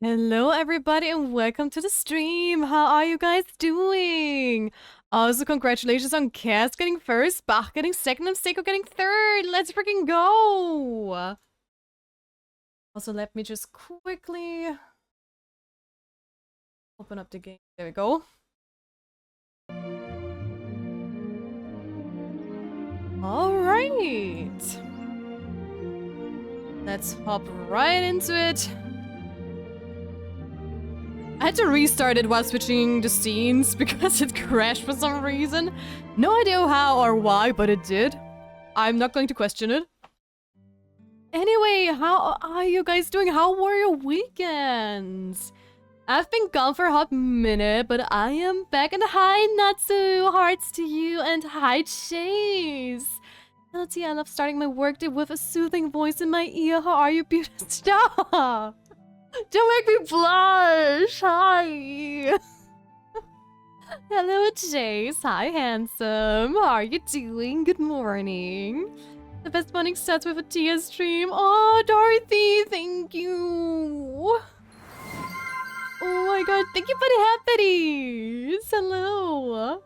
Hello everybody and welcome to the stream. How are you guys doing? Also, congratulations on Cass getting first, Bach getting second, and Seiko getting third. Let's freaking go! Also, let me just quickly open up the game. There we go. Alright. Let's hop right into it. I had to restart it while switching the scenes because it crashed for some reason. No idea how or why, but it did. I'm not going to question it. Anyway, how are you guys doing? How were your weekends? I've been gone for a hot minute, but I am back. And hi, Natsu! Hearts to you, and hi, Chase! Melody, I love starting my workday with a soothing voice in my ear. How are you, beautiful? Stop! Don't make me blush! Hi! Hello, Chase. Hi, handsome. How are you doing? Good morning. The best morning starts with a Tia stream. Oh, Dorothy, thank you. Oh my god, thank you for the happities. Hello.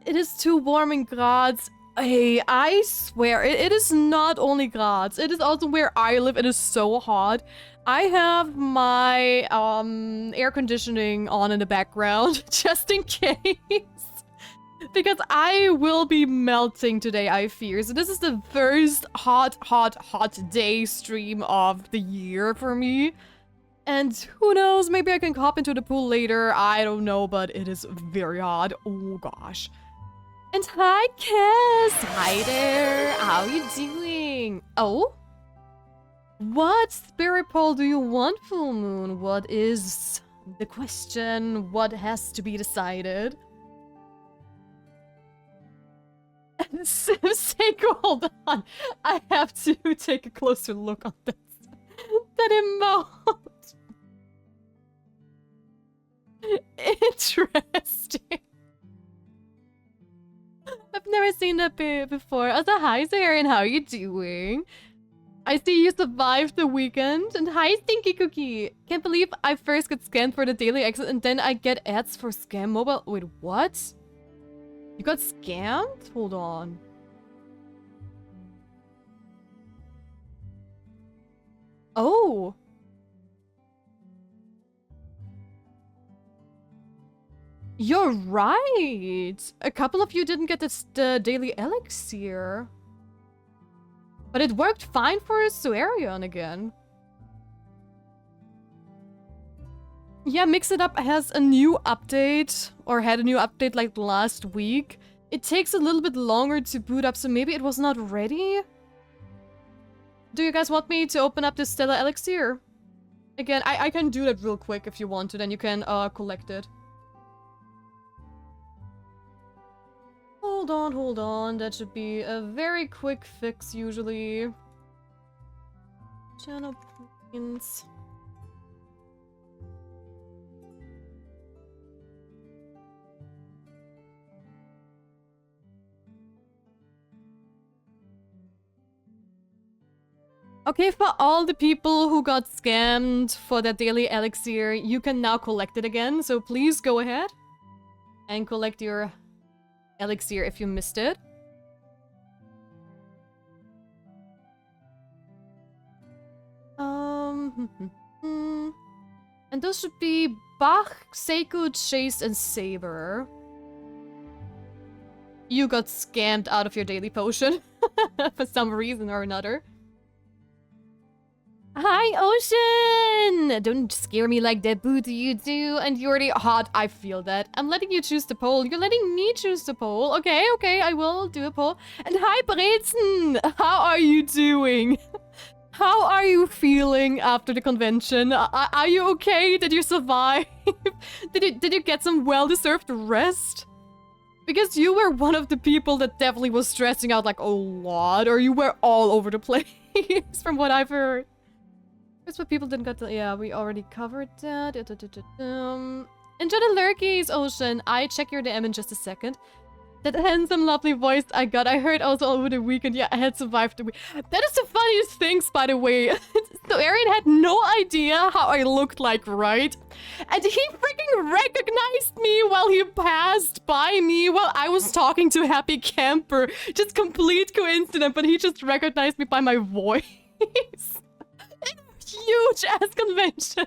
It is too warm in Graz. Hey, I swear, it is not only Graz. It is also where I live. It is so hot. I have my air conditioning on in the background, just in case. Because I will be melting today, I fear. So this is the first hot day stream of the year for me. And who knows, maybe I can hop into the pool later. I don't know, but it is very hot. Oh gosh. And hi, Cass! Hi there! How you doing? Oh? What spirit pole do you want, Full Moon? What is the question? What has to be decided? Seiko, hold on. I have to take a closer look on this. That emote. Interesting. I've never seen that before. Also, hi, Zarin. How are you doing? I see you survived the weekend. And hi, Stinky Cookie. Can't believe I first get scammed for the daily exit and then I get ads for scam mobile. Wait, what? You got scammed? Hold on. Oh. You're right! A couple of you didn't get the daily elixir. But it worked fine for Suerion again. Yeah, Mix It Up has a new update, or had a new update like last week. It takes a little bit longer to boot up, so maybe it was not ready? Do you guys want me to open up this Stellar Elixir? Again, I can do that real quick if you want to, then you can collect it. Hold on. That should be a very quick fix, usually. Channel points. Okay, for all the people who got scammed for that daily elixir, you can now collect it again. So please go ahead and collect your elixir if you missed it. And those should be Bach, Seiko, Chase, and Saber. You got scammed out of your daily potion for some reason or another. Hi, Ocean! Don't scare me like that, boo, do you do? And you're already hot, I feel that. I'm letting you choose the poll. You're letting me choose the poll. Okay, I will do a poll. And hi, Brezen! How are you doing? How are you feeling after the convention? Are you okay? Did you survive? Did you get some well-deserved rest? Because you were one of the people that definitely was stressing out like a lot, or you were all over the place, from what I've heard. That's what people didn't get to. Yeah, we already covered that. Enjoy the lurkies, Ocean. I check your DM in just a second. That handsome, lovely voice I got. I heard also over the weekend. Yeah, I had survived the week. That is the funniest things, by the way. So Arian had no idea how I looked like, right? And he freaking recognized me while he passed by me while I was talking to Happy Camper. Just complete coincidence, but he just recognized me by my voice. Huge ass convention.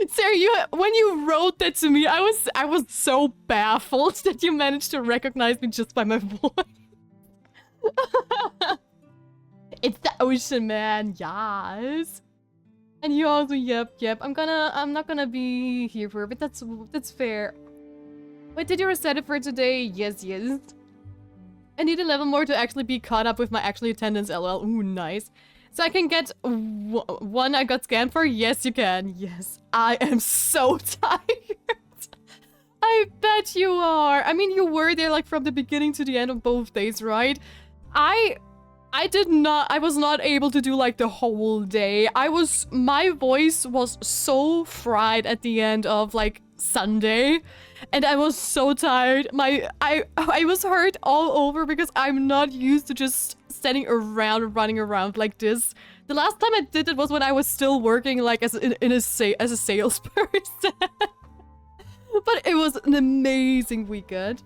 Sarah, when you wrote that to me, I was so baffled that you managed to recognize me just by my voice. It's the ocean, man. Yes. And you also, yep. I'm not gonna be here for it, but that's fair. Wait, did you reset it for today? Yes. I need 11 more to actually be caught up with my actual attendance, lol. Ooh, nice. So I can get one I got scanned for? Yes, you can. Yes. I am so tired. I bet you are. I mean, you were there like from the beginning to the end of both days, right? I was not able to do like the whole day. My voice was so fried at the end of like Sunday. And I was so tired. I was hurt all over because I'm not used to just standing around, running around like this. The last time I did it was when I was still working like as a salesperson. But it was an amazing weekend.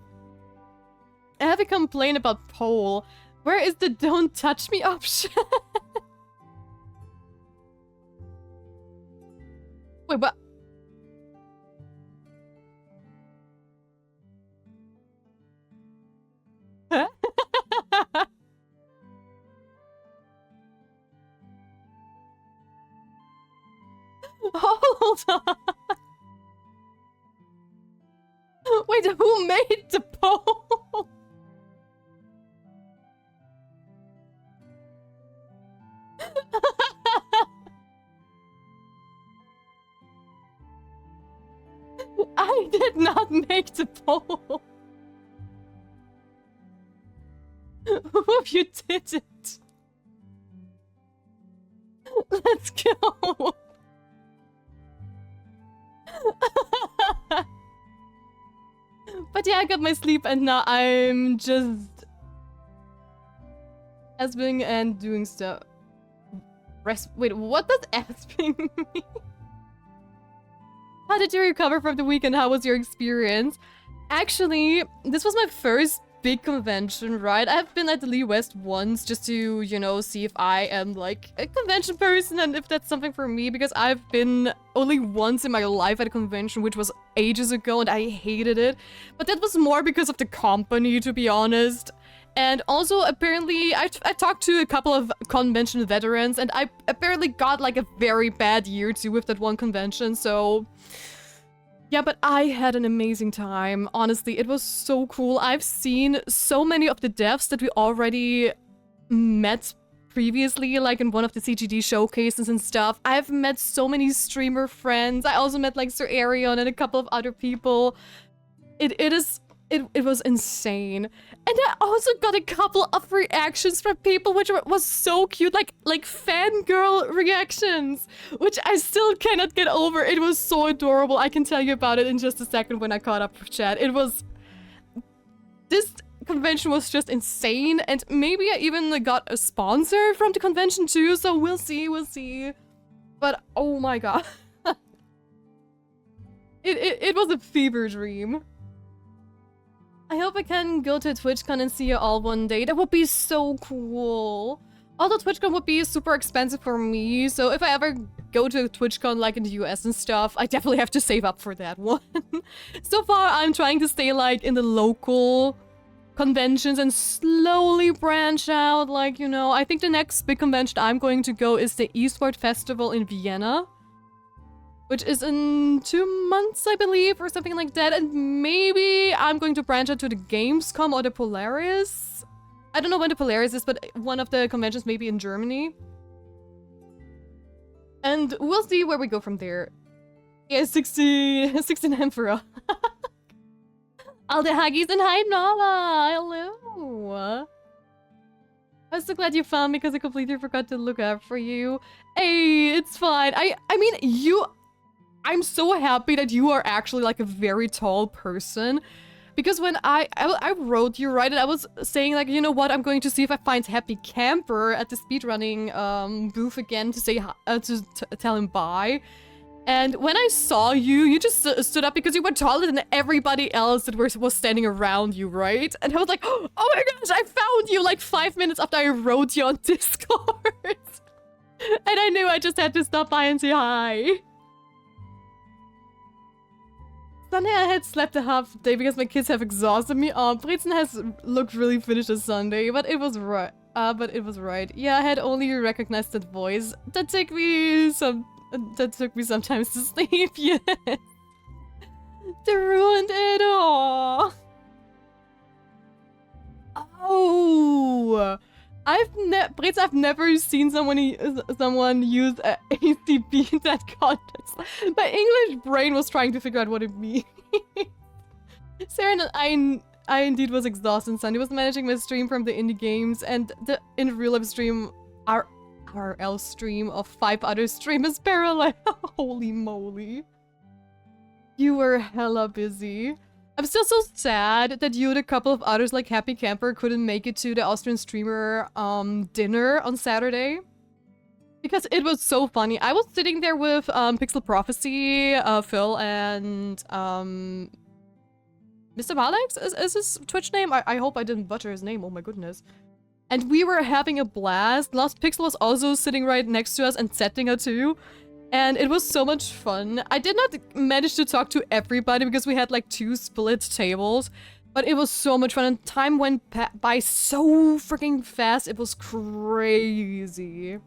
I have a complaint about poll. Where is the don't touch me option? Wait, what? Hold on. Wait, who made the poll? I did not make the poll. Who of you did it? Let's go. But yeah, I got my sleep and now I'm just asping and doing stuff. Wait, what does asping mean? How did you recover from the weekend? How was your experience? Actually, this was my first big convention, right? I've been at the Lee West once just to, you know, see if I am like a convention person and if that's something for me, because I've been only once in my life at a convention, which was ages ago, and I hated it. But that was more because of the company, to be honest. And also, apparently, I talked to a couple of convention veterans, and I apparently got like a very bad year too with that one convention, so... Yeah, but I had an amazing time. Honestly, it was so cool. I've seen so many of the devs that we already met previously, like in one of the CGD showcases and stuff. I've met so many streamer friends. I also met like Sir Arion and a couple of other people. It was insane. And I also got a couple of reactions from people, which was so cute, like fangirl reactions, which I still cannot get over. It was so adorable. I can tell you about it in just a second when I caught up with chat. This convention was just insane, and maybe I even got a sponsor from the convention too, so we'll see. But oh my god. It was a fever dream. I hope I can go to TwitchCon and see you all one day. That would be so cool. Although TwitchCon would be super expensive for me, so if I ever go to TwitchCon like in the US and stuff, I definitely have to save up for that one. So far, I'm trying to stay like in the local conventions and slowly branch out. Like, you know, I think the next big convention I'm going to go is the Eastward Festival in Vienna, which is in 2 months, I believe, or something like that. And maybe I'm going to branch out to the Gamescom or the Polaris. I don't know when the Polaris is, but one of the conventions may be in Germany. And we'll see where we go from there. Yeah, 69 for all. All the Huggies and hi, Nala! Hello! I'm so glad you found me because I completely forgot to look out for you. Hey, it's fine. I mean, I'm so happy that you are actually like a very tall person, Because when I wrote you, right, and I was saying, like, you know what, I'm going to see if I find Happy Camper at the speedrunning booth again to say to tell him bye. And when I saw you, you just stood up because you were taller than everybody else that was standing around you, right? And I was like, oh my gosh, I found you like 5 minutes after I wrote you on Discord. And I knew I just had to stop by and say hi. Sunday I had slept a half day because my kids have exhausted me. Brezen has looked really finished this Sunday, but it was right. Yeah, I had only recognized that voice. That took me sometimes to sleep, yes. They ruined it all. Oh, I've never seen someone use ACB in that context. My English brain was trying to figure out what it means. Sarah and I indeed was exhausted on Sunday. Was managing my stream from the indie games and the in real life stream RL stream of 5 other streamers parallel. Holy moly. You were hella busy. I'm still so sad that you and a couple of others like Happy Camper couldn't make it to the Austrian streamer dinner on Saturday. Because it was so funny. I was sitting there with Pixel Prophecy, Phil, and Mr. Malex is his Twitch name? I hope I didn't butcher his name, oh my goodness. And we were having a blast. Lost Pixel was also sitting right next to us and setting her too. And it was so much fun. I did not manage to talk to everybody because we had like 2 split tables. But it was so much fun and time went by so freaking fast. It was crazy.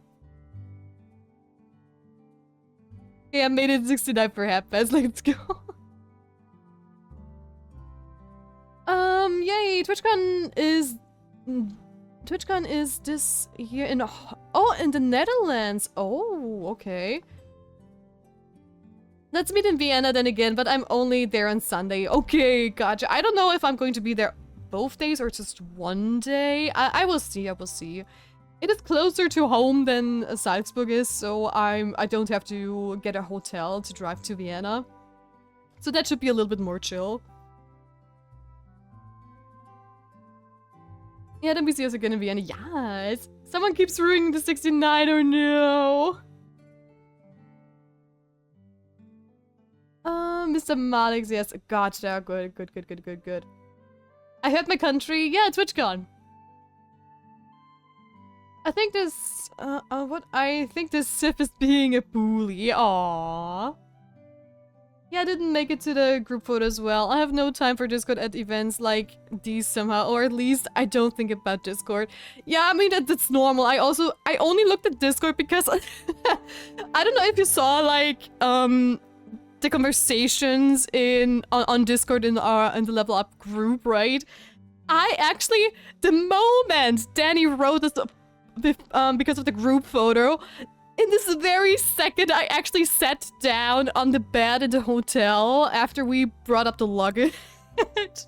Yeah, I made it 69 for half past. Let's go. Yay! TwitchCon is this year in in the Netherlands. Oh, okay. Let's meet in Vienna then again, but I'm only there on Sunday. Okay, gotcha. I don't know if I'm going to be there both days or just one day. I will see. I will see. It is closer to home than Salzburg is, so I don't have to get a hotel to drive to Vienna. So that should be a little bit more chill. Yeah, then we see us again in Vienna. Yes! Someone keeps ruining the 69, oh no! Mr. Malix, yes, gotcha. Good. I heard my country. Yeah, TwitchCon. I think this, I think this Sif is being a bully. Aww. Yeah, I didn't make it to the group photo as well. I have no time for Discord at events like these somehow, or at least I don't think about Discord. Yeah, I mean, that's normal. I only looked at Discord because I don't know if you saw like, the conversations on Discord in the Level Up group, right? I actually, the moment Danny wrote this because of the group photo, in this very second, I actually sat down on the bed in the hotel after we brought up the luggage. And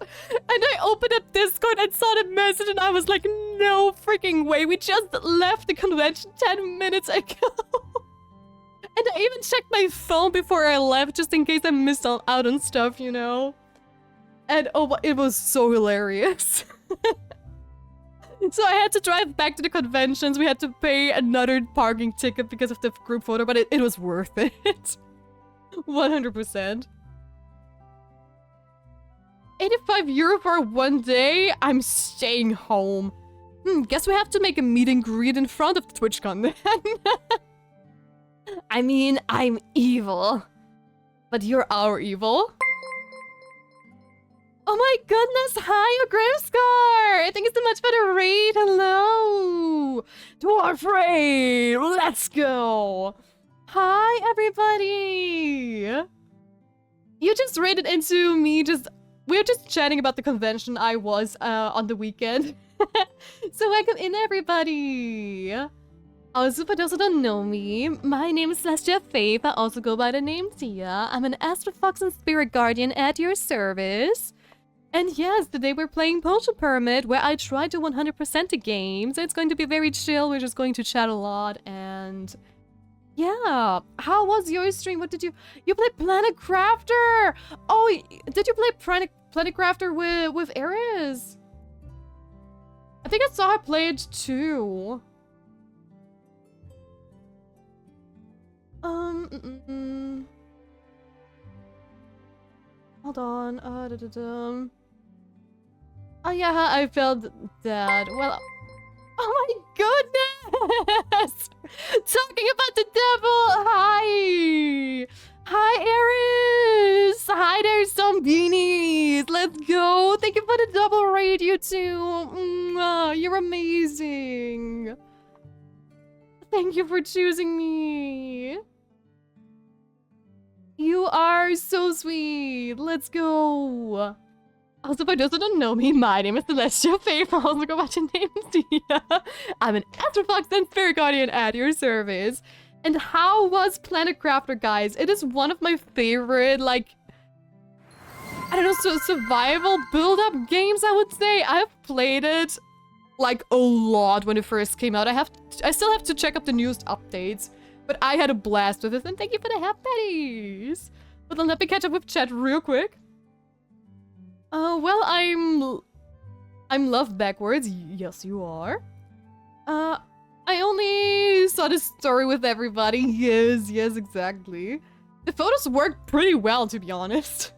I opened up Discord and saw the message and I was like, no freaking way. We just left the convention 10 minutes ago. And I even checked my phone before I left just in case I missed out on stuff, you know? And oh, it was so hilarious. So I had to drive back to the conventions. We had to pay another parking ticket because of the group photo, but it was worth it. 100%. 85 euro for one day? I'm staying home. Guess we have to make a meet and greet in front of the TwitchCon then. I mean, I'm evil. But you're our evil. Oh my goodness, hi, Gravescar! Thank you so much for the raid, hello! Dwarf raid, let's go! Hi, everybody! You just raided into me, we're just chatting about the convention I was on the weekend. So welcome in, everybody! Also, for those who don't know me, my name is Celestia Faith. I also go by the name Tia. I'm an Astro Fox and Spirit Guardian at your service. And yes, today we're playing Potion Pyramid, where I try to 100% the game. So it's going to be very chill. We're just going to chat a lot. And yeah, how was your stream? What did you... You played Planet Crafter! Oh, did you play Planet Crafter with Ares. I think I saw her play it too. Hold on. Oh yeah, I felt that. Well, oh my goodness! Talking about the devil. Hi, hi, Aris. Hi there, some beanies. Let's go. Thank you for the double raid, you two. Mwah, you're amazing. Thank you for choosing me. You are so sweet. Let's go. Also, for those who don't know me, my name is Celestia Faithful. Also, go watch your name, Tia. I'm an Astrofox and Spirit Guardian at your service. And how was Planet Crafter, guys? It is one of my favorite, like, I don't know, survival build-up games, I would say. I've played it, like, a lot when it first came out. I still have to check up the newest updates. But I had a blast with it, and thank you for the half pennies. But then let me catch up with chat real quick. Well, I'm loved backwards. Yes, you are. I only saw the story with everybody. Yes, exactly. The photos worked pretty well, to be honest.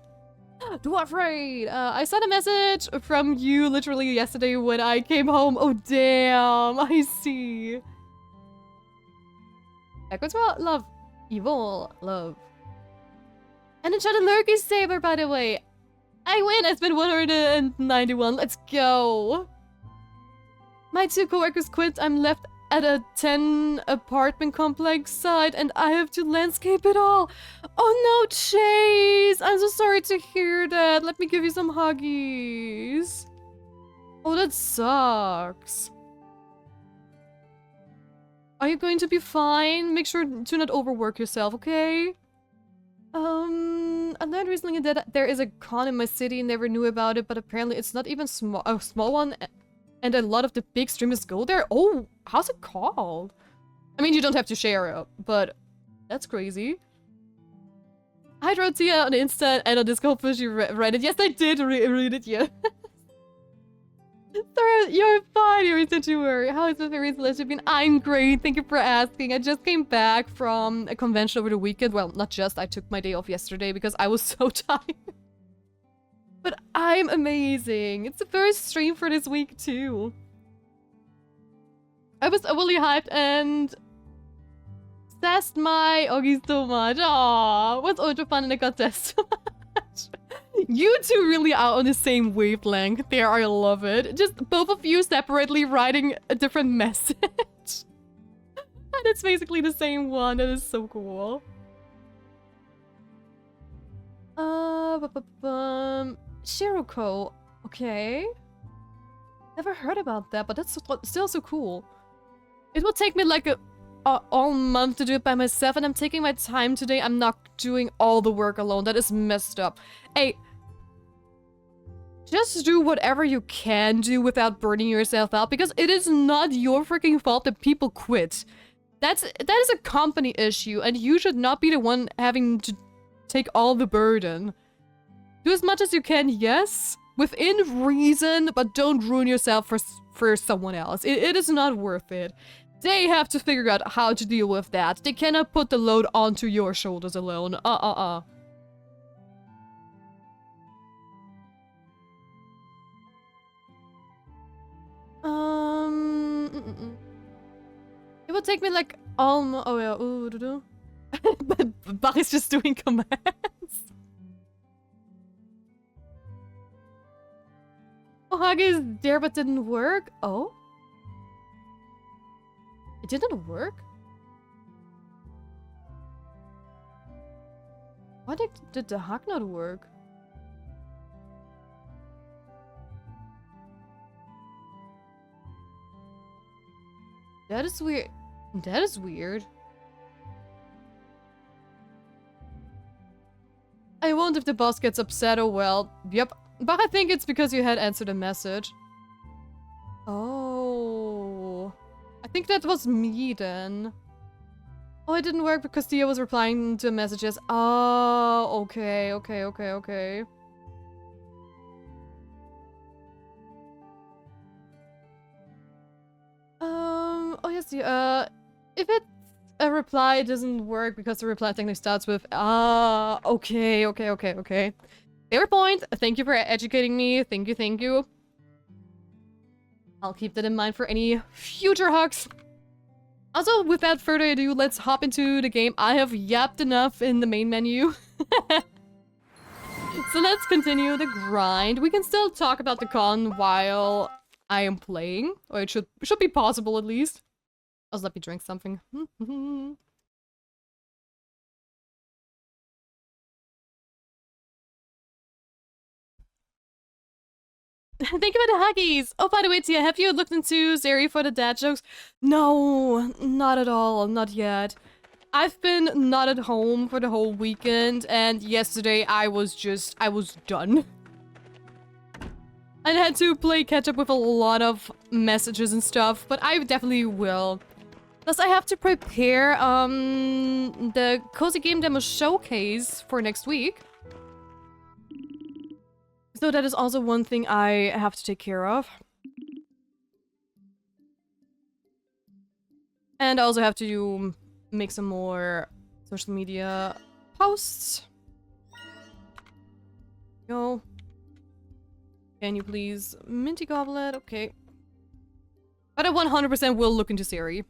Dwarf Raid! I saw a message from you literally yesterday when I came home. Oh, damn. I see. Backwards, well, love. Evil, love. And then shot a Lurky Saber, by the way. I win! I spent 191. Let's go! My 2 coworkers quit. I'm left at a 10 apartment complex site and I have to landscape it all. Oh no, Chase! I'm so sorry to hear that. Let me give you some huggies. Oh, that sucks. Are you going to be fine? Make sure to not overwork yourself, okay? I learned recently that there is a con in my city, never knew about it, but apparently it's not even a small one, and a lot of the big streamers go there. Oh, how's it called? I mean, you don't have to share it, but that's crazy. I wrote Tia on Insta and on Discord push you read it. Yes, I did read it, yeah. Sorry, you're fine, you're such a worry. How is the fairy celestial been? I'm great, thank you for asking. I just came back from a convention over the weekend. Well, not just, I took my day off yesterday because I was so tired. But I'm amazing. It's the first stream for this week too. I was overly hyped and sassed my Oggy so much. Aww, it was ultra fun and I got sassed so much. You two really are on the same wavelength there. I love it. Just both of you separately writing a different message. And it's basically the same one. That is so cool. Shiroko. Okay. Never heard about that, but that's still so cool. It will take me like all month to do it by myself, and I'm taking my time today. I'm not doing all the work alone. That is messed up. Hey, just do whatever you can do without burning yourself out, because it is not your freaking fault that people quit. That is a company issue, and you should not be the one having to take all the burden. Do as much as you can, yes, within reason, but don't ruin yourself for someone else. It is not worth it. They have to figure out how to deal with that. They cannot put the load onto your shoulders alone. It will take me like oh yeah, ooh, but Bach is just doing commands. Ohage is there but didn't work. Oh, it didn't work. Why did the hack not work? That is weird. That is weird. I won't if the boss gets upset. Oh well. Yep. But I think it's because you had answered a message. Oh. I think that was me then. Oh, it didn't work because Tia was replying to messages. Oh, okay. let's see. If it's a reply, it doesn't work because the reply technically starts with okay. Fair point. Thank you for educating me. Thank you. I'll keep that in mind for any future hugs. Also, without further ado, let's hop into the game. I have yapped enough in the main menu. So let's continue the grind. We can still talk about the con while I am playing. Or it should be possible at least. Also, let me drink something. Thank you for the huggies! Oh, by the way, Tia, have you looked into Zeri for the dad jokes? No, not at all. Not yet. I've been not at home for the whole weekend, and yesterday I was done. I had to play catch up with a lot of messages and stuff, but I definitely will. Plus, I have to prepare, the Cozy Game Demo Showcase for next week. So that is also one thing I have to take care of. And I also have to make some more social media posts. Go. Can you please? Minty Goblet, okay. But I 100% will look into Siri.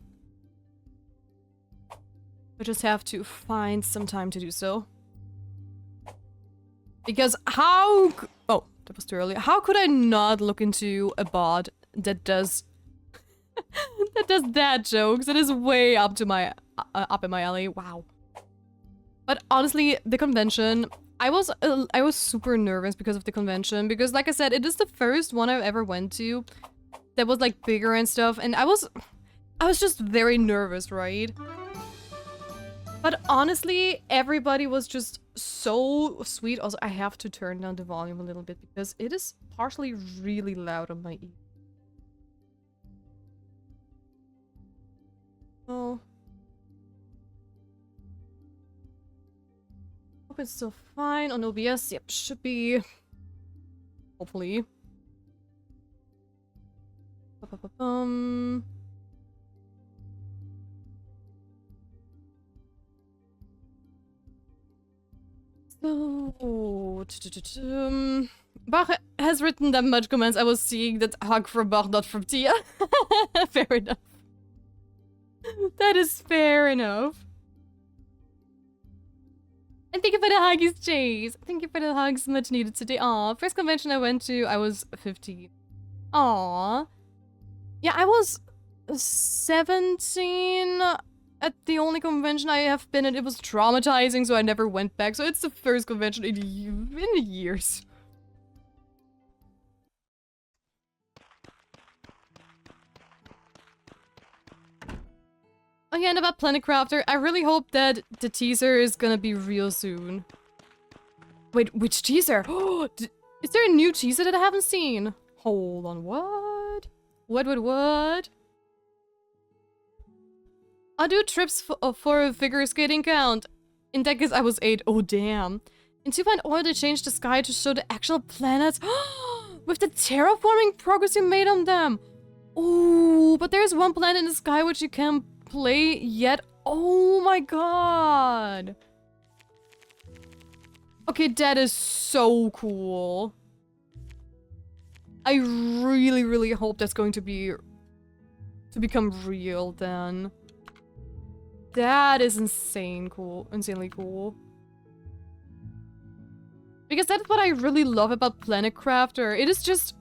I just have to find some time to do so. Because how... Oh, that was too early. How could I not look into a bot that does... that does dad jokes? That is way up to my... up in my alley. Wow. But honestly, the convention... I was super nervous because of the convention. Because like I said, it is the first one I've ever went to that was like bigger and stuff. And I was just very nervous, right? But honestly, everybody was just so sweet. Also, I have to turn down the volume a little bit because it is partially really loud on my ear. Oh. Hope it's still fine. On OBS, yep, should be. Hopefully. So, Bach has written that much comments. I was seeing that hug from Bach, not from Tia. Fair enough. That is fair enough. And thank you for the huggies, Chase. Thank you for the hugs, much needed today. Aw, first convention I went to, I was 15. Aw. Yeah, I was 17 at the only convention I have been at. It was traumatizing, so I never went back. So it's the first convention in years. Oh yeah, and about Planet Crafter, I really hope that the teaser is gonna be real soon. Wait, which teaser? Is there a new teaser that I haven't seen? Hold on, what? What? I'll do trips for a figure skating count. In that case, I was 8. Oh, damn. In 2.0, they changed the sky to show the actual planets. With the terraforming progress you made on them. Ooh, but there's one planet in the sky which you can't play yet. Oh my god. Okay, that is so cool. I really, really hope that's going to become real then. That is insanely cool. Because that's what I really love about Planet Crafter. It is just...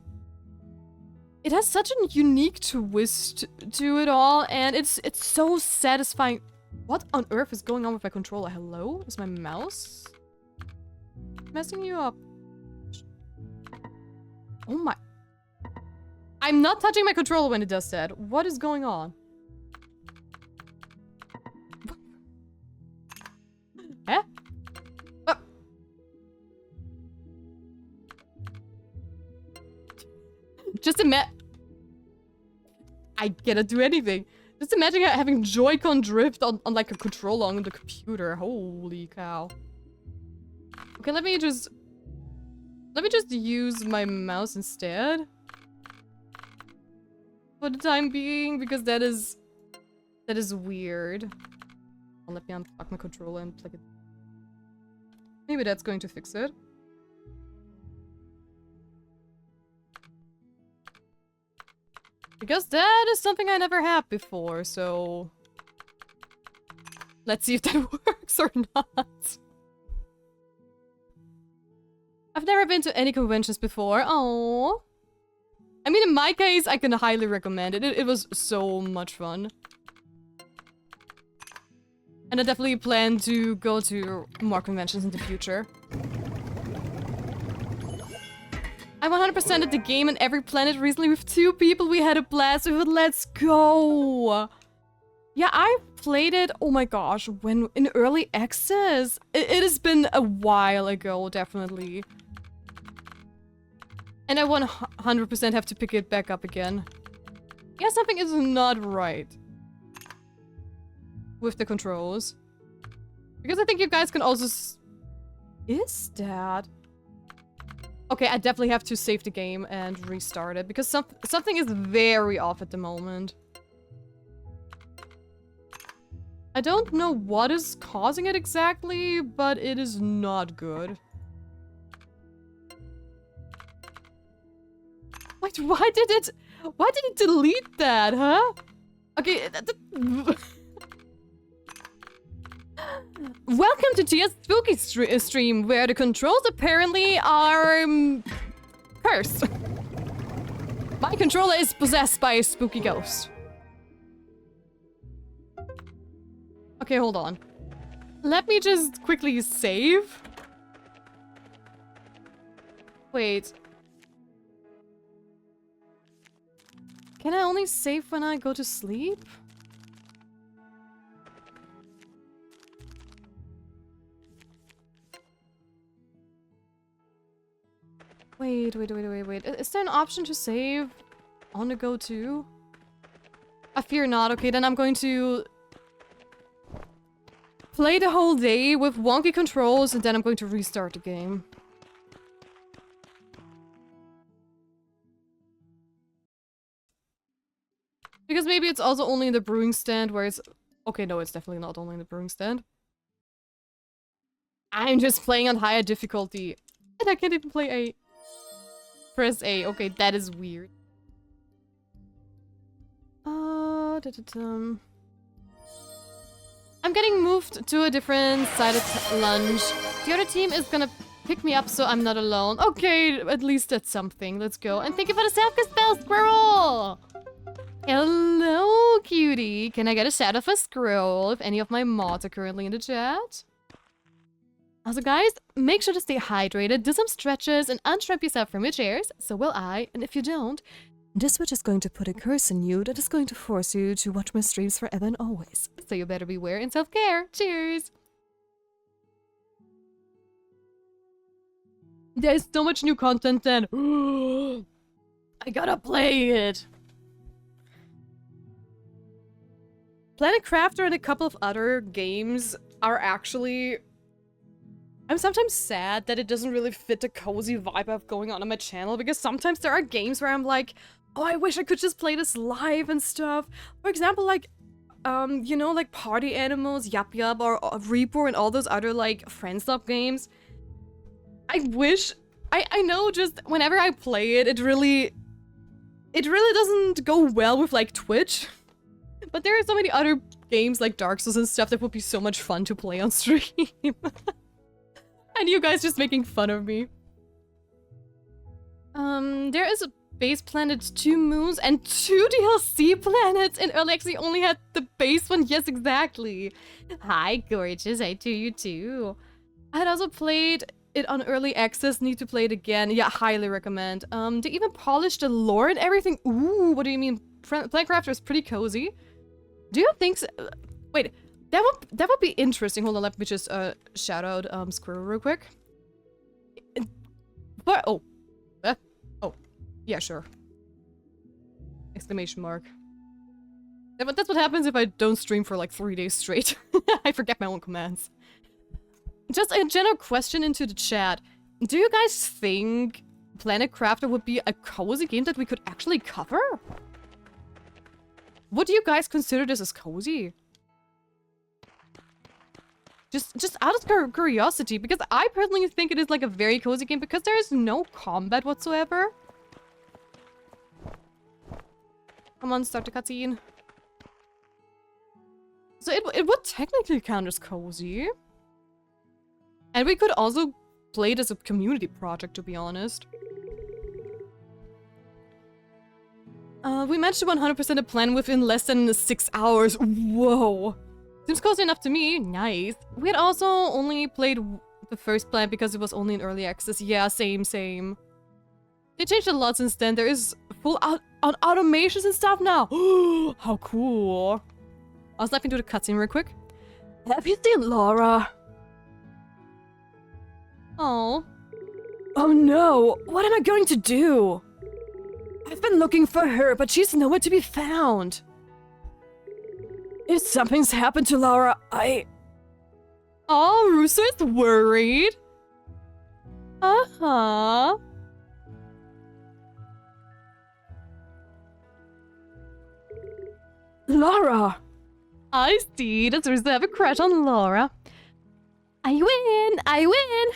It has such a unique twist to it all, and it's so satisfying. What on earth is going on with my controller? Hello? Is my mouse messing you up? Oh my... I'm not touching my controller when it does that. What is going on? Huh? Oh. Just I cannot do anything. Just imagine having Joy-Con drift on like a controller on the computer. Holy cow. Okay, let me just use my mouse instead. For the time being, because that is That is weird. Well, let me unplug my controller and plug it. Maybe that's going to fix it. Because that is something I never had before, so... Let's see if that works or not. I've never been to any conventions before. Oh. I mean, in my case, I can highly recommend it. It was so much fun. And I definitely plan to go to more conventions in the future. I 100% at the game on every planet recently with 2 people. We had a blast with it. Let's go! Yeah, I played it, oh my gosh, when in early access. It has been a while ago, definitely. And I 100% have to pick it back up again. Yeah, something is not right with the controls. Because I think you guys can also... Is that... Okay, I definitely have to save the game and restart it. Because something is very off at the moment. I don't know what is causing it exactly, but it is not good. Wait, why did it delete that, huh? Okay, welcome to Tia's spooky stream, where the controls apparently are cursed. My controller is possessed by a spooky ghost. Okay, hold on. Let me just quickly save. Wait. Can I only save when I go to sleep? Wait. Is there an option to save on the go too? I fear not. Okay, then I'm going to play the whole day with wonky controls and then I'm going to restart the game. Because maybe it's also only in the brewing stand where it's... Okay, no, it's definitely not only in the brewing stand. I'm just playing on higher difficulty. And I can't even play A. Press A. Okay, that is weird. I'm getting moved to a different side of lunch. The other team is gonna pick me up so I'm not alone. Okay, at least that's something. Let's go. And thank you for the self-cast spell, Squirrel! Hello, cutie. Can I get a shout out for Scroll if any of my mods are currently in the chat? Also, guys, make sure to stay hydrated, do some stretches, and unstrap yourself from your chairs. So will I. And if you don't, this witch is going to put a curse on you that is going to force you to watch my streams forever and always. So you better beware and self-care. Cheers! There's so much new content then. I gotta play it. Planet Crafter and a couple of other games are actually... I'm sometimes sad that it doesn't really fit the cozy vibe I have going on my channel, because sometimes there are games where I'm like, oh, I wish I could just play this live and stuff. For example, like, you know, like Party Animals, Yup Yup, or Reaper and all those other, like, Friendstop games. I wish... I know just whenever I play it, it really doesn't go well with, like, Twitch. But there are so many other games like Dark Souls and stuff that would be so much fun to play on stream. And you guys just making fun of me. There is a base planet, 2 moons, and 2 DLC planets. In early access, you only had the base one. Yes, exactly. Hi, gorgeous. I do you too. I had also played it on early access. Need to play it again. Yeah, highly recommend. They even polished the lore and everything. Ooh, what do you mean? Planet Crafter is pretty cozy. Do you think so? Wait, that would be interesting. Hold on, let me just shout out Squirrel real quick. But oh, yeah, sure. Exclamation mark. But that's what happens if I don't stream for like 3 days straight. I forget my own commands. Just a general question into the chat. Do you guys think Planet Crafter would be a cozy game that we could actually cover? Would you guys consider this as cozy? Just out of curiosity, because I personally think it is like a very cozy game because there is no combat whatsoever. Come on, start the cutscene. So it would technically count as cozy. And we could also play it as a community project, to be honest. We managed to 100% a plan within less than 6 hours. Whoa. Seems cozy enough to me. Nice. We had also only played the first plan because it was only in early access. Yeah, same. They changed a lot since then. There is full on automations and stuff now. How cool. I'll snap into the cutscene real quick. Have you seen Laura? Oh. Oh no. What am I going to do? I've been looking for her, but she's nowhere to be found. If something's happened to Laura, Oh, Russo is worried. Uh-huh. Laura! I see. Does Russo have a crush on Laura? I win!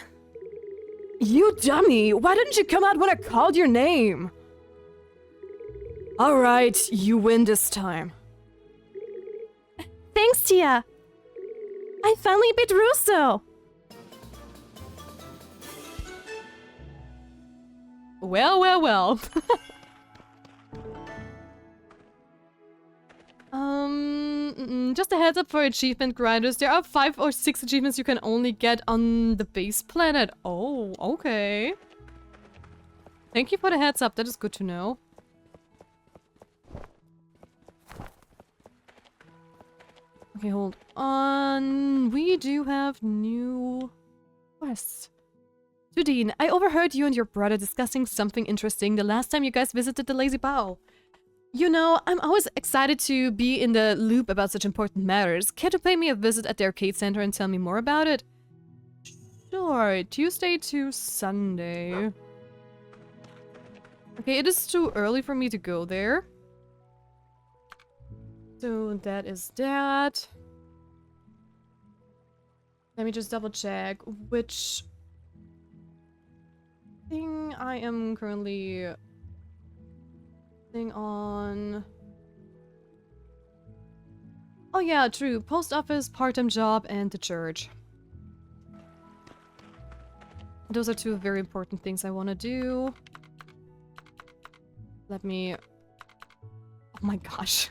You dummy! Why didn't you come out when I called your name? Alright, you win this time. Thanks, Tia. I finally beat Russo. Well. Just a heads up for achievement grinders. There are 5 or 6 achievements you can only get on the base planet. Oh, okay. Thank you for the heads up. That is good to know. Okay, hold on. We do have new quests. Tudine, I overheard you and your brother discussing something interesting the last time you guys visited the Lazy Bow. You know, I'm always excited to be in the loop about such important matters. Care to pay me a visit at the arcade center and tell me more about it? Sure, Tuesday to Sunday. Okay, it is too early for me to go there. So that is that. Let me just double check which thing I am currently on. Oh yeah, true. Post office, part-time job, and the church. Those are 2 very important things I want to do. Let me... Oh my gosh.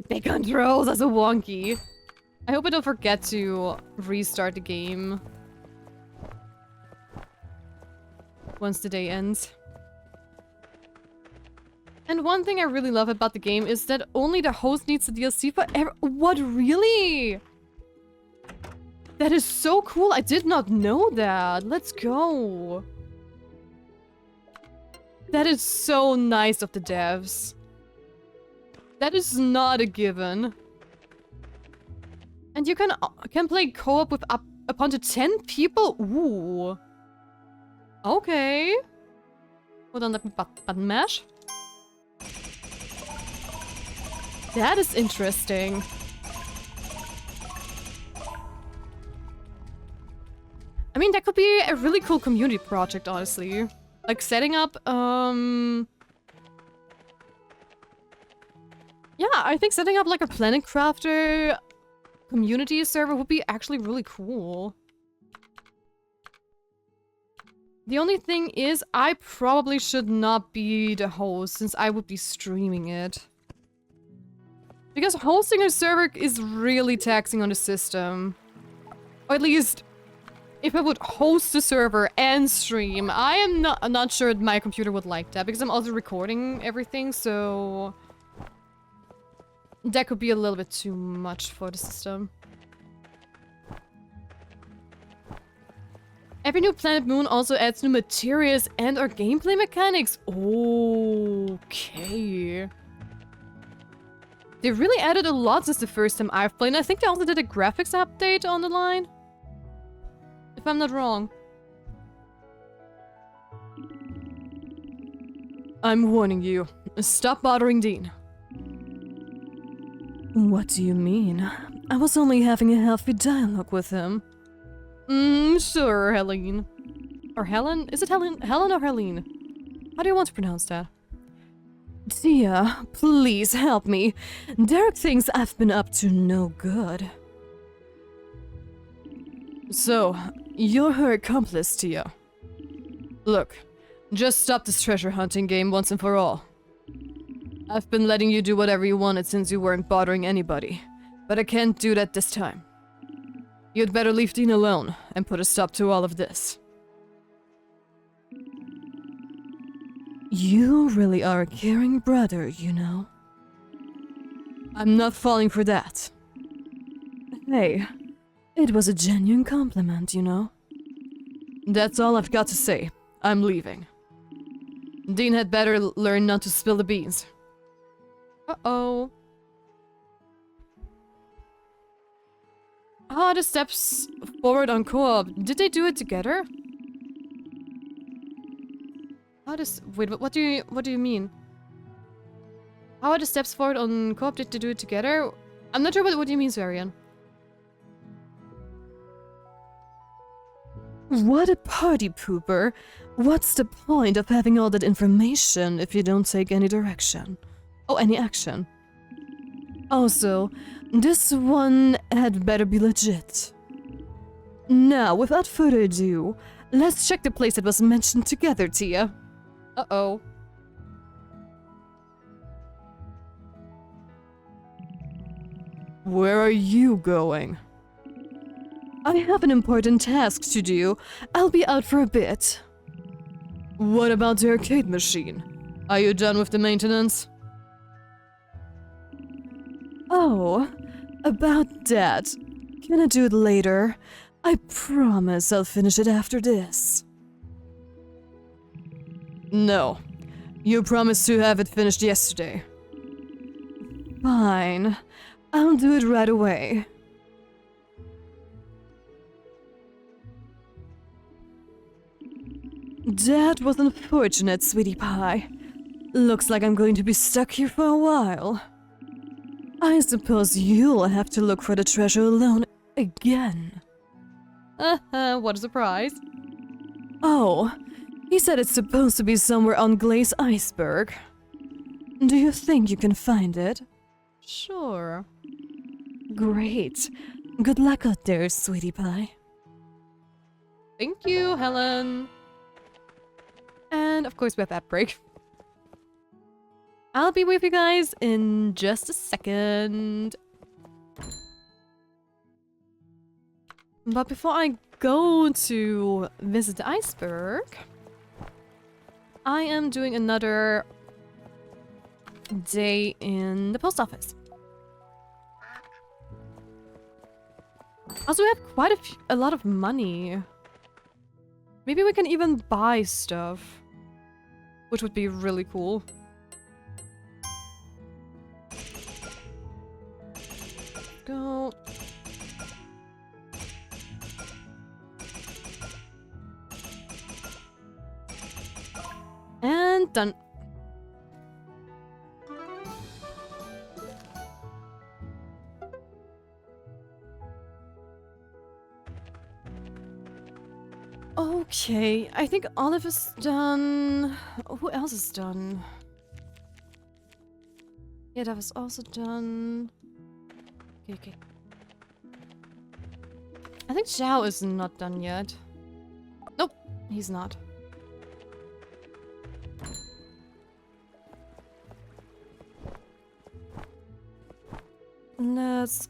The controls are so wonky. I hope I don't forget to restart the game once the day ends. And one thing I really love about the game is that only the host needs the DLC for What, really? That is so cool. I did not know that. Let's go. That is so nice of the devs. That is not a given. And you can play co-op with up to 10 people? Ooh. Okay. Hold on, let me button mash. That is interesting. I mean, that could be a really cool community project, honestly. Like setting up, yeah, I think setting up like a Planet Crafter community server would be actually really cool. The only thing is, I probably should not be the host since I would be streaming it. Because hosting a server is really taxing on the system. Or at least, if I would host a server and stream, I am not sure my computer would like that. Because I'm also recording everything, so... that could be a little bit too much for the system. Every new Planet Moon also adds new materials and or gameplay mechanics. Okay. They really added a lot since the first time I've played, and I think they also did a graphics update on the line. If I'm not wrong. I'm warning you. Stop bothering Dean. What do you mean? I was only having a healthy dialogue with him. Sure, Helene. Or Helen? Is it Helen? Helen or Helene? How do you want to pronounce that? Tia, please help me. Derek thinks I've been up to no good. So, you're her accomplice, Tia. Look, just stop this treasure hunting game once and for all. I've been letting you do whatever you wanted since you weren't bothering anybody, but I can't do that this time. You'd better leave Dean alone and put a stop to all of this. You really are a caring brother, you know. I'm not falling for that. Hey, it was a genuine compliment, you know. That's all I've got to say. I'm leaving. Dean had better learn not to spill the beans. Uh-oh. Ah, the steps forward on co-op. Did they do it together? How does... Wait, what do you mean? How are the steps forward on co-op? Did they do it together? I'm not sure what you mean, Svarian. What a party pooper. What's the point of having all that information if you don't take any direction? Oh, any action. Also, this one had better be legit. Now, without further ado, let's check the place that was mentioned together, Tia. Uh-oh. Where are you going? I have an important task to do. I'll be out for a bit. What about the arcade machine? Are you done with the maintenance? Oh, about that. Can I do it later? I promise I'll finish it after this. No. You promised to have it finished yesterday. Fine. I'll do it right away. That was unfortunate, sweetie pie. Looks like I'm going to be stuck here for a while. I suppose you'll have to look for the treasure alone again. What a surprise. Oh, he said it's supposed to be somewhere on Glaze Iceberg. Do you think you can find it? Sure. Great. Good luck out there, sweetie pie. Thank you, Helen. And of course we have that break. I'll be with you guys in just a second. But before I go to visit the iceberg, I am doing another day in the post office. Also, we have quite a lot of money. Maybe we can even buy stuff, which would be really cool. Go. And done. Okay, I think Olive is done. Who else is done? Yeah, that was also done. Okay. I think Zhao is not done yet. Nope, he's not. Let's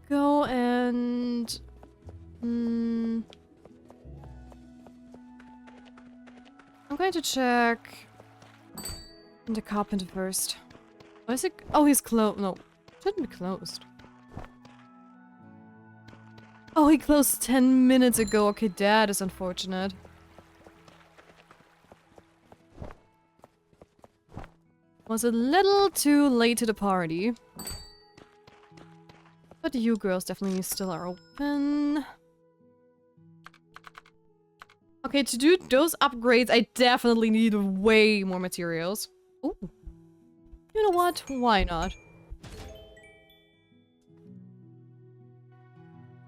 go and... I'm going to check the carpenter first. What is it? Oh, he's closed. No, shouldn't be closed. Oh, he closed 10 minutes ago. Okay, that is unfortunate. Was a little too late to the party. But you girls definitely still are open. Okay, to do those upgrades, I definitely need way more materials. Ooh. You know what? Why not?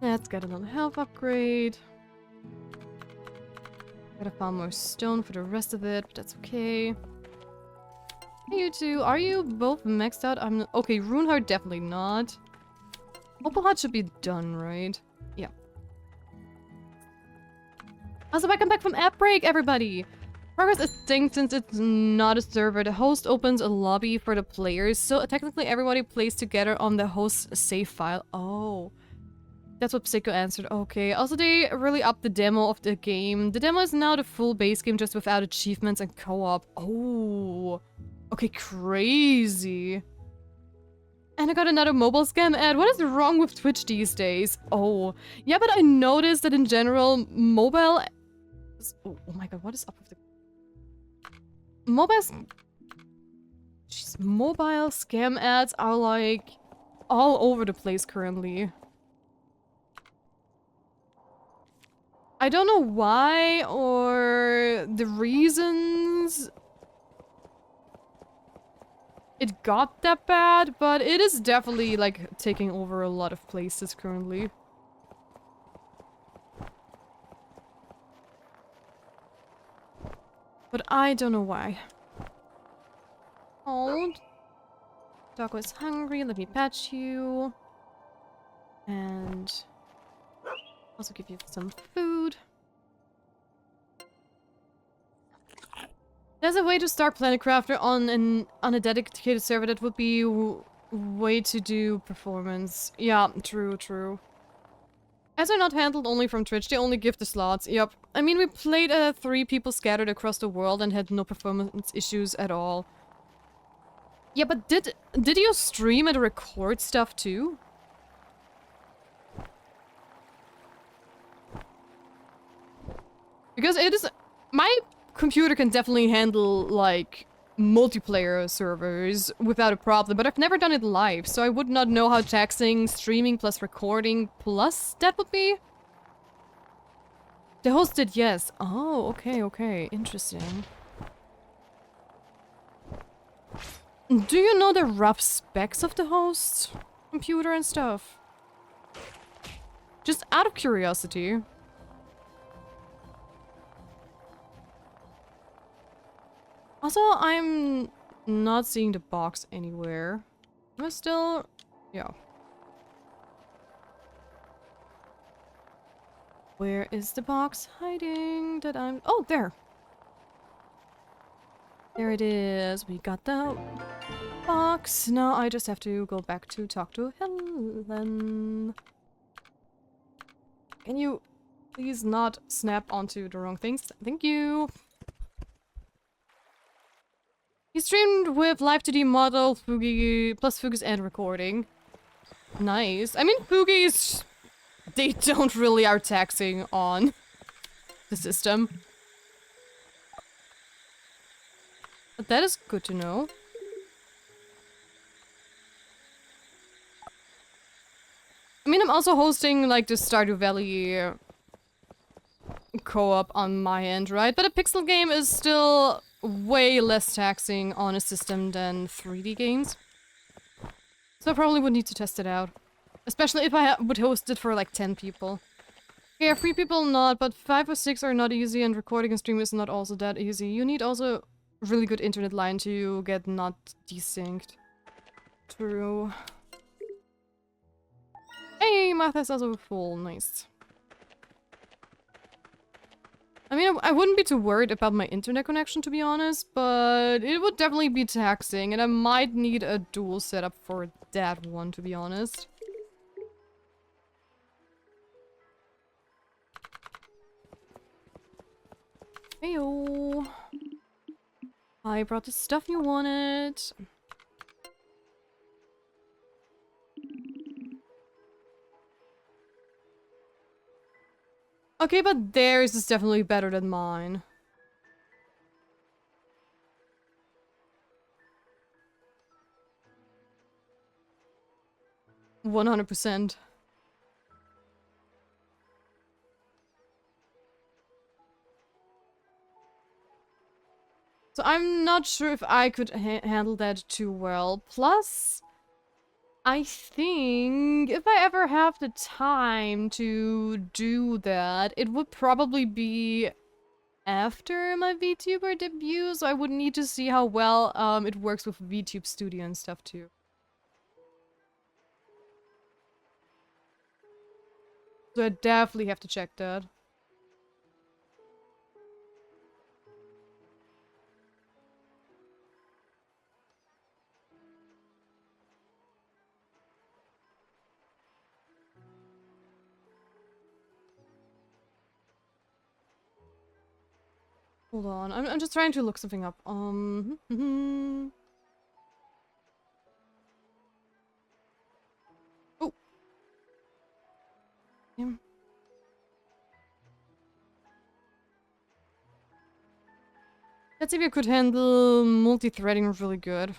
Let's get another health upgrade. Gotta farm more stone for the rest of it, but that's okay. Hey, you two, are you both maxed out? Okay, Runeheart definitely not. Opalheart should be done, right? Yeah. Also, welcome back from app break, everybody! Progress is synced since it's not a server. The host opens a lobby for the players, so technically everybody plays together on the host's save file. Oh. That's what Psycho answered. Okay. Also, they really upped the demo of the game. The demo is now the full base game, just without achievements and co-op. Oh. Okay, crazy. And I got another mobile scam ad. What is wrong with Twitch these days? Oh. Yeah, but I noticed that in general, mobile... Oh my god, what is up with the... Mobile scam ads are like all over the place currently. I don't know why or the reasons it got that bad, but it is definitely like taking over a lot of places currently. But I don't know why. Oh, Doggo is hungry. Let me pet you. And also give you some food. There's a way to start Planet Crafter on a dedicated server. That would be way to do performance. Yeah, true. As they're not handled only from Twitch, they only give the slots. Yep. I mean, we played 3 people scattered across the world and had no performance issues at all. Yeah, but did you stream and record stuff too? Because it is... My computer can definitely handle, like, multiplayer servers without a problem, but I've never done it live, so I would not know how taxing streaming plus recording plus that would be. The host did, yes. Oh, okay. Interesting. Do you know the rough specs of the host's computer and stuff? Just out of curiosity. Also, I'm not seeing the box anywhere. Am I still... Yeah. Where is the box hiding that I'm... Oh, there! There it is. We got the box. Now I just have to go back to talk to Helen. Can you please not snap onto the wrong things? Thank you. He streamed with Live 2D model, Fugi, plus Fugus and recording. Nice. I mean, Fugi's... They don't really are taxing on the system. But that is good to know. I mean, I'm also hosting, like, the Stardew Valley co-op on my end, right? But a pixel game is still way less taxing on a system than 3D games. So I probably would need to test it out. Especially if I would host it for, like, 10 people. Yeah, 3 people not, but 5 or 6 are not easy, and recording and streaming is not also that easy. You need also really good internet line to get not desynced. True. Hey, Martha's also full. Nice. I mean, I wouldn't be too worried about my internet connection, to be honest, but it would definitely be taxing, and I might need a dual setup for that one, to be honest. Heyo. I brought the stuff you wanted. Okay, but theirs is definitely better than mine. %100%. So I'm not sure if I could handle that too well. Plus, I think if I ever have the time to do that, it would probably be after my VTuber debut, so I would need to see how well it works with VTube Studio and stuff too. So I definitely have to check that. Hold on, I'm just trying to look something up. Oh. Yeah. Let's see if you could handle multi-threading really good.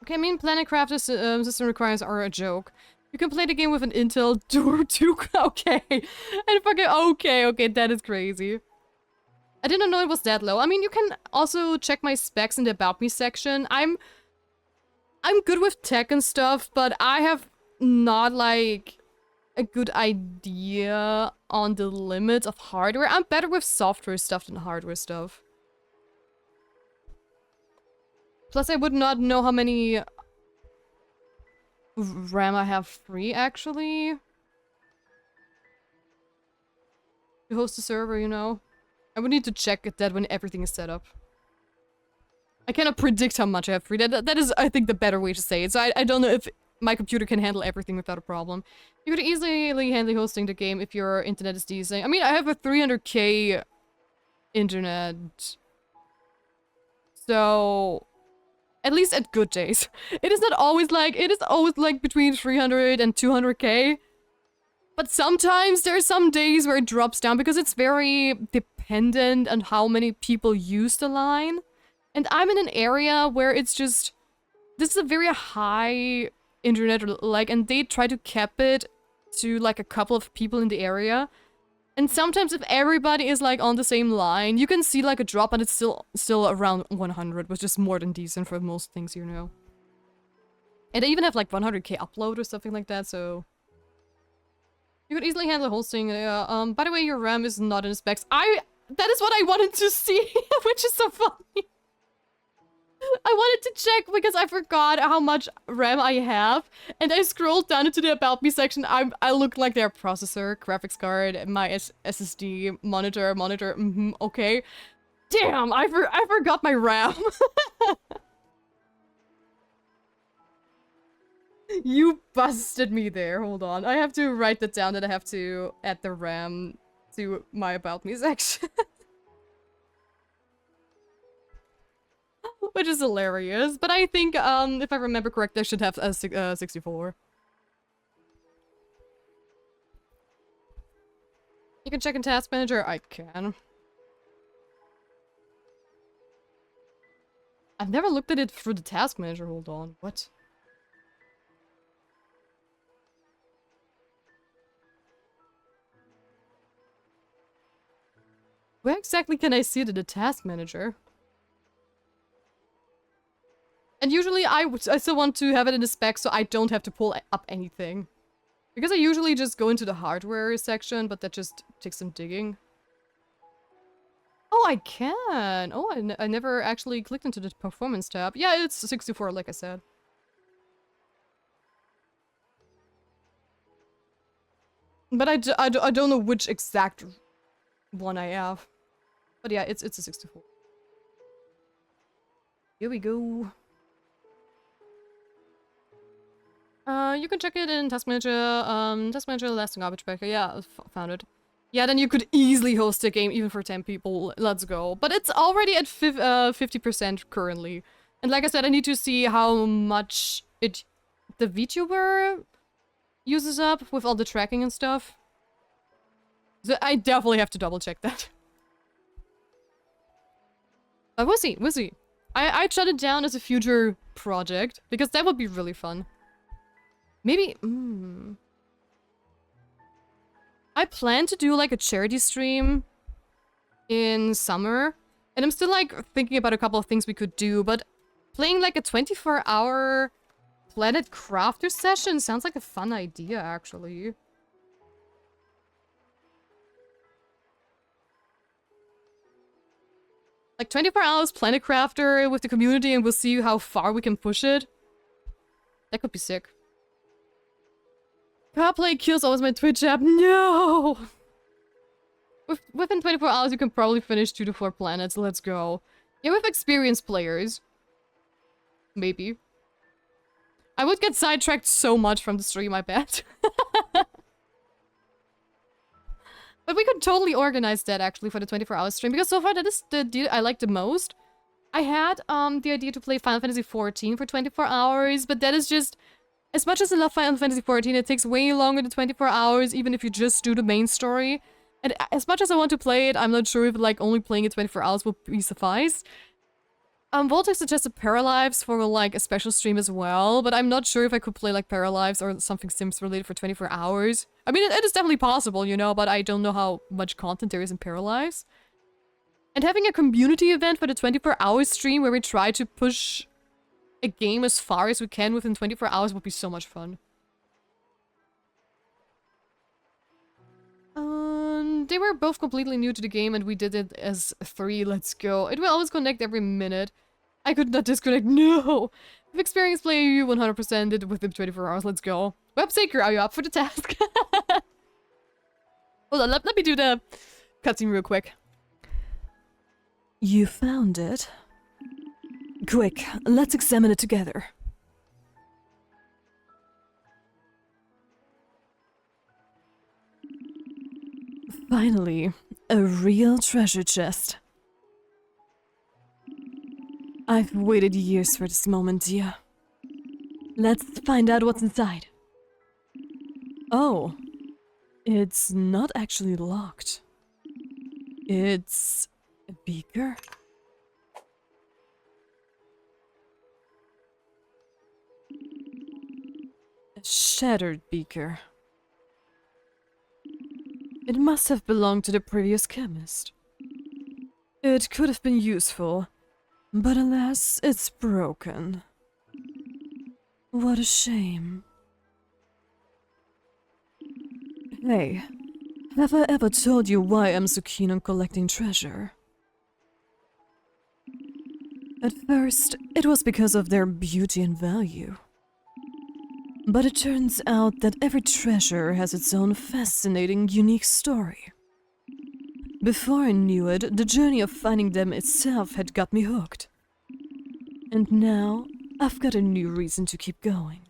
Okay, I mean, Planet Crafter's system requirements are a joke. You can play the game with an Intel Duo 2. Okay. And fucking okay, that is crazy. I didn't know it was that low. I mean, you can also check my specs in the About Me section. I'm good with tech and stuff, but I have not, like, a good idea on the limits of hardware. I'm better with software stuff than hardware stuff. Plus, I would not know how many RAM I have free, actually. To host a server, you know? I would need to check that when everything is set up. I cannot predict how much I have free. That is, I think, the better way to say it. So I don't know if my computer can handle everything without a problem. You could easily handle hosting the game if your internet is decent. I mean, I have a 300k internet. So... at least at good days. It is always like between 300 and 200k. But sometimes there are some days where it drops down because it's very dependent on how many people use the line. And I'm in an area where it's just... this is a very high internet, like, and they try to cap it to, like, a couple of people in the area. And sometimes if everybody is, like, on the same line, you can see, like, a drop, and it's still around 100, which is more than decent for most things, you know. And they even have, like, 100k upload or something like that, so... you could easily handle hosting. By the way, your RAM is not in the specs. That is what I wanted to see, which is so funny. I wanted to check because I forgot how much RAM I have, and I scrolled down into the About Me section. I look like their processor, graphics card, my SSD, monitor, okay. Damn, I forgot my RAM. You busted me there, hold on. I have to write that down that I have to add the RAM to my About Me section. Which is hilarious, but I think, if I remember correctly, I should have a 64. You can check in Task Manager? I can. I've never looked at it through the Task Manager, hold on, what? Where exactly can I see it in the Task Manager? And usually I still want to have it in the specs so I don't have to pull up anything. Because I usually just go into the hardware section, but that just takes some digging. Oh, I can! Oh, I never actually clicked into the performance tab. Yeah, it's 64, like I said. But I don't know which exact one I have. But yeah, it's a 64. Here we go. You can check it in Task Manager, lasting garbage packer. Yeah, found it. Yeah, then you could easily host a game even for 10 people. Let's go. But it's already at 50% currently. And like I said, I need to see how much the VTuber uses up with all the tracking and stuff. So I definitely have to double check that. But we'll see. I'd shut it down as a future project, because that would be really fun. Maybe, I plan to do, like, a charity stream in summer. And I'm still, like, thinking about a couple of things we could do. But playing, like, a 24-hour Planet Crafter session? Sounds like a fun idea, actually. Like 24 hours Planet Crafter with the community and we'll see how far we can push it. That could be sick. Carplay kills always my Twitch app. No! Within 24 hours you can probably finish 2 to 4 planets. Let's go. Yeah, with experienced players. Maybe. I would get sidetracked so much from the stream, I bet. But we could totally organize that, actually, for the 24-hour stream. Because so far, that is the deal I like the most. I had the idea to play Final Fantasy XIV for 24 hours, but that is just... As much as I love Final Fantasy XIV, it takes way longer than 24 hours, even if you just do the main story. And as much as I want to play it, I'm not sure if, like, only playing it 24 hours will be suffice. Voltex suggested Paralives for, like, a special stream as well, but I'm not sure if I could play, like, Paralives or something Sims-related for 24 hours. I mean, it is definitely possible, you know, but I don't know how much content there is in Paralives. And having a community event for the 24-hour stream where we try to push a game as far as we can within 24 hours would be so much fun. They were both completely new to the game and we did it as 3. Let's go. It will always connect every minute. I could not disconnect. No! If experienced player, you 100% did it within 24 hours. Let's go. Websaker, are you up for the task? Hold on, let me do the cutscene real quick. You found it? Quick, let's examine it together. Finally, a real treasure chest. I've waited years for this moment, dear. Let's find out what's inside. Oh, it's not actually locked. It's a beaker. A shattered beaker. It must have belonged to the previous chemist. It could have been useful, but alas, it's broken. What a shame. Hey, have I ever told you why I'm so keen on collecting treasure? At first, it was because of their beauty and value. But it turns out that every treasure has its own fascinating, unique story. Before I knew it, the journey of finding them itself had got me hooked. And now, I've got a new reason to keep going.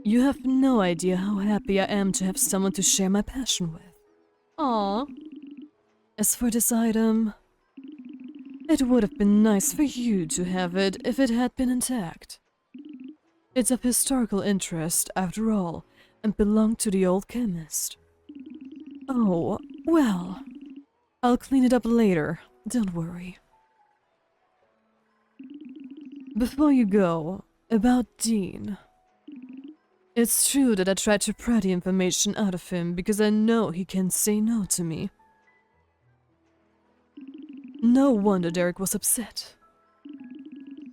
You have no idea how happy I am to have someone to share my passion with. Aww. As for this item, it would have been nice for you to have it if it had been intact. It's of historical interest, after all, and belonged to the old chemist. Oh, well, I'll clean it up later, don't worry. Before you go, about Dean. It's true that I tried to pry the information out of him because I know he can't say no to me. No wonder Derek was upset.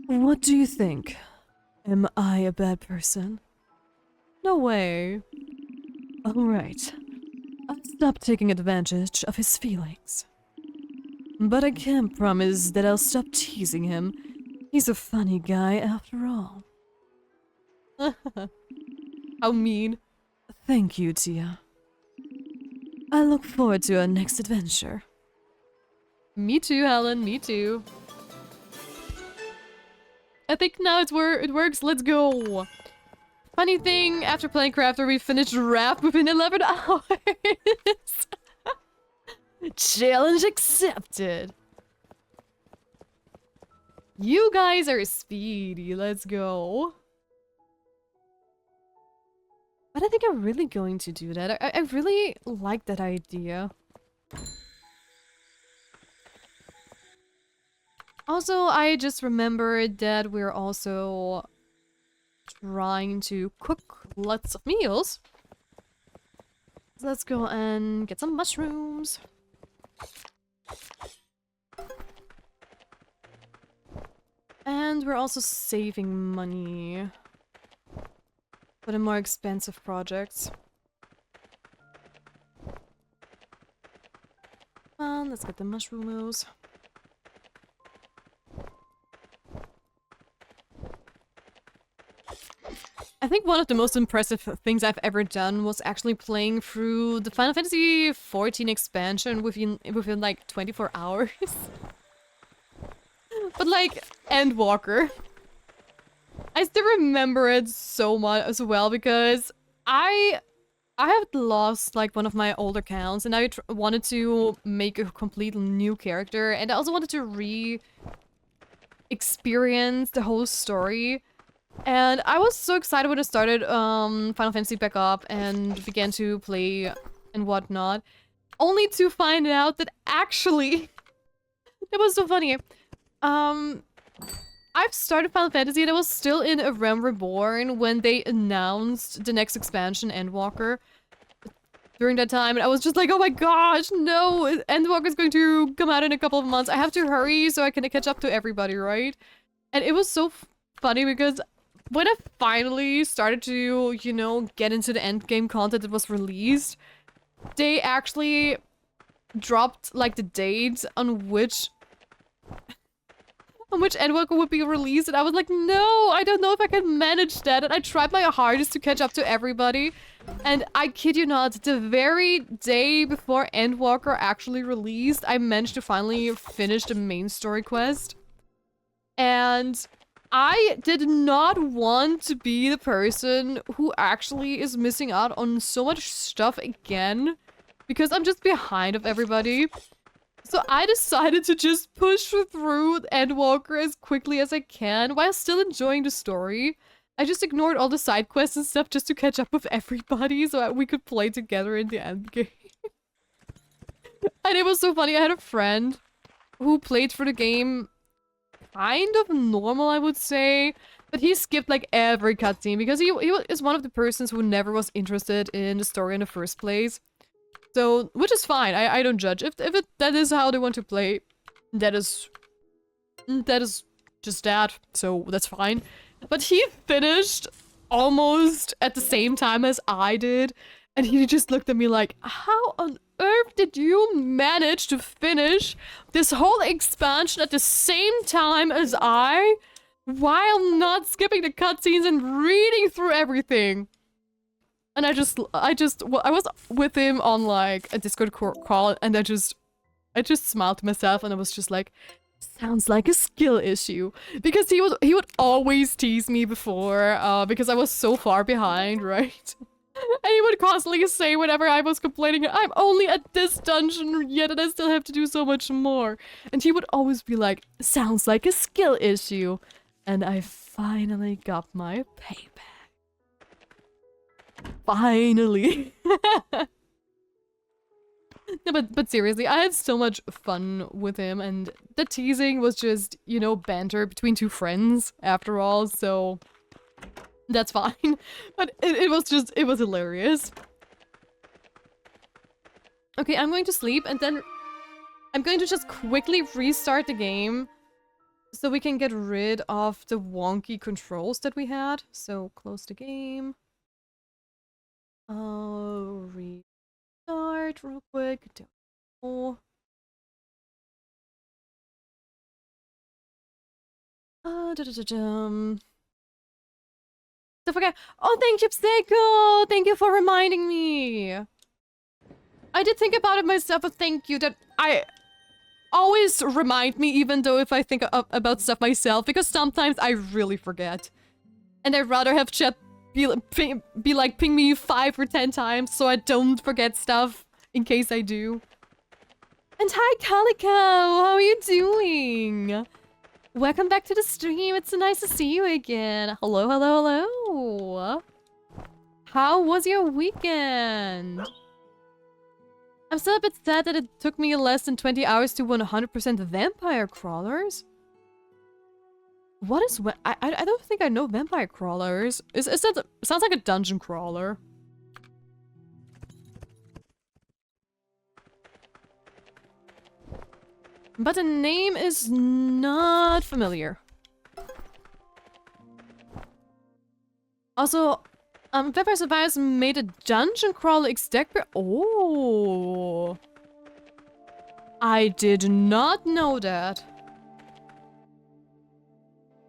What do you think? Am I a bad person? No way. Alright. I'll stop taking advantage of his feelings. But I can't promise that I'll stop teasing him. He's a funny guy after all. How mean. Thank you, Tia. I look forward to our next adventure. Me too, Helen, me too. I think now it works. Let's go. Funny thing, after playing Crafter, we finished Raft within 11 hours. Challenge accepted. You guys are speedy. Let's go. But I think I'm really going to do that. I really like that idea. Also, I just remembered that we're also trying to cook lots of meals. So let's go and get some mushrooms. And we're also saving money. for the more expensive projects. Let's get the mushrooms. I think one of the most impressive things I've ever done was actually playing through the Final Fantasy XIV expansion within like 24 hours. But like, Endwalker. I still remember it so much as well because I have lost like one of my old accounts and I wanted to make a completely new character and I also wanted to re-experience the whole story. And I was so excited when I started Final Fantasy back up and began to play and whatnot. Only to find out that actually... It was so funny. I've started Final Fantasy and I was still in A Realm Reborn when they announced the next expansion, Endwalker. During that time, and I was just like, oh my gosh, no! Endwalker is going to come out in a couple of months. I have to hurry so I can catch up to everybody, right? And it was so funny because when I finally started to, you know, get into the endgame content that was released, they actually dropped, like, the date on which Endwalker would be released, and I was like, no, I don't know if I can manage that, and I tried my hardest to catch up to everybody, and I kid you not, the very day before Endwalker actually released, I managed to finally finish the main story quest, and I did not want to be the person who actually is missing out on so much stuff again, because I'm just behind of everybody. So I decided to just push through Endwalker as quickly as I can while still enjoying the story. I just ignored all the side quests and stuff just to catch up with everybody so that we could play together in the endgame. And it was so funny, I had a friend who played through the game kind of normal, I would say. But he skipped like every cutscene because he is one of the persons who never was interested in the story in the first place. So, which is fine. I don't judge. If that is how they want to play, that is just that. So that's fine. But he finished almost at the same time as I did, and he just looked at me like, "How on earth did you manage to finish this whole expansion at the same time as I, while not skipping the cutscenes and reading through everything?" And I was with him on like a Discord call, and I just smiled to myself, and I was just like, sounds like a skill issue, because he would always tease me before, because I was so far behind, right? And he would constantly say whenever I was complaining, I'm only at this dungeon yet, and I still have to do so much more. And he would always be like, sounds like a skill issue, and I finally got my payback. Finally. No, but seriously, I had so much fun with him, and the teasing was just, you know, banter between two friends, after all, so that's fine. But it was hilarious. Okay, I'm going to sleep, and then I'm going to just quickly restart the game so we can get rid of the wonky controls that we had. So, close the game. Restart real quick. Don't forget. Oh, thank you, Psycho! Thank you for reminding me. I did think about it myself, but thank you. That I always remind me, even though if I think about stuff myself, because sometimes I really forget, and I'd rather have chat be like ping me 5 or 10 times so I don't forget stuff in case I do. And hi, Calico! How are you doing? Welcome back to the stream. It's so nice to see you again. Hello, hello, hello. How was your weekend? I'm still a bit sad that it took me less than 20 hours to 100% vampire crawlers. What is... I don't think I know vampire crawlers. It sounds like a dungeon crawler. But the name is not familiar. Also, Vampire Survivors made a dungeon crawler deck. Oh. I did not know that.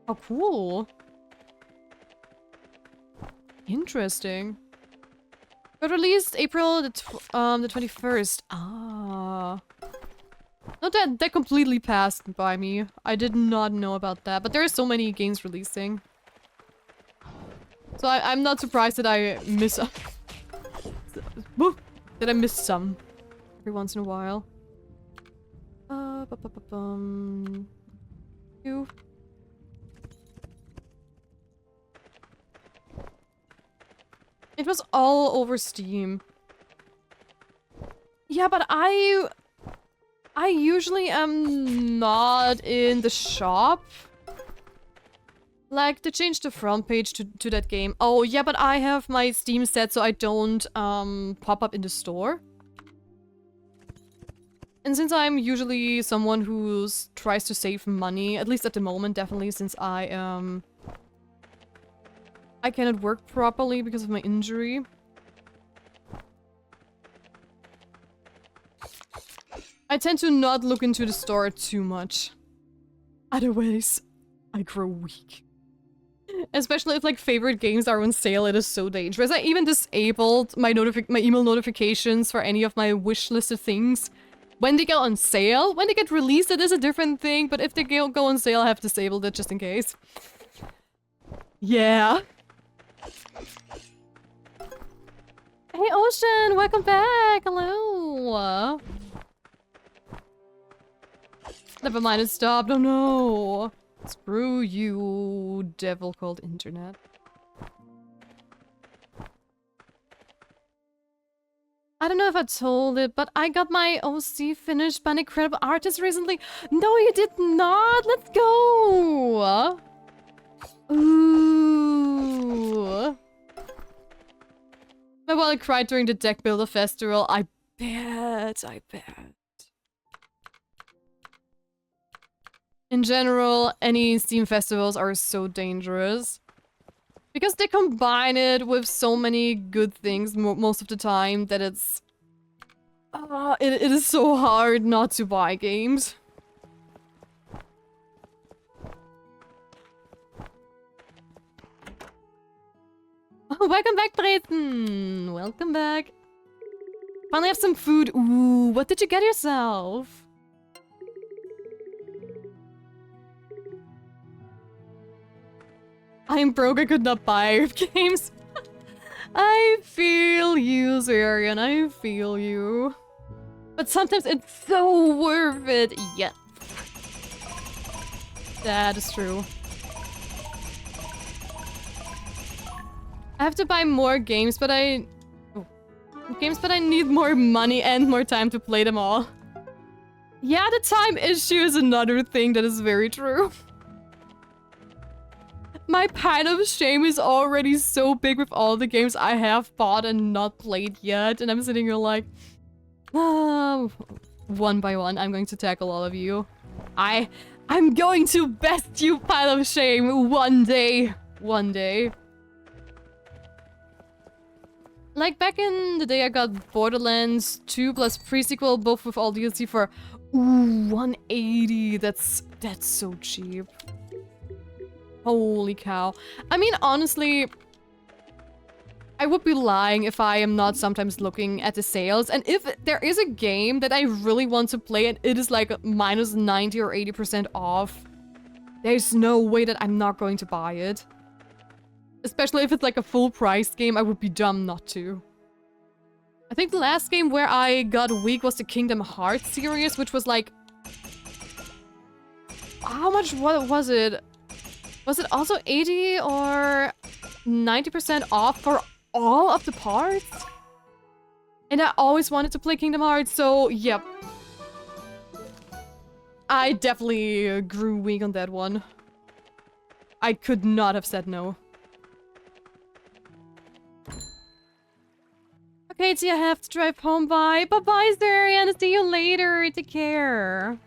Oh, cool. Interesting. Got released April the 21st. Ah. No, that completely passed by me. I did not know about that. But there are so many games releasing. So I'm not surprised that I miss... that I miss some. Every once in a while. You. It was all over Steam. Yeah, but I usually am not in the shop. Like, to change the front page to that game. Oh, yeah, but I have my Steam set so I don't pop up in the store. And since I'm usually someone who tries to save money, at least at the moment, definitely, since I cannot work properly because of my injury. I tend to not look into the store too much. Otherwise, I grow weak. Especially if, like, favorite games are on sale, it is so dangerous. I even disabled my email notifications for any of my wishlisted things. When they go on sale, when they get released, it is a different thing, but if they go on sale, I have disabled it just in case. Yeah. Hey, Ocean! Welcome back! Hello! Never mind, it stopped. Oh no! Screw you, devil called internet. I don't know if I told it, but I got my OC finished by an incredible artist recently. No, you did not! Let's go! Ooh. My wallet cried during the deck builder festival. I bet. In general, any Steam festivals are so dangerous. Because they combine it with so many good things most of the time that it's... it is so hard not to buy games. Oh, welcome back, Brayton! Welcome back. Finally have some food. Ooh, what did you get yourself? I am broke, I could not buy games. I feel you, Zarian, I feel you. But sometimes it's so worth it. Yes. That is true. I have to buy more games, but I need more money and more time to play them all. Yeah, the time issue is another thing that is very true. My pile of shame is already so big with all the games I have bought and not played yet. And I'm sitting here like, one by one, I'm going to tackle all of you. I'm going to best you, pile of shame, one day. One day. Like, back in the day, I got Borderlands 2 plus pre-sequel, both with all DLC for, ooh, 180. That's so cheap. Holy cow. I mean, honestly, I would be lying if I am not sometimes looking at the sales. And if there is a game that I really want to play and it is like minus 90 or 80% off, there's no way that I'm not going to buy it. Especially if it's like a full price game, I would be dumb not to. I think the last game where I got weak was the Kingdom Hearts series, which was like... How much was it? Was it also 80 or 90% off for all of the parts? And I always wanted to play Kingdom Hearts, so yep. I definitely grew weak on that one. I could not have said no. Okay, so I have to drive home. Bye. Bye-bye, Zarian. See you later. Take care.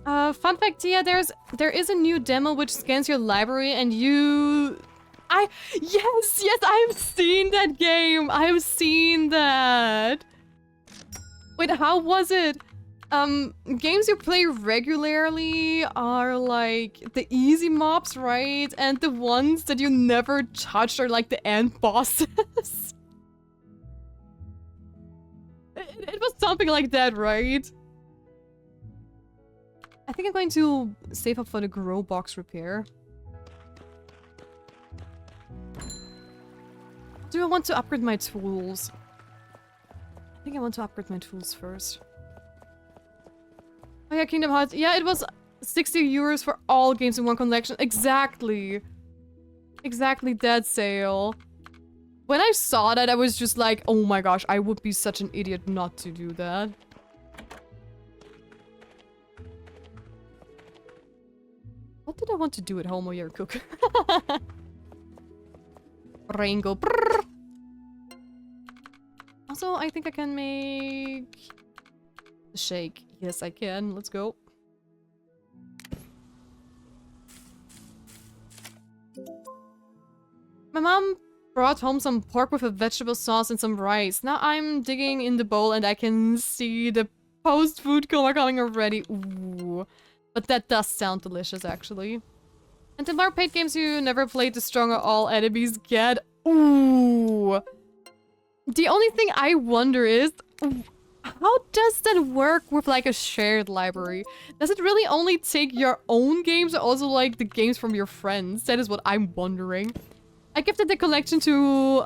Fun fact, yeah, there is a new demo which scans your library and you... Yes, I've seen that game! I've seen that! Wait, how was it? Games you play regularly are like the easy mobs, right? And the ones that you never touch are like the end bosses. It was something like that, right? I think I'm going to save up for the grow box repair. Do I want to upgrade my tools? I think I want to upgrade my tools first. Oh yeah, Kingdom Hearts. Yeah, it was 60 euros for all games in one collection. Exactly. Exactly that sale. When I saw that, I was just like, oh my gosh, I would be such an idiot not to do that. What did I want to do at home while you're cooking? Rainbow. Brrr. Also, I think I can make a shake. Yes, I can. Let's go. My mom brought home some pork with a vegetable sauce and some rice. Now I'm digging in the bowl and I can see the post-food coma coming already. Ooh. But that does sound delicious, actually. And the more paid games you never played, the stronger all enemies get. Ooh. The only thing I wonder is, how does that work with like a shared library? Does it really only take your own games or also like the games from your friends? That is what I'm wondering. I gifted the collection to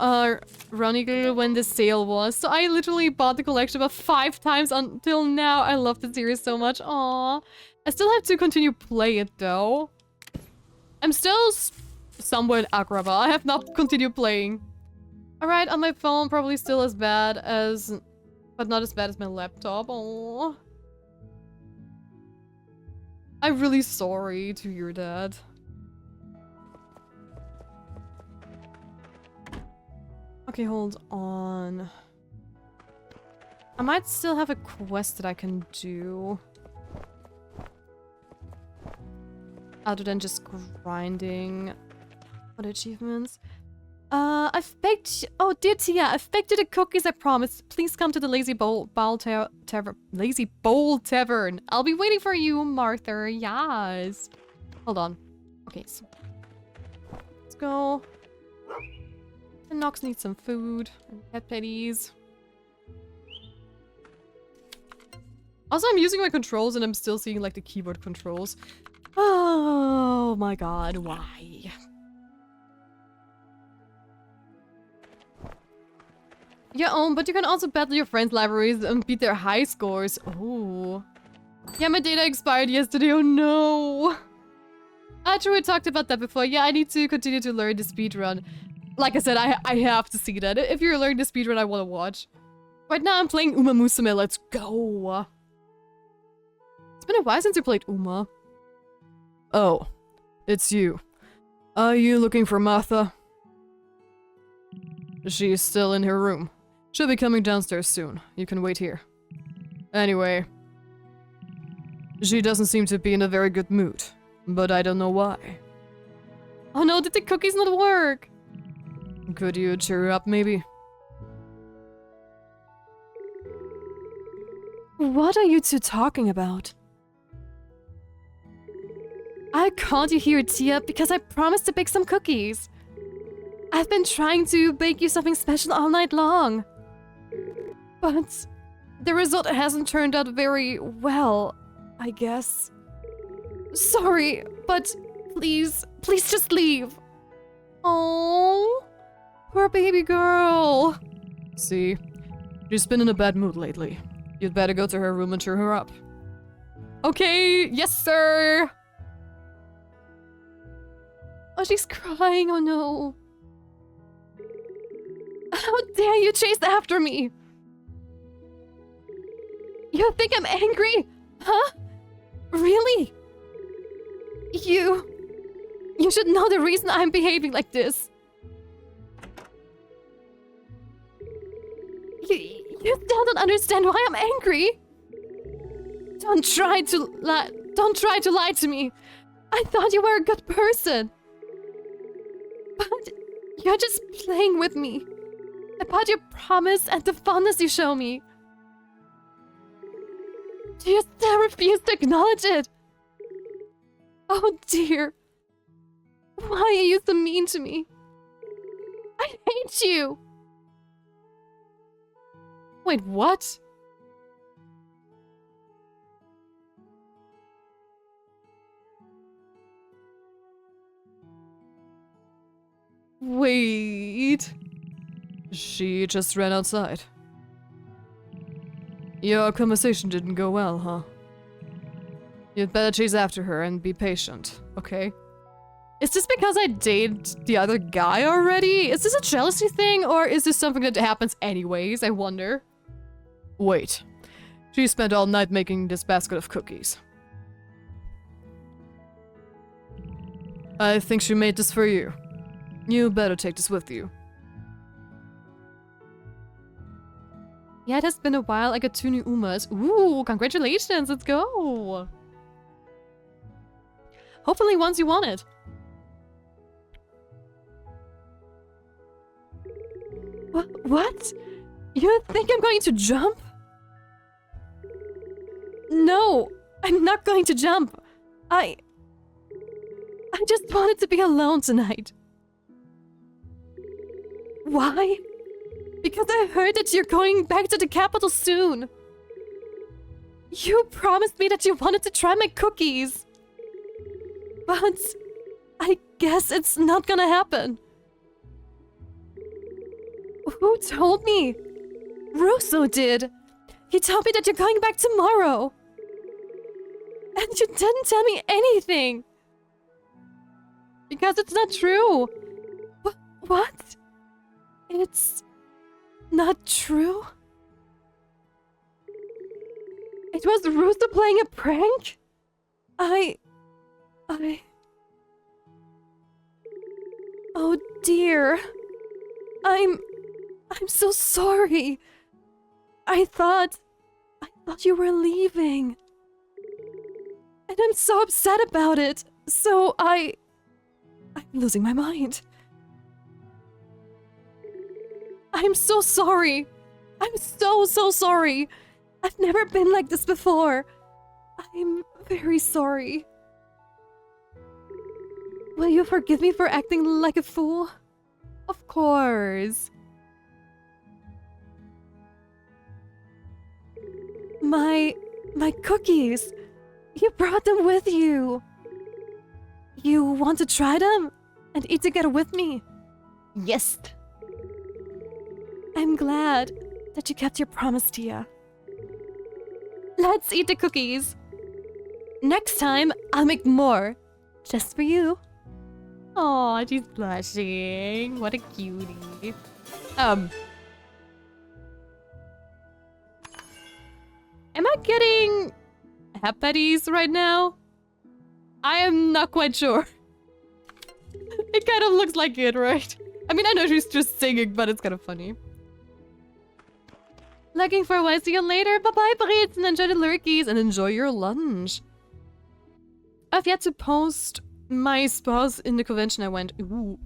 Ronigel when the sale was, so I literally bought the collection about 5 times until now. I love the series so much. Aww. I still have to continue play it though. I'm still somewhat Agrabah. I have not continued playing. Alright, on my phone, probably still as bad as... But not as bad as my laptop. Aww. I'm really sorry to hear that. Okay, hold on. I might still have a quest that I can do. Other than just grinding for the achievements. I've baked... Oh, dear Tia, I've baked you the cookies I promised. Please come to the Lazy Bowl Tavern. Lazy Bowl Tavern. I'll be waiting for you, Martha. Yes. Hold on. Okay, so... Let's go. And Nox needs some food. And pet patties. Also, I'm using my controls and I'm still seeing, like, the keyboard controls. Oh my god, why? Yeah, but you can also battle your friends' libraries and beat their high scores. Oh. Yeah, my data expired yesterday. Oh no. True, we talked about that before. Yeah, I need to continue to learn the speedrun. Like I said, I have to see that. If you're learning the speedrun, I want to watch. Right now, I'm playing Uma Musume. Let's go. It's been a while since I played Uma. Oh, it's you. Are you looking for Martha? She's still in her room. She'll be coming downstairs soon. You can wait here. Anyway, she doesn't seem to be in a very good mood, but I don't know why. Oh no, did the cookies not work? Could you cheer her up, maybe? What are you two talking about? I called you here, Tia, because I promised to bake some cookies. I've been trying to bake you something special all night long. But the result hasn't turned out very well, I guess. Sorry, but please just leave. Oh, poor baby girl. See, she's been in a bad mood lately. You'd better go to her room and cheer her up. Okay, yes sir. Oh, she's crying, oh no. How dare you chase after me? You think I'm angry? Huh? Really? You should know the reason I'm behaving like this. You still don't understand why I'm angry? Don't try to Don't try to lie to me. I thought you were a good person. But you're just playing with me. About your promise and the fondness you show me. Do you still refuse to acknowledge it? Oh dear. Why are you so mean to me? I hate you! Wait, what? Wait... She just ran outside. Your conversation didn't go well, huh? You'd better chase after her and be patient, okay? Is this because I dated the other guy already? Is this a jealousy thing, or is this something that happens anyways, I wonder? Wait. She spent all night making this basket of cookies. I think she made this for you. You better take this with you. Yeah, it has been a while. I got 2 new Umas. Ooh, congratulations, let's go! Hopefully once you want it. What? You think I'm going to jump? No, I'm not going to jump. I just wanted to be alone tonight. Why? Because I heard that you're going back to the capital soon. You promised me that you wanted to try my cookies. But I guess it's not gonna happen. Who told me? Russo did. He told me that you're going back tomorrow. And you didn't tell me anything. Because it's not true. What? It's not true? It was Russo playing a prank? Oh dear. I'm so sorry. I thought you were leaving. And I'm so upset about it. So I'm losing my mind. I'm so sorry. I'm so sorry. I've never been like this before. I'm very sorry. Will you forgive me for acting like a fool? Of course. My cookies. You brought them with you. You want to try them and eat together with me? Yes. I'm glad that you kept your promise, Tia. Let's eat the cookies. Next time, I'll make more. Just for you. Aw, she's blushing. What a cutie. Am I getting hepatitis right now? I am not quite sure. It kind of looks like it, right? I mean, I know she's just singing, but it's kind of funny. Looking for a while. See you later. Bye-bye, Brits, and enjoy the lurkies, and enjoy your lunch. I've yet to post my spouse in the convention I went. Ooh.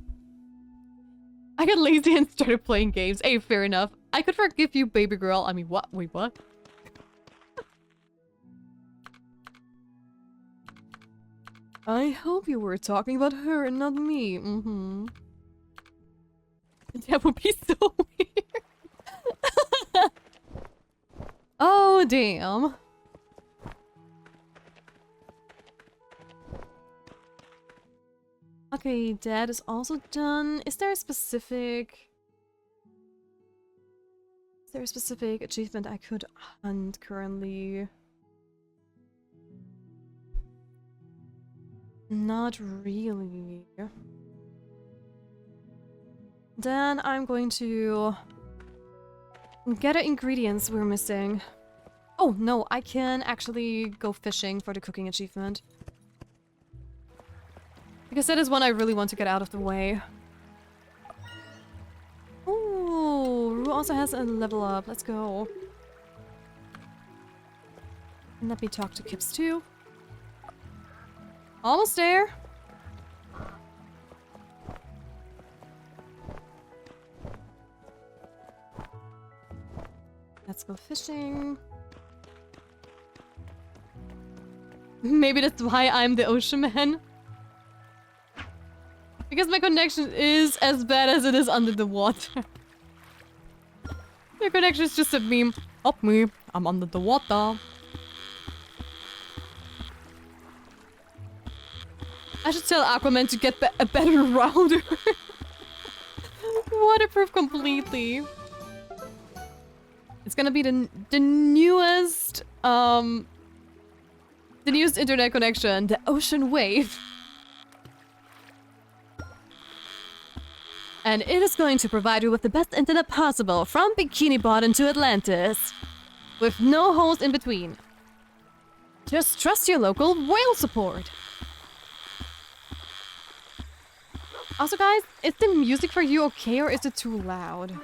I got lazy and started playing games. Hey, fair enough. I could forgive you, baby girl. I mean, what? Wait, what? I hope you were talking about her and not me. Mm-hmm. That would be so weird. Oh, damn. Okay, that is also done. Is there a specific achievement I could hunt currently? Not really. Then I'm going to get the ingredients we're missing. Oh, no, I can actually go fishing for the cooking achievement. Because that is one I really want to get out of the way. Ooh, Rue also has a level up. Let's go. And let me talk to Kips too. Almost there. Let's go fishing. Maybe that's why I'm the ocean man. Because my connection is as bad as it is under the water. Your connection is just a meme. Help me, I'm under the water. I should tell Aquaman to get a better router. Waterproof completely. It's gonna be the newest internet connection, the Ocean Wave. And it is going to provide you with the best internet possible from Bikini Bottom to Atlantis. With no holes in between. Just trust your local whale support. Also guys, is the music for you okay or is it too loud?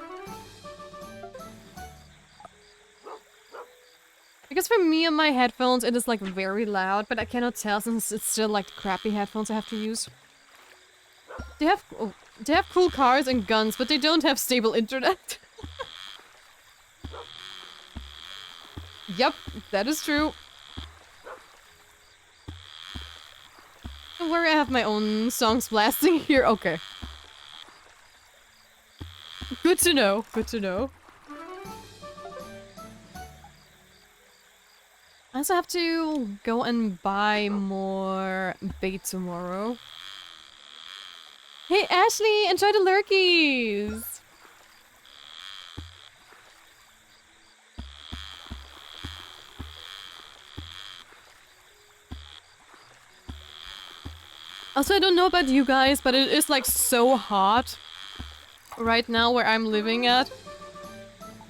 Because for me and my headphones it is like very loud, but I cannot tell since it's still like crappy headphones I have to use. They have cool cars and guns, but they don't have stable internet. Yep, that is true. Don't worry, I have my own songs blasting here. Okay. Good to know. Good to know. I also have to go and buy more bait tomorrow. Hey Ashley, enjoy the lurkies! Also, I don't know about you guys, but it is like so hot right now where I'm living at.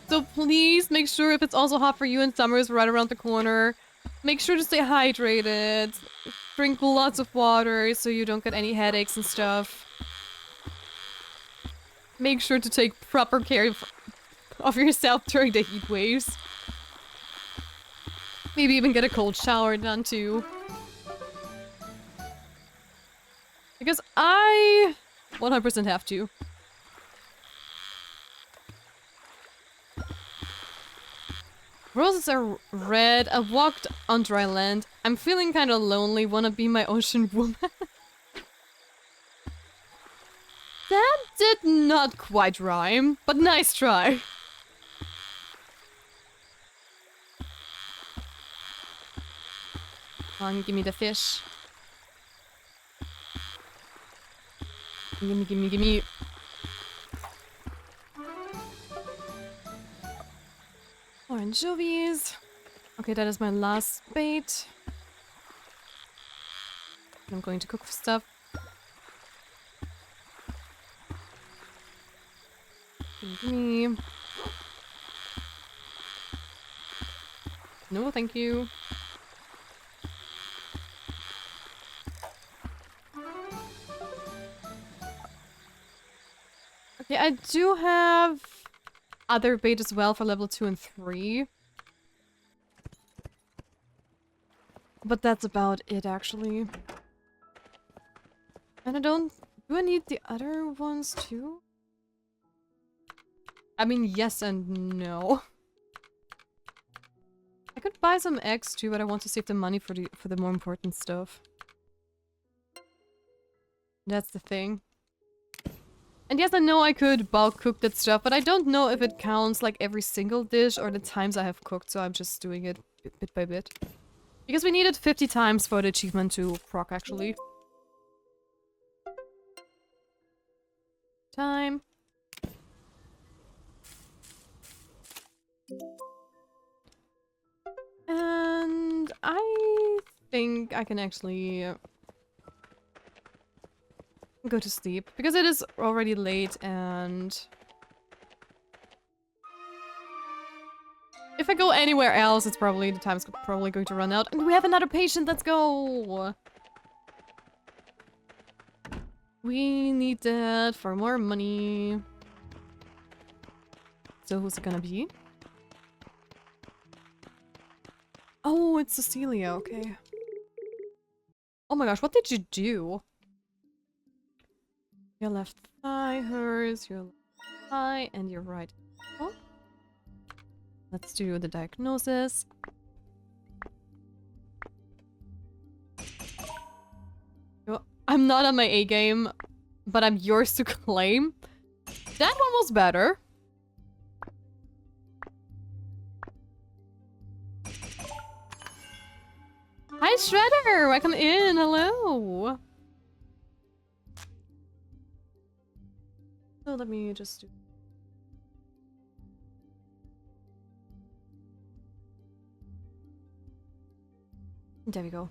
So please make sure if it's also hot for you and summer is right around the corner. Make sure to stay hydrated. Drink lots of water so you don't get any headaches and stuff. Make sure to take proper care of yourself during the heat waves. Maybe even get a cold shower done too. Because I 100% have to. Roses are red. I've walked on dry land. I'm feeling kind of lonely. Wanna be my ocean woman? That did not quite rhyme, but nice try. Come on, give me the fish. Gimme, gimme, gimme. More anchovies. Okay, that is my last bait. I'm going to cook stuff. Gimme. No, thank you. Okay, I do have other bait as well for level 2 and 3. But that's about it, actually. And I don't... Do I need the other ones, too? I mean, yes and no. I could buy some eggs, too, but I want to save the money for the more important stuff. That's the thing. And yes, I know I could bulk cook that stuff, but I don't know if it counts like every single dish or the times I have cooked, so I'm just doing it bit by bit. Because we needed 50 times for the achievement to proc, actually. Time. And I think I can actually go to sleep because it is already late and if I go anywhere else, it's probably the time's probably going to run out. And we have another patient. Let's go. We need that for more money. So who's it gonna be? Oh, it's Cecilia. Okay. Oh my gosh, what did you do? Your left thigh hurts, your left thigh, and your right. Oh. Let's do the diagnosis. I'm not on my A game, but I'm yours to claim. That one was better. Hi, Shredder! Welcome in, hello! So let me just do... There we go.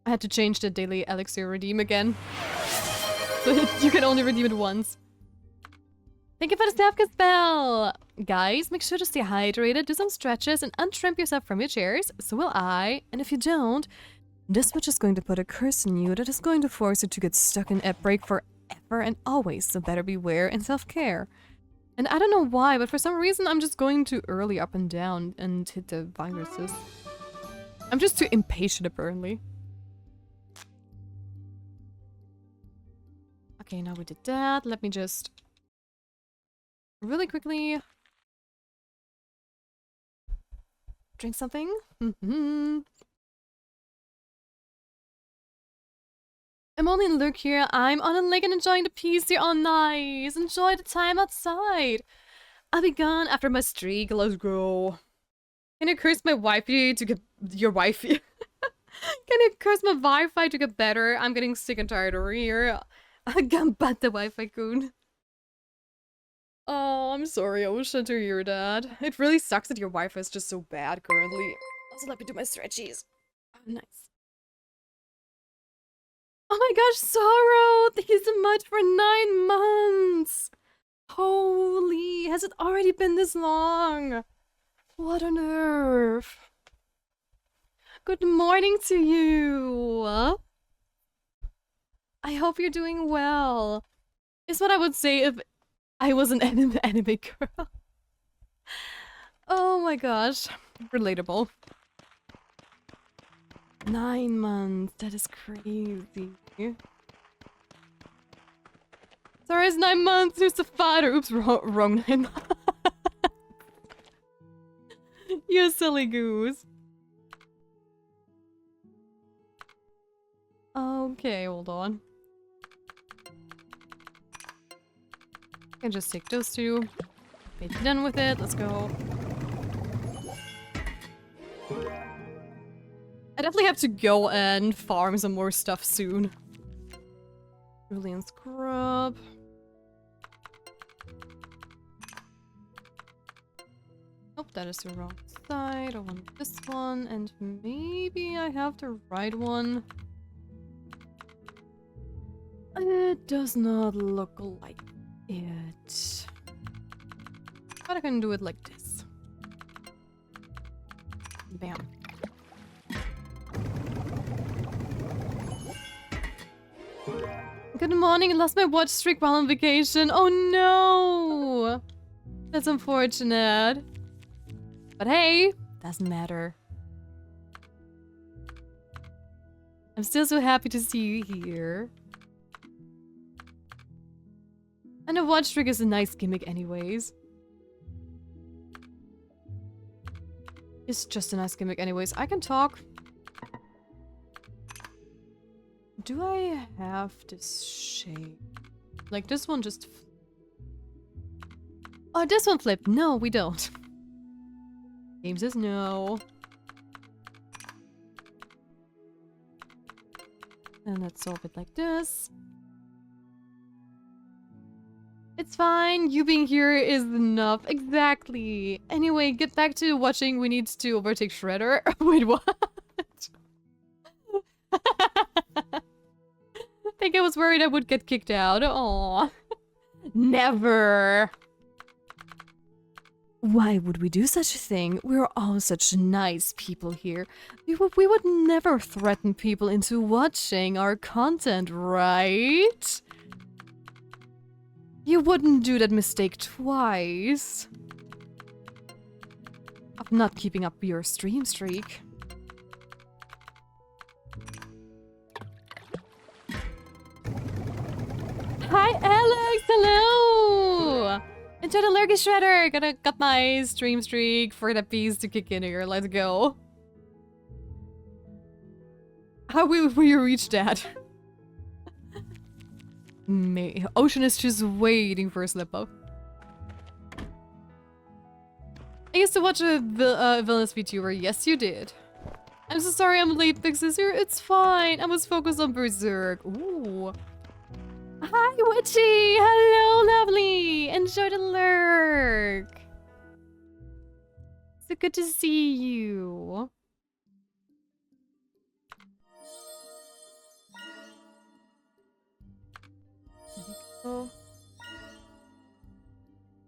I had to change the daily elixir redeem again. So you can only redeem it once. Thank you for the snapkin spell! Guys, make sure to stay hydrated, do some stretches, and untramp yourself from your chairs. So will I. And if you don't, this witch is going to put a curse on you that is going to force you to get stuck in ad break forever and always. So better beware and self-care. And I don't know why, but for some reason I'm just going too early up and down and hit the viruses. I'm just too impatient apparently. Okay, now we did that. Let me just really quickly drink something. I'm only in Lurk here. I'm on a lake and enjoying the peace here. Oh, nice. Enjoy the time outside. I'll be gone after my streak. Let's go. Can you curse my wifey to get your wifey? Can you curse my Wi-Fi to get better? I'm getting sick and tired over here. Gambat the Wi-Fi coon. Oh, I'm sorry, Ocean, to hear that. It really sucks that your Wi-Fi is just so bad currently. Also, let me do my stretchies. Oh, nice. Oh my gosh, Sorrow! Thank you so much for 9 months! Holy, has it already been this long? What on earth? Good morning to you! I hope you're doing well. Is what I would say if I was an anime girl. Oh my gosh. Relatable. 9 months. That is crazy. Sorry, it's 9 months. Who's the father? Oops, wrong 9 months. You silly goose. Okay, hold on. I can just take those two. Okay, done with it. Let's go. I definitely have to go and farm some more stuff soon. Julian scrub. Nope, that is the wrong side. I want this one, and maybe I have the right one. It does not look like it. But I can do it like this. Bam. Good morning, I lost my watch streak while on vacation. Oh no! That's unfortunate. But hey, doesn't matter. I'm still so happy to see you here. And a watch streak is a nice gimmick anyways. It's just a nice gimmick anyways. I can talk. Do I have this shape? Like this one just... Oh, this one flipped. No, we don't. Game says no. And let's solve it like this. It's fine. You being here is enough. Exactly. Anyway, get back to watching. We need to overtake Shredder. Wait, what? I think I was worried I would get kicked out. Aww. Never. Why would we do such a thing? We're all such nice people here. We would never threaten people into watching our content, right? You wouldn't do that mistake twice. Of not keeping up your stream streak. Hi, Alex! Hello! Enjoy the Lurgy Shredder! Gonna cut my stream streak for the piece to kick in here. Let's go. How will we reach that? Ocean is just waiting for a slip-up. I used to watch a villainous VTuber. Yes, you did. I'm so sorry I'm late, Pixis here. It's fine. I was focused on Berserk. Ooh. Hi, Witchy! Hello, lovely! Enjoy the lurk! So good to see you. There we go.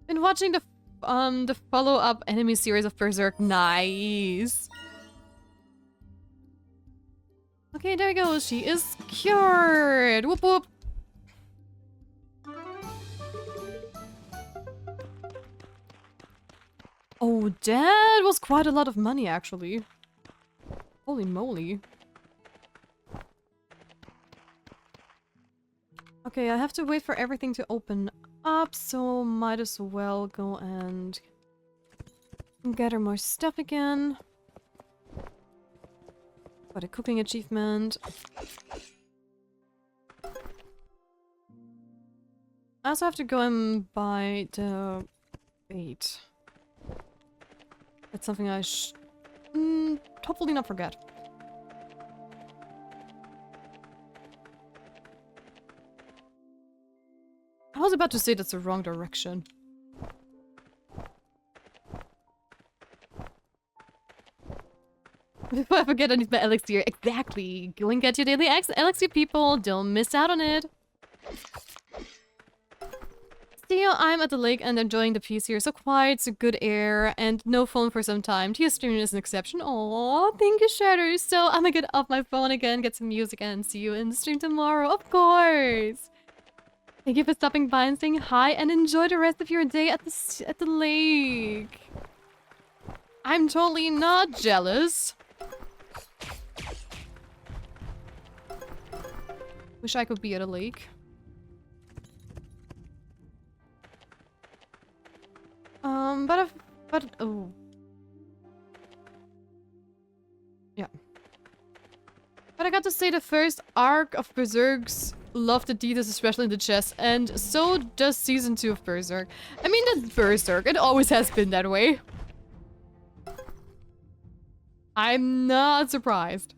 Been watching the follow-up anime series of Berserk. Nice! Okay, there we go. She is cured! Whoop whoop! Oh, that was quite a lot of money, actually. Holy moly. Okay, I have to wait for everything to open up, so might as well go and gather more stuff again. Got a cooking achievement. I also have to go and buy the bait. That's something I hopefully not forget. I was about to say that's the wrong direction. Before I forget, I need my elixir. Exactly. Go and get your daily elixir, people. Don't miss out on it. Theo, I'm at the lake and enjoying the peace here. So quiet, so good air, and no phone for some time. Tia's streaming is an exception. Aww, thank you, Shatter. So I'm gonna get off my phone again, get some music, and see you in the stream tomorrow. Of course. Thank you for stopping by and saying hi, and enjoy the rest of your day at the lake. I'm totally not jealous. Wish I could be at a lake. Oh. Yeah. But I got to say the first arc of Berserk's love the details, especially in the chest, and so does season 2 of Berserk. I mean, that's Berserk. It always has been that way. I'm not surprised.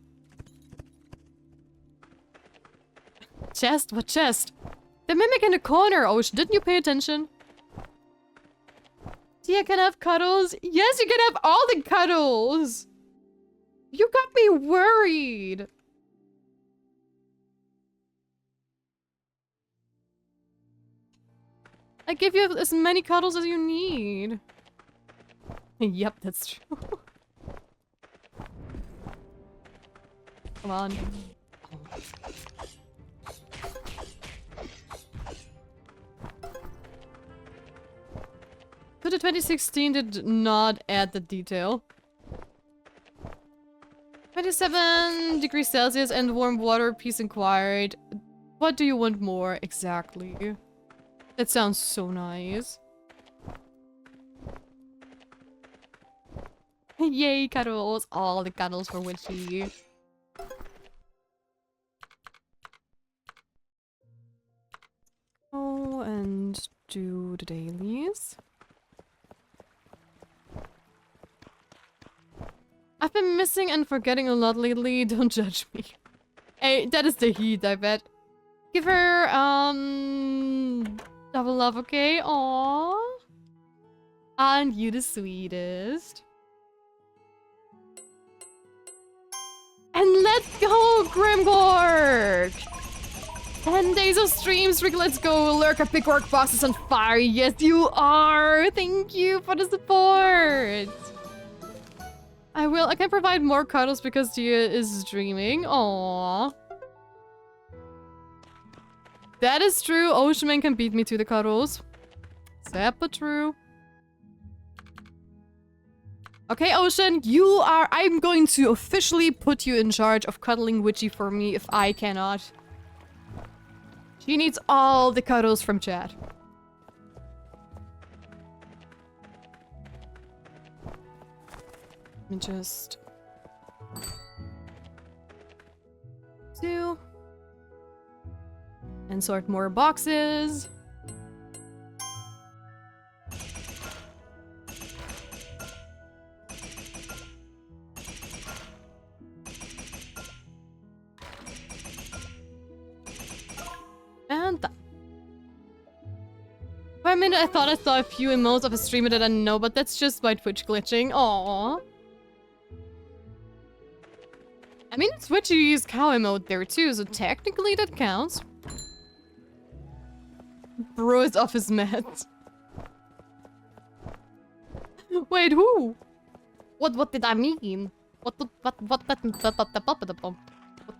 Chest? What chest? The mimic in the corner, Ocean. Didn't you pay attention? Tia can have cuddles? Yes, you can have all the cuddles! You got me worried! I give you as many cuddles as you need. Yep, that's true. Come on. But the 2016 did not add the detail. 27 degrees Celsius and warm water, peace and quiet. What do you want more exactly? That sounds so nice. Yay, cuddles. All the cuddles for Witchy. Oh, and do the dailies. I've been missing and forgetting a lot lately. Don't judge me. Hey, that is the heat, I bet. Give her, double love, okay? Aww. Aren't you the sweetest? And let's go, Grimgork! 10 days of stream streak, let's go! Lurk a big work box is on fire. Yes, you are! Thank you for the support! I will. I can provide more cuddles because Tia is dreaming. Aww. That is true. Oceanman can beat me to the cuddles. Sad but true. Okay, Ocean, I'm going to officially put you in charge of cuddling Witchy for me if I cannot. She needs all the cuddles from chat. Let me just... 2. And sort more boxes. And done. For a minute I thought I saw a few emotes of a streamer that I know, but that's just my Twitch glitching. Aww. I mean, it's Twitch you use cow emote there too, so technically that counts. Bro is off his meds. Wait, who? What did I mean? What do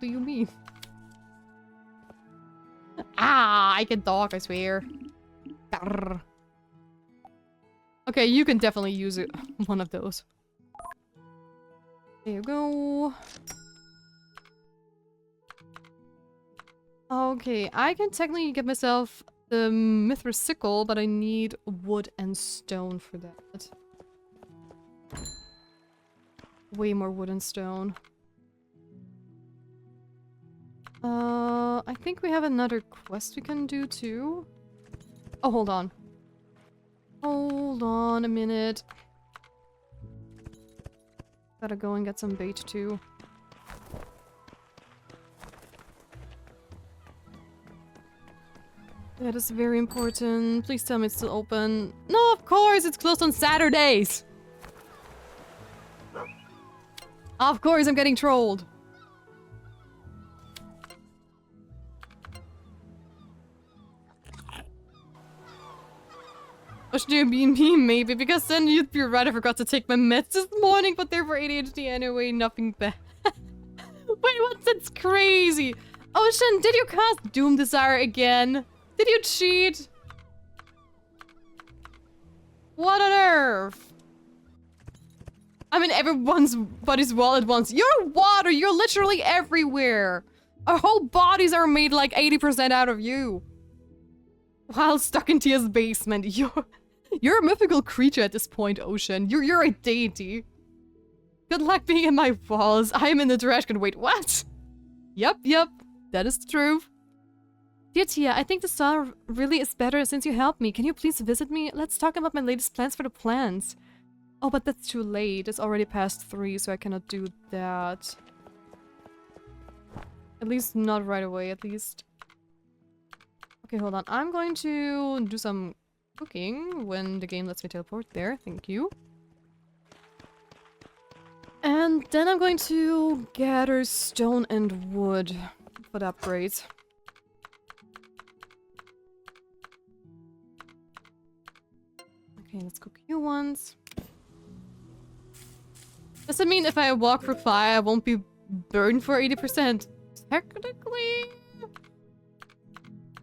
you mean? Ah, I can talk, I swear. Grr. Okay, you can definitely use it. One of those. There you go. Okay, I can technically get myself the Mithril sickle, but I need wood and stone for that. Way more wood and stone. I think we have another quest we can do too. Oh, hold on. Hold on a minute. Gotta go and get some bait too. That is very important. Please tell me it's still open. No, of course, it's closed on Saturdays. Of course, I'm getting trolled. Or should you be me, maybe? Because then you'd be right. I forgot to take my meds this morning, but they're for ADHD anyway. Nothing bad. Wait, what? That's crazy. Ocean, did you cast Doom Desire again? Did you cheat? What on earth? I mean, everyone's body's wall at once. You're water. You're literally everywhere. Our whole bodies are made like 80% out of you. While stuck in Tia's basement, you're a mythical creature at this point, Ocean. You're a deity. Good luck being in my walls. I am in the trash can. Wait, what? Yep, that is the truth. Dear Tia, I think the star really is better since you helped me. Can you please visit me? Let's talk about my latest plans for the plants. Oh, but that's too late. It's already past 3, so I cannot do that. At least not right away, at least. Okay, hold on. I'm going to do some cooking when the game lets me teleport there. Thank you. And then I'm going to gather stone and wood for the upgrades. Okay, let's cook you once. Does it mean if I walk through fire, I won't be burned for 80%? Technically...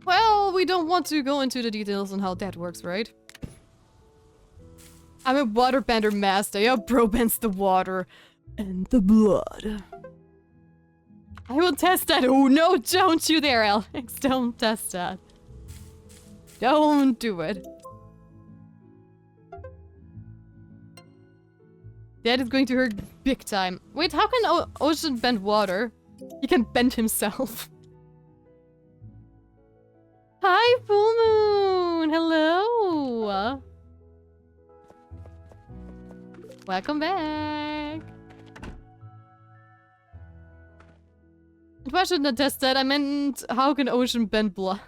Well, we don't want to go into the details on how that works, right? I'm a waterbender master. Yeah, bro bends the water and the blood. I will test that. Oh no, don't you there, Alex. Don't test that. Don't do it. That is going to hurt big time. Wait, how can Ocean bend water? He can bend himself. Hi, Full Moon! Hello! Welcome back! I shouldn't have tested that. I meant, how can Ocean bend blood?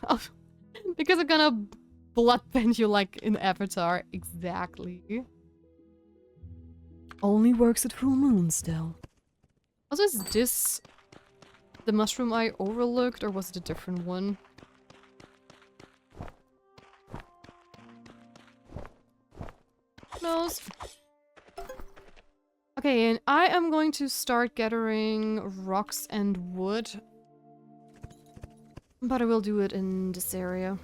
Because I'm gonna blood bend you like in Avatar. Exactly. Only works at full moon still. Also, is this the mushroom I overlooked, or was it a different one? Knows. Okay, and I am going to start gathering rocks and wood. But I will do it in this area.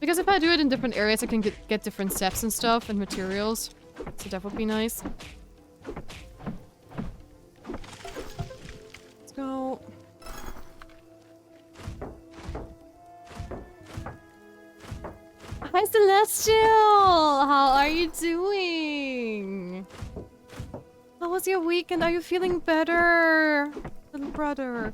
Because if I do it in different areas, I can get different sets and stuff and materials. So that would be nice. Let's go. Hi, Celestial! How are you doing? How was your weekend? Are you feeling better? Little brother.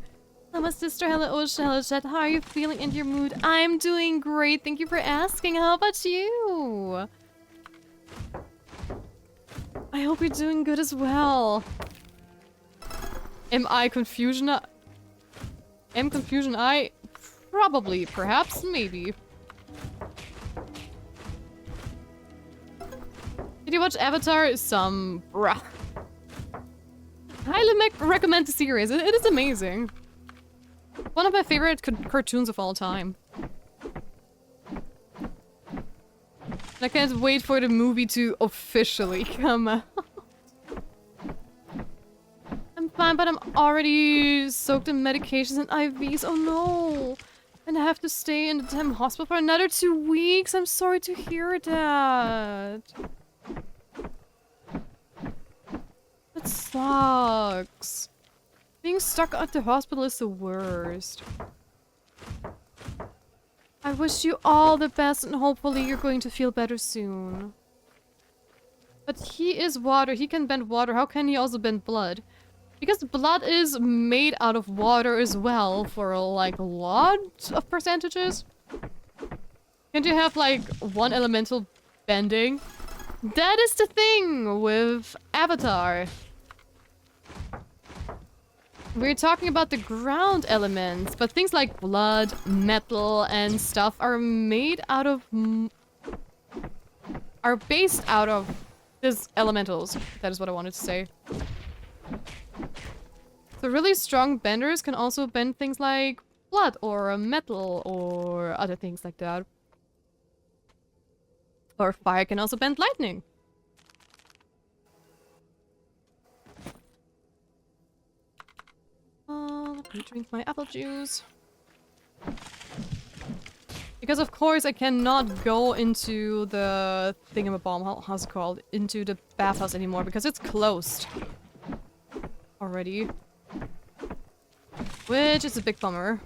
Hello, sister. Hello, Osha. Hello, chat. How are you feeling in your mood? I'm doing great. Thank you for asking. How about you? I hope you're doing good as well. Am I confusion? Am confusion I? Probably. Perhaps. Maybe. Did you watch Avatar? Some. Bruh. Highly recommend the series. It is amazing. One of my favorite cartoons of all time. I can't wait for the movie to officially come out. I'm fine, but I'm already soaked in medications and IVs. Oh no! And I have to stay in the damn hospital for another 2 weeks. I'm sorry to hear that. That sucks. Being stuck at the hospital is the worst. I wish you all the best and hopefully you're going to feel better soon. But he is water. He can bend water. How can he also bend blood? Because blood is made out of water as well for like a lot of percentages. Can't you have like one elemental bending? That is the thing with Avatar. We're talking about the ground elements, but things like blood, metal, and stuff are made out of... are based out of these elementals. That is what I wanted to say. So really strong benders can also bend things like blood or metal or other things like that. Or fire can also bend lightning. Let me drink my apple juice. Because of course I cannot go into the thingamabomb, how's it called? Into the bathhouse anymore because it's closed. Already. Which is a big bummer.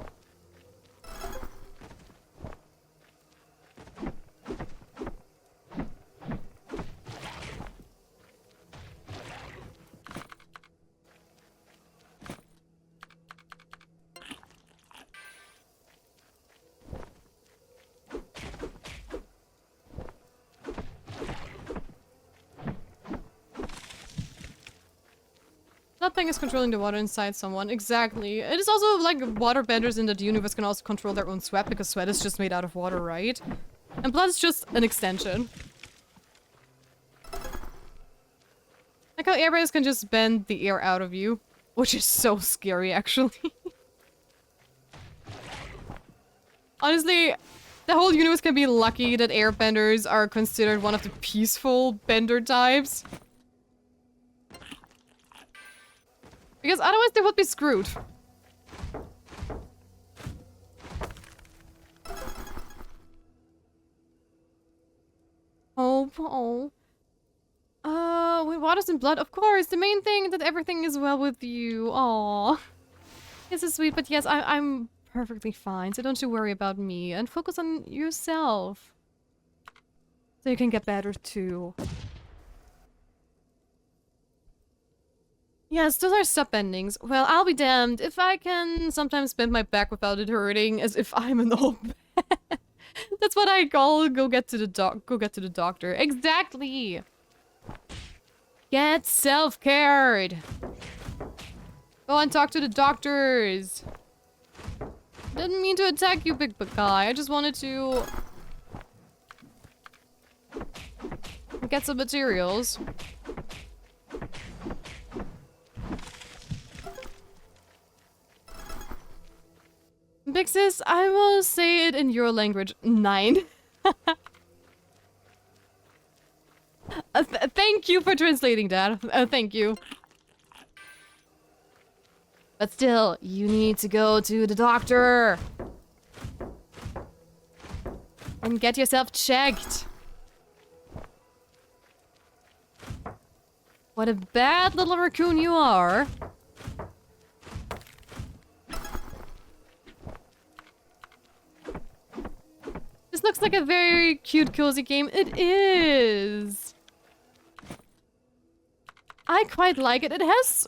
Nothing is controlling the water inside someone. Exactly. It is also like water benders in that universe can also control their own sweat because sweat is just made out of water, right? And blood is just an extension. Like how airbenders can just bend the air out of you. Which is so scary, actually. Honestly, the whole universe can be lucky that airbenders are considered one of the peaceful bender types. Because otherwise they would be screwed. Oh. With waters and blood, of course. The main thing that everything is well with you. Aww. It's so sweet, but yes, I'm perfectly fine. So don't you worry about me and focus on yourself. So you can get better too. Yes, those are sub-bendings. Well, I'll be damned if I can sometimes bend my back without it hurting, as if I'm an old man. That's what I call go get to the doctor. Exactly. Get self-cared. Go and talk to the doctors. Didn't mean to attack you, big guy. I just wanted to get some materials. Big sis, I will say it in your language. 9. Thank you for translating that. Thank you. But still, you need to go to the doctor. And get yourself checked. What a bad little raccoon you are. This looks like a very cute, cozy game. It is. I quite like it. It has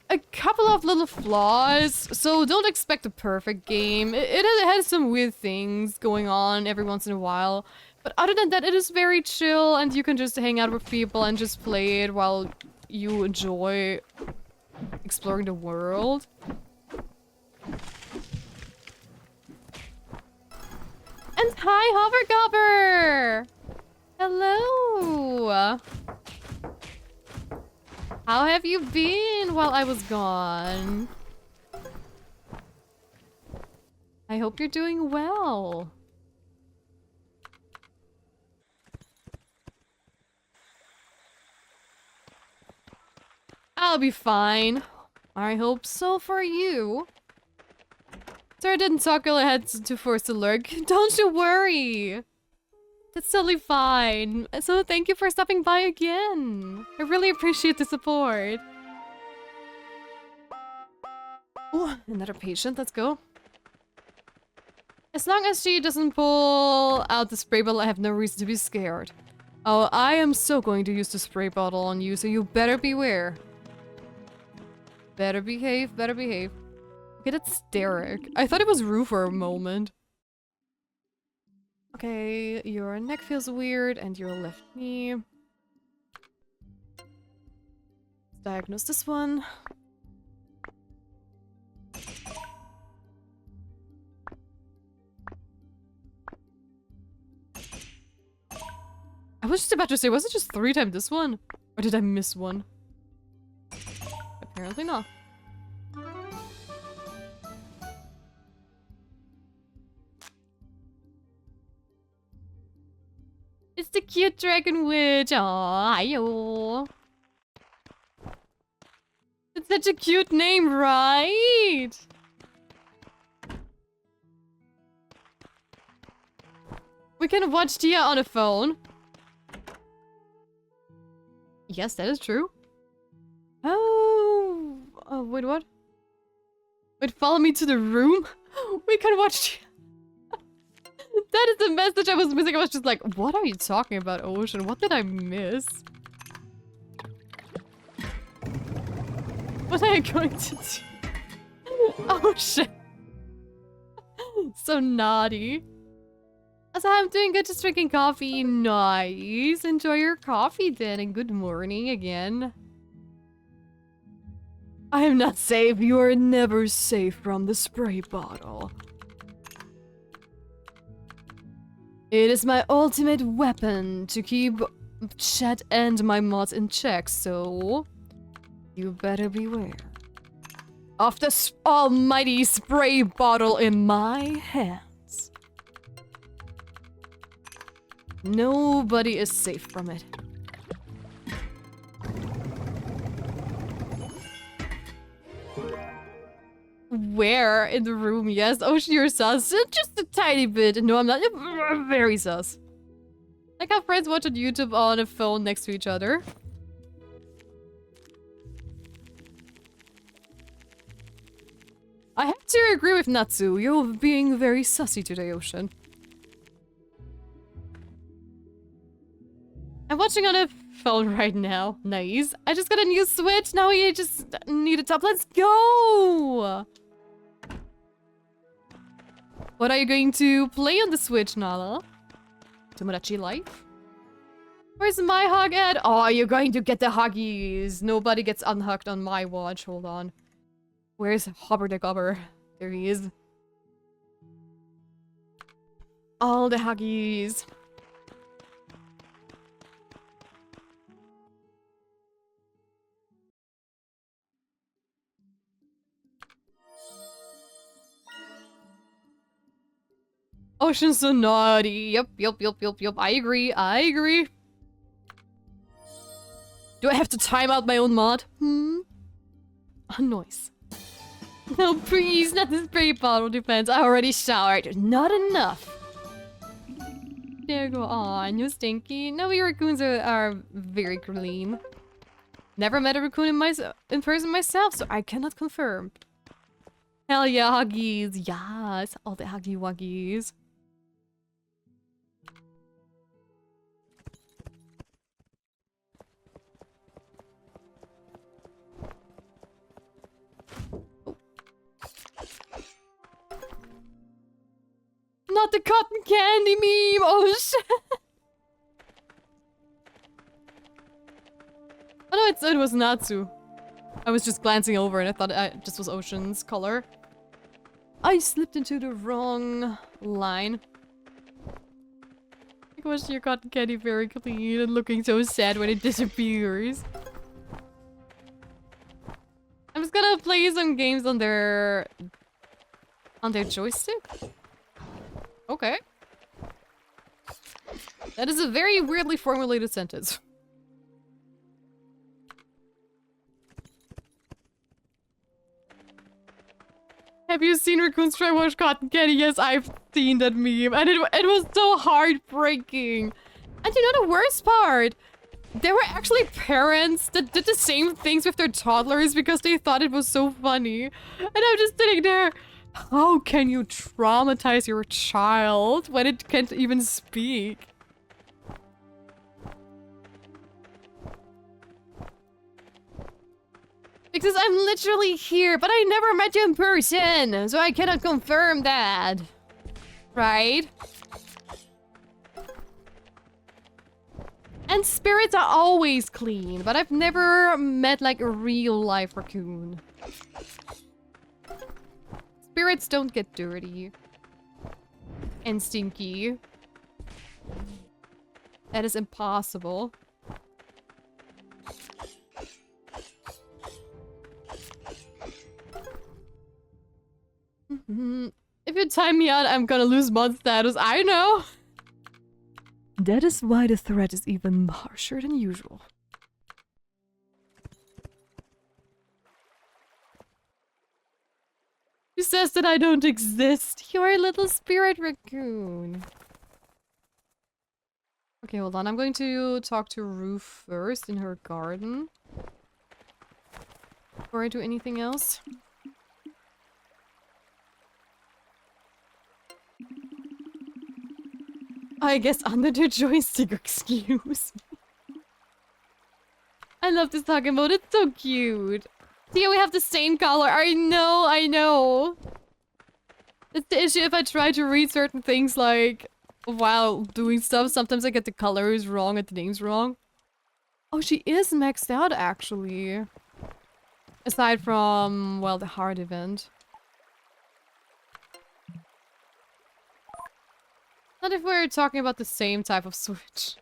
a couple of little flaws, so don't expect a perfect game. It has some weird things going on every once in a while. But other than that, it is very chill, and you can just hang out with people and just play it while you enjoy exploring the world. And hi, Hovergobber! Hello! How have you been while I was gone? I hope you're doing well. I'll be fine. I hope so for you. Sorry I didn't talk while I had to force to lurk. Don't you worry. That's totally fine. So thank you for stopping by again. I really appreciate the support. Oh, another patient. Let's go. As long as she doesn't pull out the spray bottle, I have no reason to be scared. Oh, I am so going to use the spray bottle on you, so you better beware. Better behave, better behave. Okay, that's Derek. I thought it was Rue for a moment. Okay, your neck feels weird and your left knee. Let's diagnose this one. I was just about to say, was it just 3 times this one? Or did I miss one? Apparently not. It's the cute dragon witch. Aww, ayo. It's such a cute name, right? We can watch Tia on a phone. Yes, that is true. Oh, wait, what? Wait, follow me to the room? We can watch... That is the message I was missing. I was just like, what are you talking about, Ocean? What did I miss? What are you going to do? Oh, shit. So naughty. So I'm doing good, just drinking coffee. Nice. Enjoy your coffee then, and good morning again. I am not safe. You are never safe from the spray bottle. It is my ultimate weapon to keep chat and my mods in check, so you better beware of the almighty spray bottle in my hands. Nobody is safe from it. Where in the room? Yes. Ocean, you're sus. Just a tiny bit. No, I'm not. Very sus. Like how friends watch on YouTube on a phone next to each other. I have to agree with Natsu. You're being very sussy today, Ocean. I'm watching on a phone right now. Nice. I just got a new Switch. Now we just need a top. Let's go! What are you going to play on the Switch, Nala? Tomodachi Life? Where's my hug at? Oh, you're going to get the huggies. Nobody gets unhugged on my watch. Hold on. Where's Hobber the Gobber? There he is. All the huggies. Ocean's so naughty. Yep. I agree. Do I have to time out my own mod? A noise. No, please, not the spray bottle defense. I already showered. Not enough. There go on, you stinky. No, your raccoons are very clean. Never met a raccoon in person myself, so I cannot confirm. Hell yeah, Huggies. Yes, all the Huggy Wuggies. Oh. Not the cotton candy meme! Oh shit! Oh no, it was Natsu. I was just glancing over and I thought it just was Ocean's color. I slipped into the wrong line. Like, was your cotton candy very clean and looking so sad when it disappears? I'm just gonna play some games on their joystick. Okay. That is a very weirdly formulated sentence. Have you seen raccoons try wash cotton candy? Yes, I've seen that meme, and it was so heartbreaking. And you know the worst part? There were actually parents that did the same things with their toddlers because they thought it was so funny. And I'm just sitting there. How can you traumatize your child when it can't even speak? Because I'm literally here, but I never met you in person, so I cannot confirm that. Right? And spirits are always clean, but I've never met like a real life raccoon. Spirits don't get dirty. And stinky. That is impossible. If you time me out, I'm gonna lose mod status. I know! That is why the threat is even harsher than usual. Who says that I don't exist? You're a little spirit raccoon. Okay, hold on. I'm going to talk to Ruth first in her garden. Before I do anything else. I guess under the joystick, excuse me. I love this talking mode, it's so cute. See, we have the same color. I know, I know. It's the issue if I try to read certain things like while doing stuff, sometimes I get the colors wrong and the names wrong. Oh, she is maxed out actually. Aside from, well, the hard event. Not if we're talking about the same type of Switch.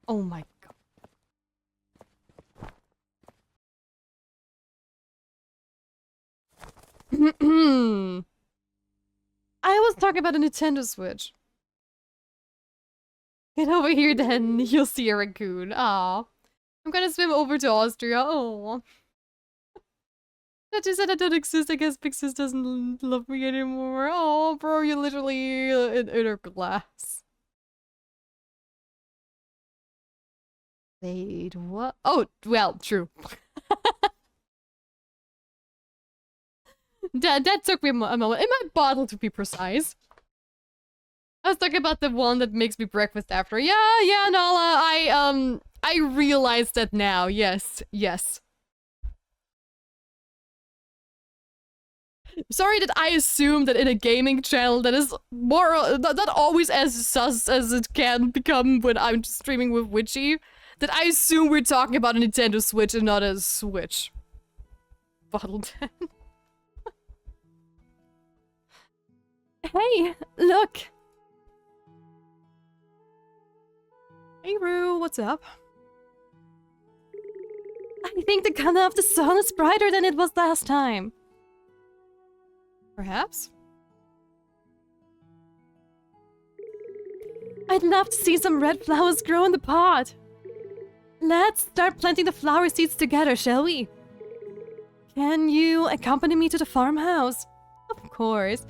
Oh my god. I was talking about a Nintendo Switch. Get over here then, you'll see a raccoon. Aw. I'm gonna swim over to Austria. Oh. I just said I don't exist. I guess Big Sis doesn't love me anymore. Oh, bro, you're literally in inner glass. Wait, what? Oh, well, true. that took me a moment. In my bottle, to be precise. I was talking about the one that makes me breakfast after. Yeah, Nala, I realized that now. Yes, yes. Sorry that I assume that in a gaming channel that is more not always as sus as it can become when I'm streaming with Witchy, that I assume we're talking about a Nintendo Switch and not a Switch. Bottle 10. Hey, look. Hey Rue, what's up? I think the color of the sun is brighter than it was last time. Perhaps? I'd love to see some red flowers grow in the pot. Let's start planting the flower seeds together, shall we? Can you accompany me to the farmhouse? Of course.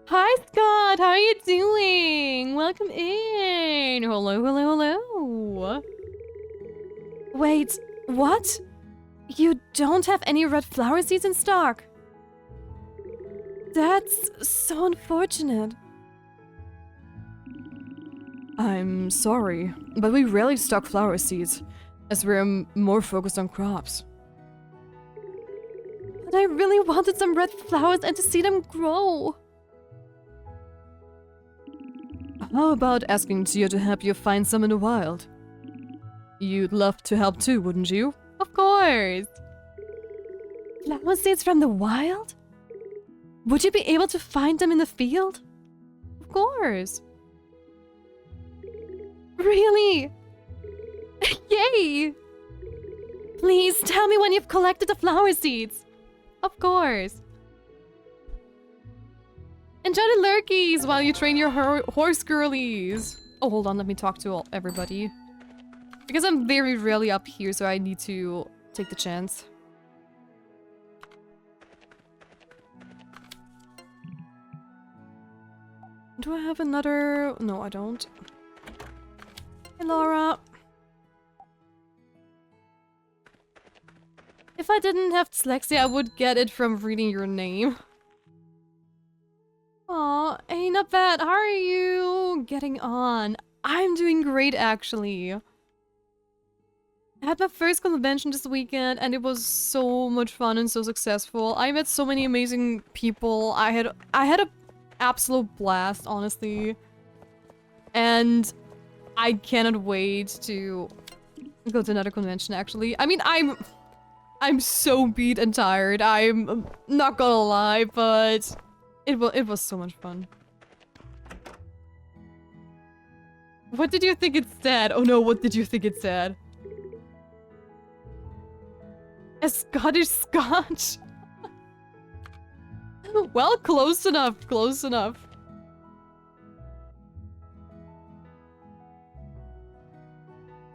Hi, Scott. How are you doing? Welcome in. Hello, hello, hello. Wait, what? You don't have any red flower seeds in stock? That's so unfortunate. I'm sorry, but we rarely stock flower seeds, as we're more focused on crops. But I really wanted some red flowers and to see them grow. How about asking Tia to help you find some in the wild? You'd love to help too, wouldn't you? Of course! Flower seeds from the wild? Would you be able to find them in the field? Of course! Really? Yay! Please tell me when you've collected the flower seeds! Of course! Enjoy the lurkies while you train your horse girlies! Oh, hold on, let me talk to everybody. Because I'm very rarely up here, so I need to take the chance. Do I have another? No, I don't. Hey, Laura. If I didn't have dyslexia, I would get it from reading your name. Aw, hey, not bad. How are you getting on? I'm doing great, actually. I had my first convention this weekend, and it was so much fun and so successful. I met so many amazing people. I had an absolute blast, honestly. And I cannot wait to go to another convention, actually. I mean, I'm so beat and tired. I'm not gonna lie, but it was so much fun. What did you think it said? Oh no, what did you think it said? A Scottish Scotch? Well, close enough, close enough.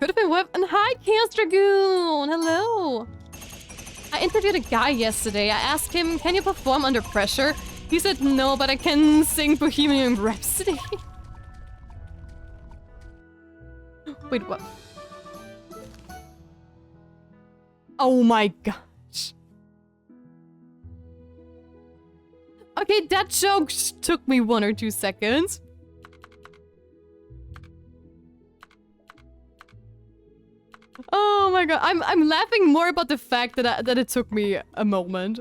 Could have been whipped. And hi, Chaos Dragoon! Hello! I interviewed a guy yesterday. I asked him, can you perform under pressure? He said no, but I can sing Bohemian Rhapsody. Wait, what? Oh my gosh. Okay, that joke took me 1 or 2 seconds. Oh my god, I'm laughing more about the fact that it took me a moment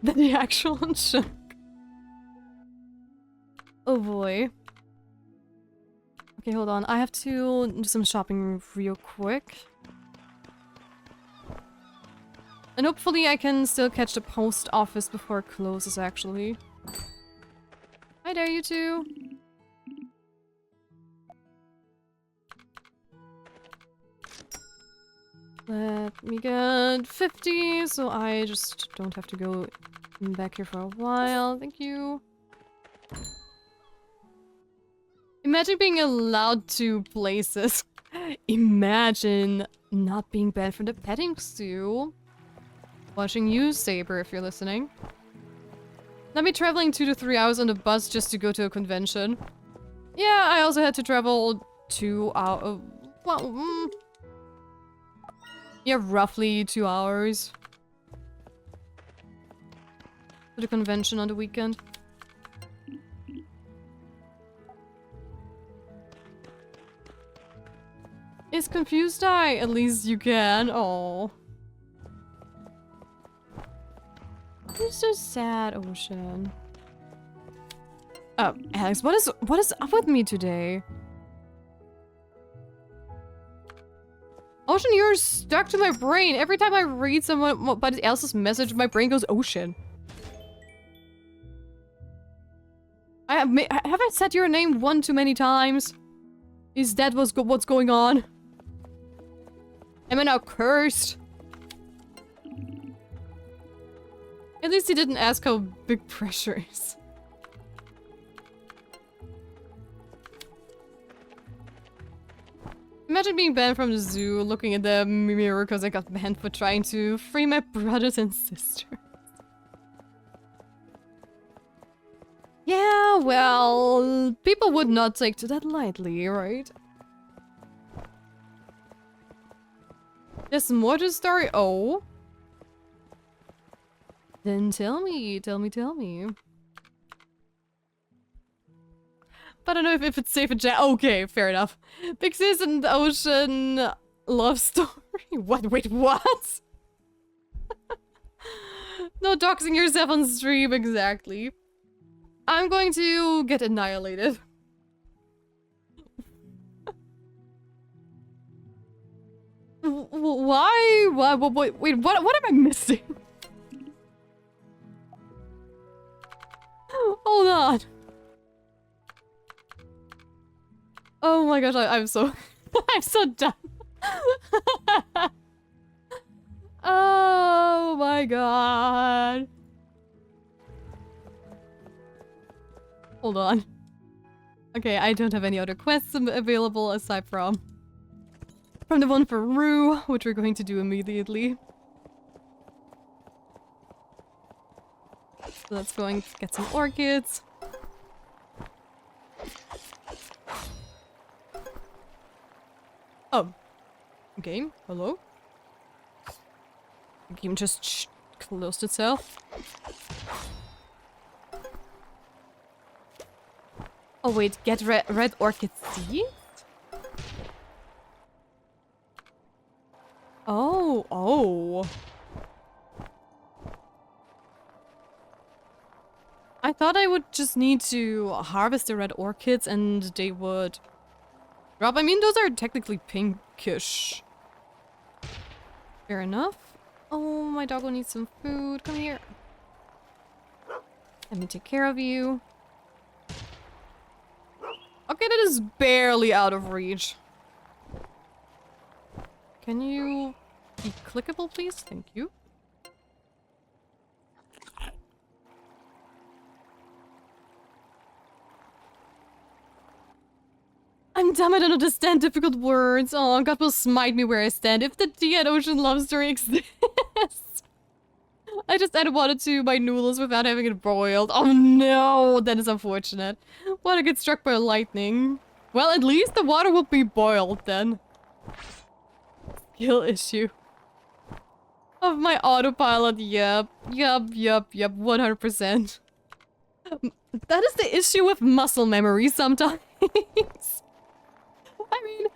than the actual joke. Oh boy. Okay, hold on. I have to do some shopping real quick. And hopefully I can still catch the post office before it closes, actually. Hi there, you two. Let me get 50, so I just don't have to go back here for a while. Thank you. Imagine being allowed to places. Imagine not being banned from the petting zoo. Watching you, Saber, if you're listening. Not me traveling 2 to 3 hours on the bus just to go to a convention. Yeah, I also had to travel 2 hours. Well, yeah, roughly 2 hours to the convention on the weekend. Is confused I? At least you can. Oh. You're so sad, Ocean. Alex, what is up with me today? Ocean, you're stuck to my brain. Every time I read somebody else's message, my brain goes Ocean. Have I said your name one too many times? Is that what's going on? Am I now cursed? At least he didn't ask how big pressure is. Imagine being banned from the zoo, looking at the mirror because I got banned for trying to free my brothers and sisters. Well, people would not take to that lightly, right? There's more to the story? Oh. Then tell me. But I don't know if it's safe and okay, fair enough. Pixies and the Ocean love story. What? Wait, what? No doxing yourself on stream, exactly. I'm going to get annihilated. Why? Wait, what am I missing? Hold on. Oh my gosh, I'm so... I'm so done. Oh my god. Hold on. Okay, I don't have any other quests available aside from the one for Rue, which we're going to do immediately. So let's go and get some orchids. Oh. Game? Hello? The game just closed itself. Oh wait, get red orchid seeds? Oh. I thought I would just need to harvest the red orchids and they would drop. I mean, those are technically pinkish. Fair enough. Oh, my doggo needs some food. Come here. Let me take care of you. Okay, that is barely out of reach. Can you be clickable, please? Thank you. I'm dumb, I don't understand difficult words. Oh, God will smite me where I stand if the D at Ocean Love Story exists. I just added water to my noodles without having it boiled. Oh no, that is unfortunate. What, I get struck by lightning. Well, at least the water will be boiled then. Skill issue. Of my autopilot, yep, 100%. That is the issue with muscle memory sometimes. I mean,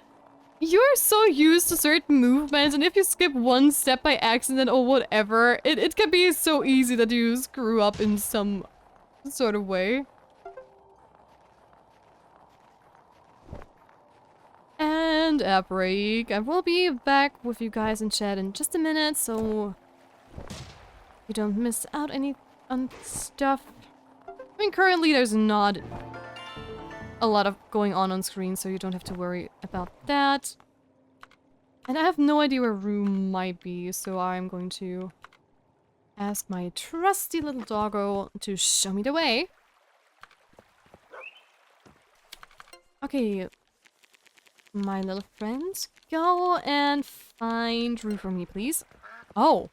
you're so used to certain movements, and if you skip one step by accident or whatever, it can be so easy that you screw up in some sort of way. And a break. I will be back with you guys in chat in just a minute, so you don't miss out any on stuff. I mean, currently there's not a lot of going on screen, so you don't have to worry about that. And I have no idea where Rue might be, so I'm going to ask my trusty little doggo to show me the way. Okay, my little friends, go and find Rue for me, please. Oh.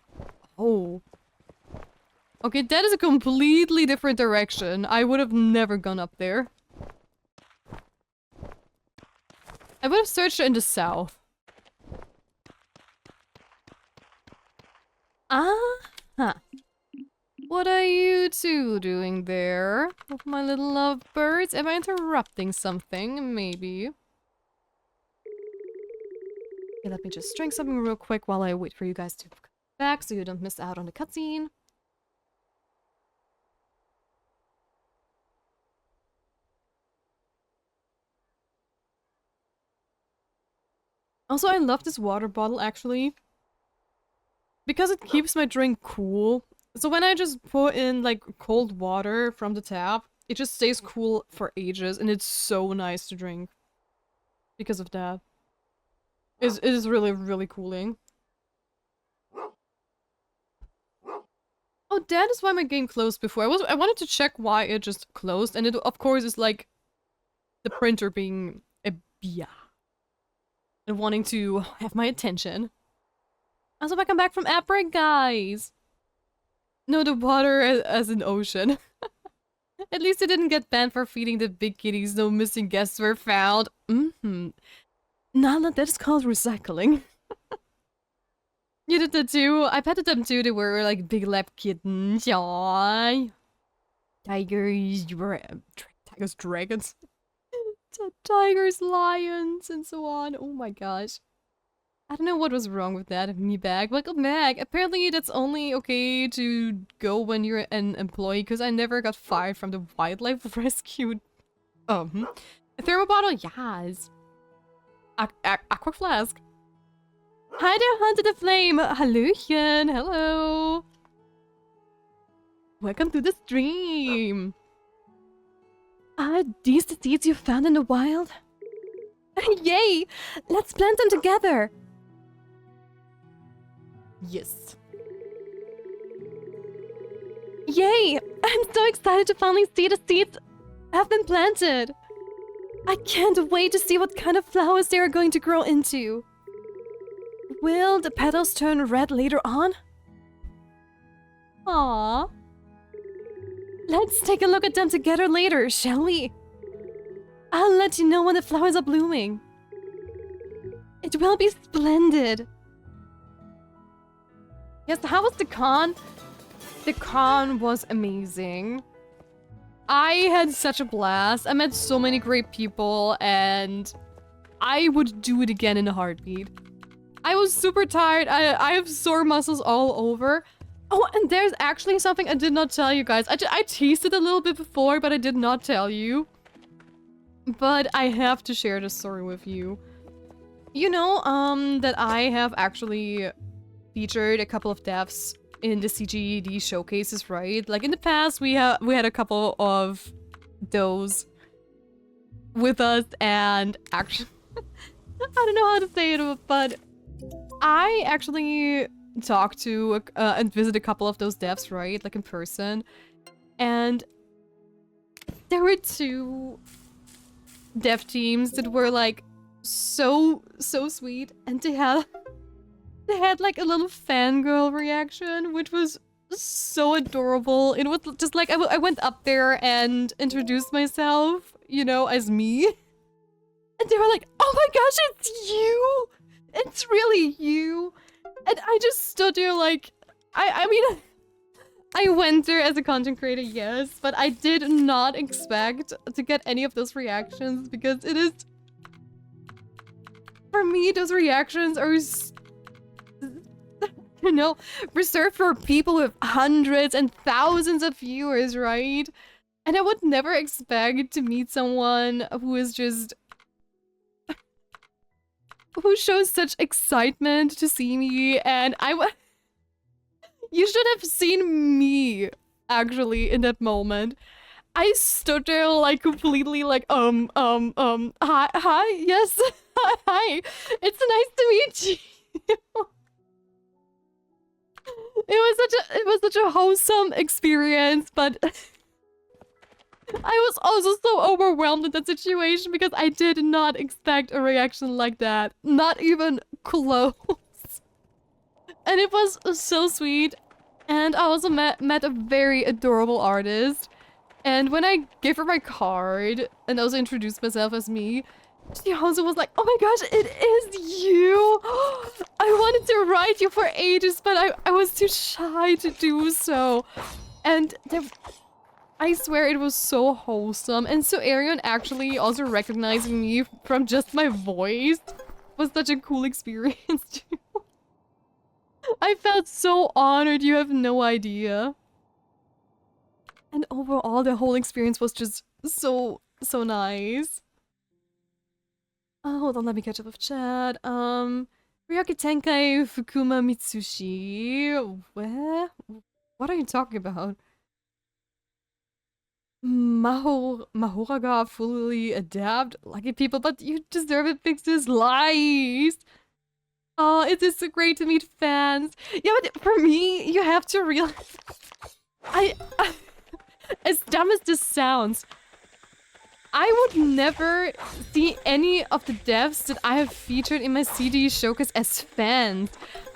Okay, that is a completely different direction. I would have never gone up there. I would have searched in the south. Ah-huh. What are you two doing there? With my little lovebirds? Am I interrupting something? Maybe. Okay, let me just drink something real quick while I wait for you guys to come back so you don't miss out on the cutscene. Also, I love this water bottle, actually. Because it keeps my drink cool. So when I just put in, like, cold water from the tap, it just stays cool for ages, and it's so nice to drink. Because of that. It is really, really cooling. Oh, that is why my game closed before. I wanted to check why it just closed, and it, of course, is like the printer being a bia. And wanting to have my attention. Also, welcome back from app break, guys! No, the water as an ocean. At least it didn't get banned for feeding the big kitties. No missing guests were found. Now that is called recycling. You did that too? I petted them too. They were like big lab kittens. Aww. Tigers, tigers, dragons. Tigers, lions, and so on. Oh my gosh. I don't know what was wrong with that. Me bag. Welcome back. Apparently that's only okay to go when you're an employee, because I never got fired from the wildlife rescue. A thermal bottle? Yes. Aqua flask. Hi there, Hunter the Flame. Hallöchen. Hello. Welcome to the stream. Are these the seeds you found in the wild? Yay! Let's plant them together. Yes. Yay! I'm so excited to finally see the seeds have been planted. I can't wait to see what kind of flowers they are going to grow into. Will the petals turn red later on? Aww. Let's take a look at them together later, shall we? I'll let you know when the flowers are blooming. It will be splendid. Yes, how was the con? The con was amazing. I had such a blast. I met so many great people, and I would do it again in a heartbeat. I was super tired. I have sore muscles all over. Oh, and there's actually something I did not tell you guys. I teased it a little bit before, but I did not tell you. But I have to share this story with you. You know, that I have actually featured a couple of devs in the CGD showcases, right? Like in the past, we had a couple of those with us, and actually, I don't know how to say it, but I actually talked to and visit a couple of those devs, right? Like in person, and there were two dev teams that were like so sweet, and they had like a little fangirl reaction, which was so adorable. It was just like I went up there and introduced myself, you know, as me, and they were like, "Oh my gosh, it's you! It's really you!" And I just stood there like, I mean, I went there as a content creator, yes, but I did not expect to get any of those reactions, because it is, for me, those reactions are, you know, reserved for people with hundreds and thousands of viewers, right? And I would never expect to meet someone who is just, who shows such excitement to see me, and you should have seen me, actually, in that moment. I stood there, like, completely, like, hi, yes, hi, it's nice to meet you. It was such a wholesome experience, but I was also so overwhelmed in that situation because I did not expect a reaction like that. Not even close. And it was so sweet. And I also met a very adorable artist. And when I gave her my card and also introduced myself as me, she also was like, "Oh my gosh, it is you! I wanted to write you for ages, but I was too shy to do so." And I swear it was so wholesome. And so Arion actually also recognizing me from just my voice was such a cool experience too. I felt so honored, you have no idea. And overall, the whole experience was just so nice. Hold on, let me catch up with chat. Ryuki Tenkai Fukuma Mitsushi. Where? What are you talking about? Mahoraga fully adapt. Lucky people, but you deserve it, Fixes. Lies! Oh, it is so great to meet fans. Yeah, but for me, you have to realize... as dumb as this sounds, I would never see any of the devs that I have featured in my CD showcase as fans.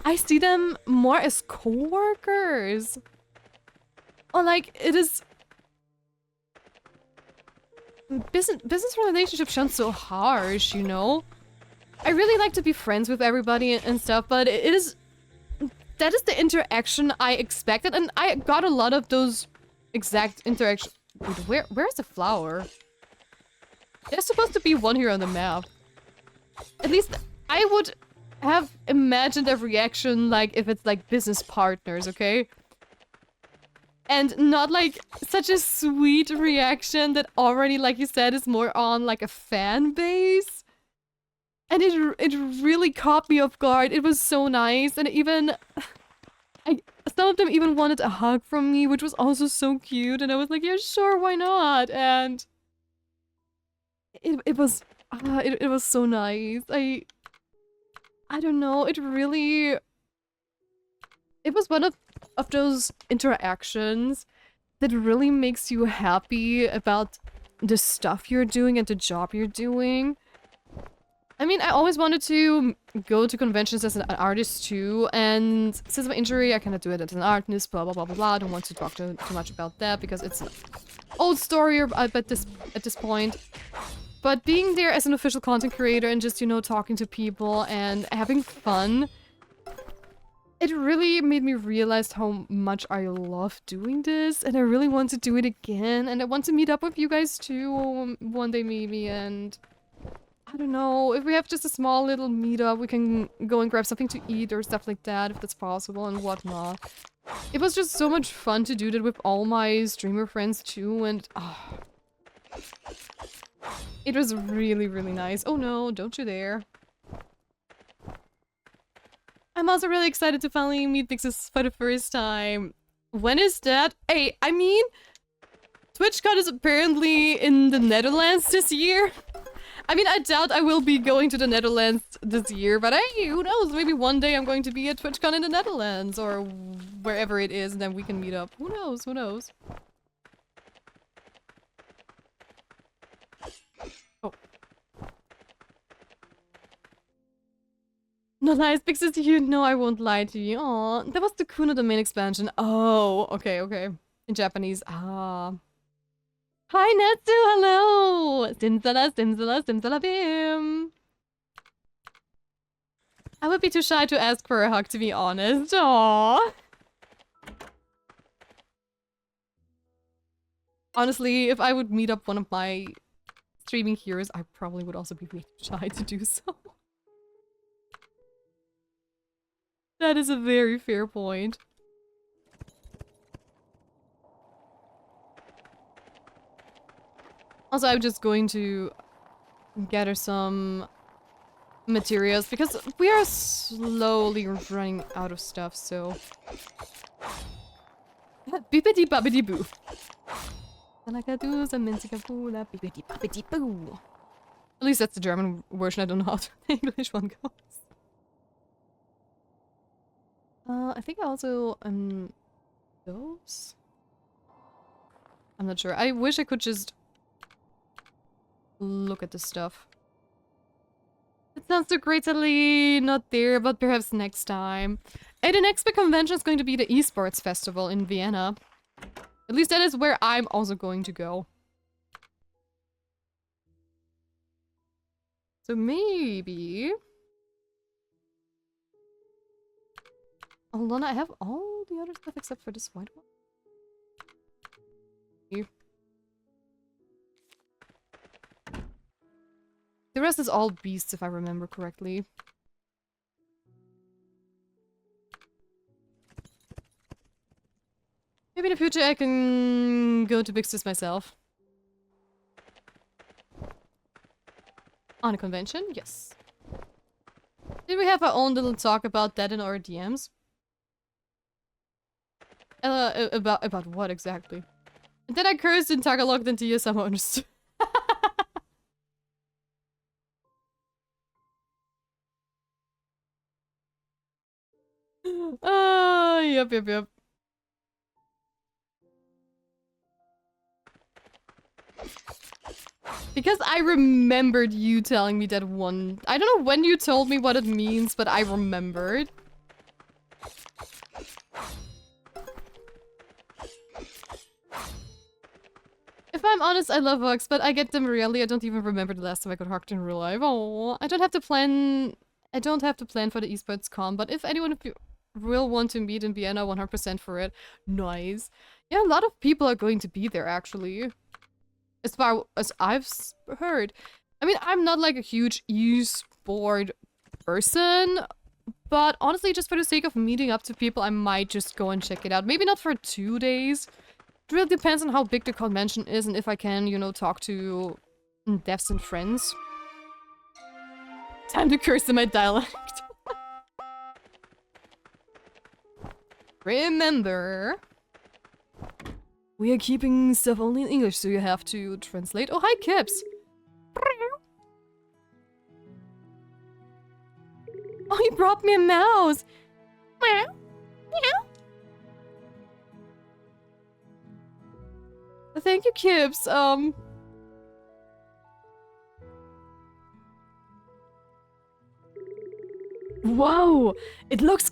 I see them more as co-workers. Or like, it is... business relationship sounds so harsh, you know? I really like to be friends with everybody and stuff, but that is the interaction I expected, and I got a lot of those exact interactions. Where's the flower? There's supposed to be one here on the map. At least I would have imagined a reaction like if it's like business partners, okay? And not like such a sweet reaction that already, like you said, is more on like a fan base. And it really caught me off guard. It was so nice, and even some of them even wanted a hug from me, which was also so cute. And I was like, yeah, sure, why not? And it was so nice. I don't know. It was one of those interactions that really makes you happy about the stuff you're doing and the job you're doing. I mean, I always wanted to go to conventions as an artist too, and since my injury, I cannot do it as an artist, blah blah blah blah blah. I don't want to talk too much about that because it's an old story at this point. But being there as an official content creator and just, you know, talking to people and having fun, it really made me realize how much I love doing this, and I really want to do it again, and I want to meet up with you guys too one day maybe, and I don't know, if we have just a small little meetup, we can go and grab something to eat or stuff like that, if that's possible and whatnot. It was just so much fun to do that with all my streamer friends too, and it was really, really nice. Oh no, don't you dare. I'm also really excited to finally meet Pixis for the first time. When is that? Hey, I mean, TwitchCon is apparently in the Netherlands this year. I mean, I doubt I will be going to the Netherlands this year, but hey, who knows? Maybe one day I'm going to be at TwitchCon in the Netherlands or wherever it is, and then we can meet up. Who knows? Who knows? Oh. No lies, Pixis, you know I won't lie to you. Aw, that was the Kuno domain expansion. Oh, okay, okay. In Japanese. Ah. Hi, Natsu, hello! Simsala, simsala, simsala bim! I would be too shy to ask for a hug, to be honest. Aww. Honestly, if I would meet up one of my streaming heroes, I probably would also be really shy to do so. That is a very fair point. Also, I'm just going to gather some materials because we are slowly running out of stuff, so... Bippity boppity boo. At least that's the German version, I don't know how the English one goes. I think I also, those? I'm not sure. I wish I could just look at the stuff. It sounds so great, sadly not there, but perhaps next time. Hey, the next big convention is going to be the esports festival in Vienna. At least that is where I'm also going to go. So maybe... Hold on, I have all the other stuff except for this white one. Here. The rest is all beasts, if I remember correctly. Maybe in the future I can go to Bixis myself. On a convention? Yes. Did we have our own little talk about that in our DMs? About what exactly? And then I cursed in Tagalog, then Tia somehow understood. Yep. Because I remembered you telling me that one... I don't know when you told me what it means, but I remembered. I'm honest, I love hugs, but I get them rarely. I don't even remember the last time I got hugged in real life. Oh, I don't have to plan for the esports con, but if anyone of you will want to meet in Vienna, 100% for it. Nice. Yeah, a lot of people are going to be there, actually. As far as I've heard. I mean, I'm not like a huge esport person, but honestly, just for the sake of meeting up to people, I might just go and check it out. Maybe not for 2 days. It really depends on how big the convention is and if I can, you know, talk to devs and friends. Time to curse in my dialect. Remember, we are keeping stuff only in English, so you have to translate. Oh, hi, Kips. Oh, he brought me a mouse. Meow. Meow. Thank you, Kips. Whoa! It looks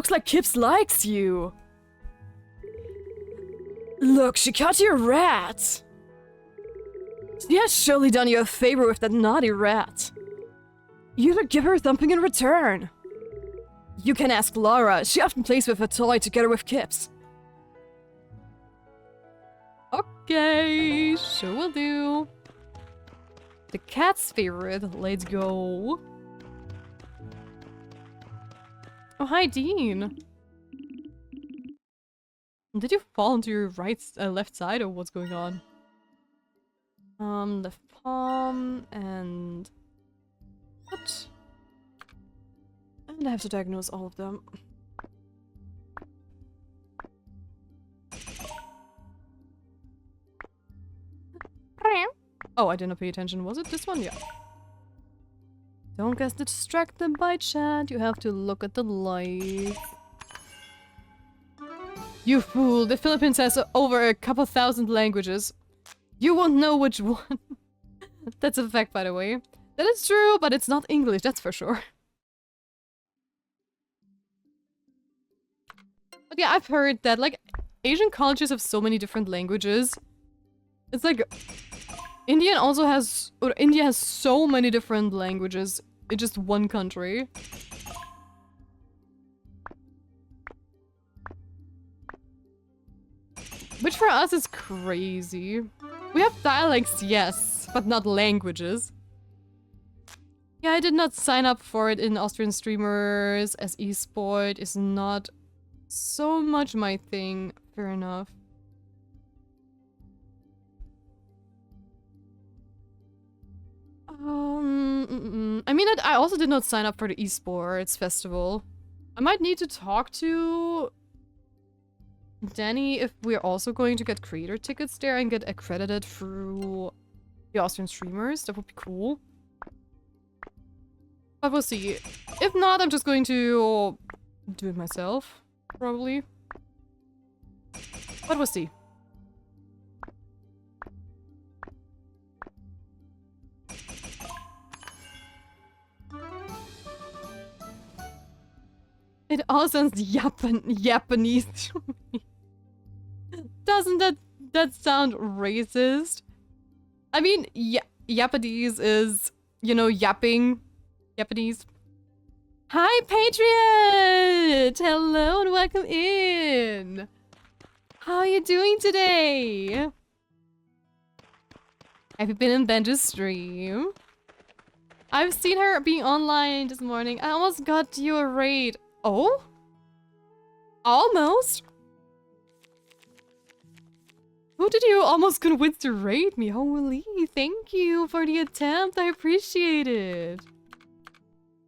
like Kips likes you. Look, she caught your rat. She has surely done you a favor with that naughty rat. You should give her something in return. You can ask Laura. She often plays with a toy together with Kips. Okay, sure will do. The cat's favorite. Let's go. Oh, hi, Dean. Did you fall into your left side, or what's going on? Left palm and what? And I have to diagnose all of them. Oh, I didn't pay attention. Was it this one? Yeah. Don't get distracted by chat. You have to look at the light. You fool. The Philippines has over a couple thousand languages. You won't know which one. That's a fact, by the way. That is true, but it's not English, that's for sure. But yeah, I've heard that, like, Asian cultures have so many different languages. It's like... India has so many different languages in just one country. Which for us is crazy. We have dialects, yes, but not languages. Yeah, I did not sign up for it in Austrian streamers, as esport is not so much my thing. Fair enough. I mean, I also did not sign up for the esports festival. I might need to talk to Danny if we're also going to get creator tickets there and get accredited through the Austrian streamers. That would be cool. But we'll see. If not, I'm just going to do it myself, probably. But we'll see. It all sounds Japanese to me. Doesn't that sound racist? I mean, Japanese is, you know, yapping. Japanese. Hi, Patriot! Hello and welcome in. How are you doing today? Have you been in Benja's stream? I've seen her being online this morning. I almost got you a raid. Oh? Almost? Who did you almost convince to raid me? Holy, thank you for the attempt. I appreciate it.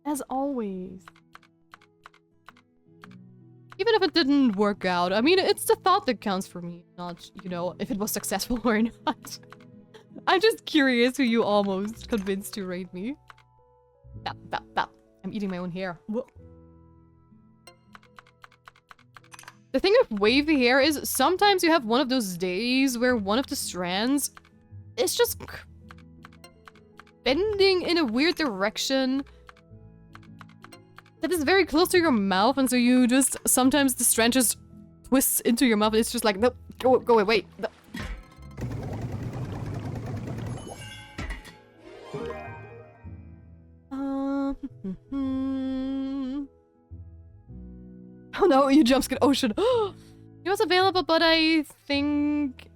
As always. Even if it didn't work out. I mean, it's the thought that counts for me. Not, you know, if it was successful or not. I'm just curious who you almost convinced to raid me. I'm eating my own hair. Whoa. The thing with wavy hair is sometimes you have one of those days where one of the strands is just bending in a weird direction that is very close to your mouth, and so you just sometimes the strand just twists into your mouth and it's just like, no, go away, wait. No. Oh no, you jumpscare Ocean. It was available, but I think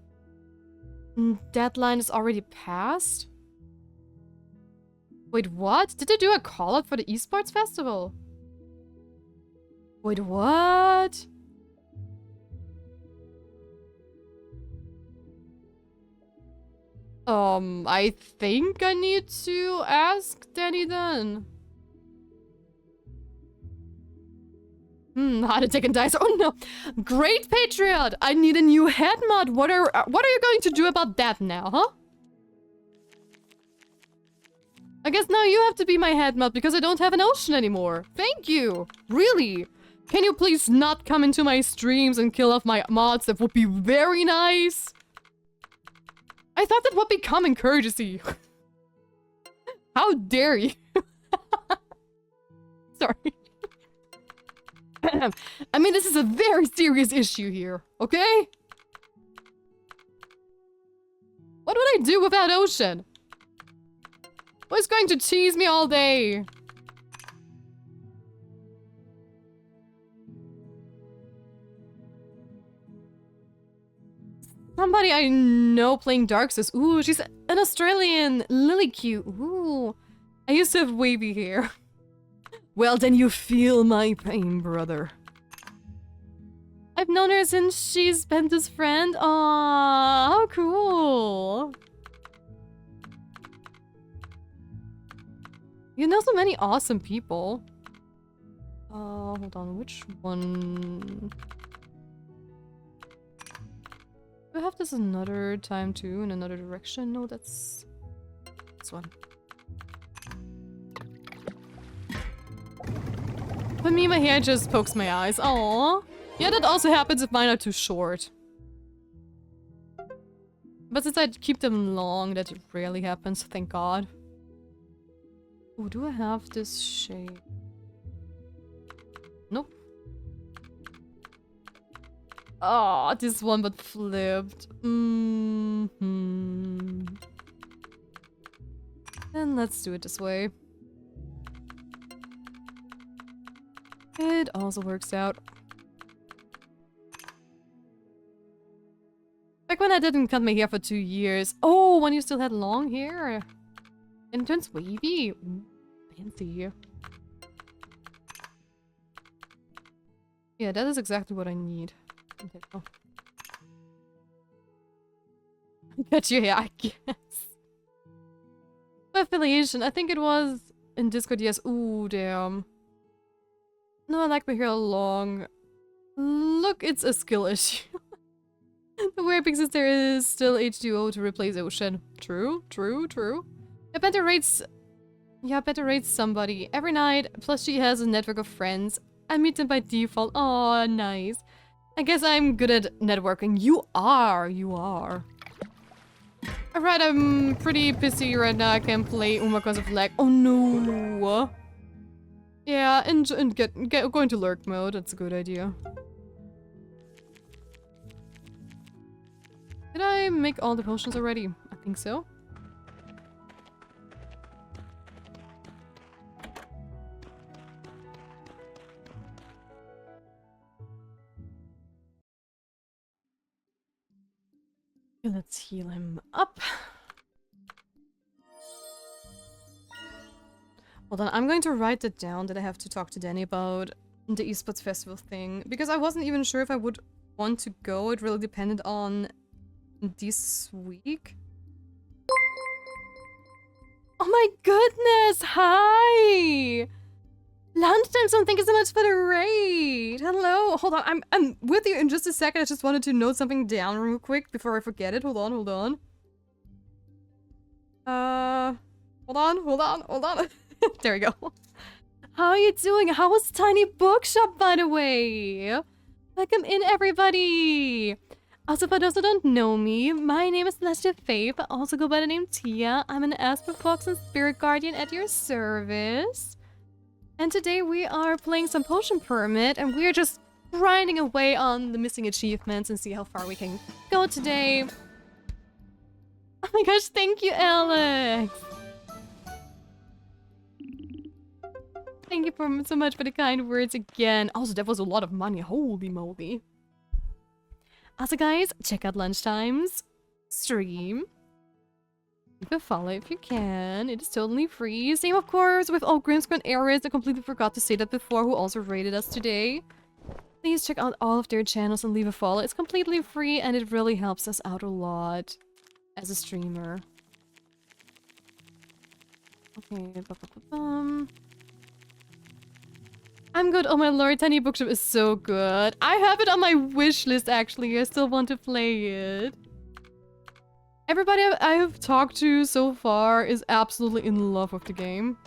deadline is already passed. Wait, what? Did they do a call out for the esports festival? Wait, what? I think I need to ask Danny then. How to take and dice. Oh no! Great Patriot! I need a new head mod. What are you going to do about that now, huh? I guess now you have to be my head mod because I don't have an ocean anymore. Thank you! Really? Can you please not come into my streams and kill off my mods? That would be very nice. I thought that would be common courtesy. How dare you? Sorry. I mean, this is a very serious issue here, okay? What would I do without Ocean? Who's going to tease me all day? Somebody I know playing Dark Souls. Ooh, she's an Australian Lily Q. Ooh, I used to have wavy hair. Well, then you feel my pain, brother. I've known her since she's Penta's friend. Aww, how cool. You know so many awesome people. Hold on, which one? Do I have this another time too, in another direction? No, that's this one. For me, my hair just pokes my eyes. Aww. Yeah, that also happens if mine are too short. But since I keep them long, that rarely happens, thank God. Oh, do I have this shade? Nope. Oh, this one but flipped. And let's do it this way. It also works out. Back when I didn't cut my hair for 2 years. Oh, when you still had long hair. And it turns wavy. Ooh, fancy. Yeah, that is exactly what I need. Okay, oh. Cut your hair, I guess. Affiliation, I think it was in Discord, yes. Ooh, damn. No, I like my hair long. Look, it's a skill issue. The weird because there is still H2O to replace Ocean. True, true, true. I better rates. Yeah, I better rate somebody every night. Plus, she has a network of friends. I meet them by default. Oh, nice. I guess I'm good at networking. You are. You are. Alright, I'm pretty pissy right now. I can't play Uma because of lag. Oh no. Yeah, and go into lurk mode. That's a good idea. Did I make all the potions already? I think so. Let's heal him up. Hold on, I'm going to write that down that I have to talk to Danny about the esports festival thing. Because I wasn't even sure if I would want to go. It really depended on this week. Oh my goodness! Hi! Lunchtime zone, thank you so much for the raid! Hello! Hold on, I'm with you in just a second. I just wanted to note something down real quick before I forget it. Hold on, hold on. Hold on. There we go. How are you doing? How was Tiny Bookshop, by the way? Welcome in, everybody! Also, for those who don't know me, my name is Celestia Faith. I also go by the name Tia. I'm an Asper Fox and Spirit Guardian at your service. And today we are playing some Potion Permit, and we're just grinding away on the missing achievements and see how far we can go today. Oh my gosh, thank you, Alex! Thank you so much for the kind words again. Also, that was a lot of money. Holy moly. Also, guys, check out Lunchtime's stream. Leave a follow if you can. It is totally free. Same, of course, with all Grimscon Ares. I completely forgot to say that before, who also rated us today. Please check out all of their channels and leave a follow. It's completely free and it really helps us out a lot as a streamer. Okay, I'm good. Oh my lord, Tiny Bookshop is so good. I have it on my wish list actually. I still want to play it. Everybody I have talked to so far is absolutely in love with the game.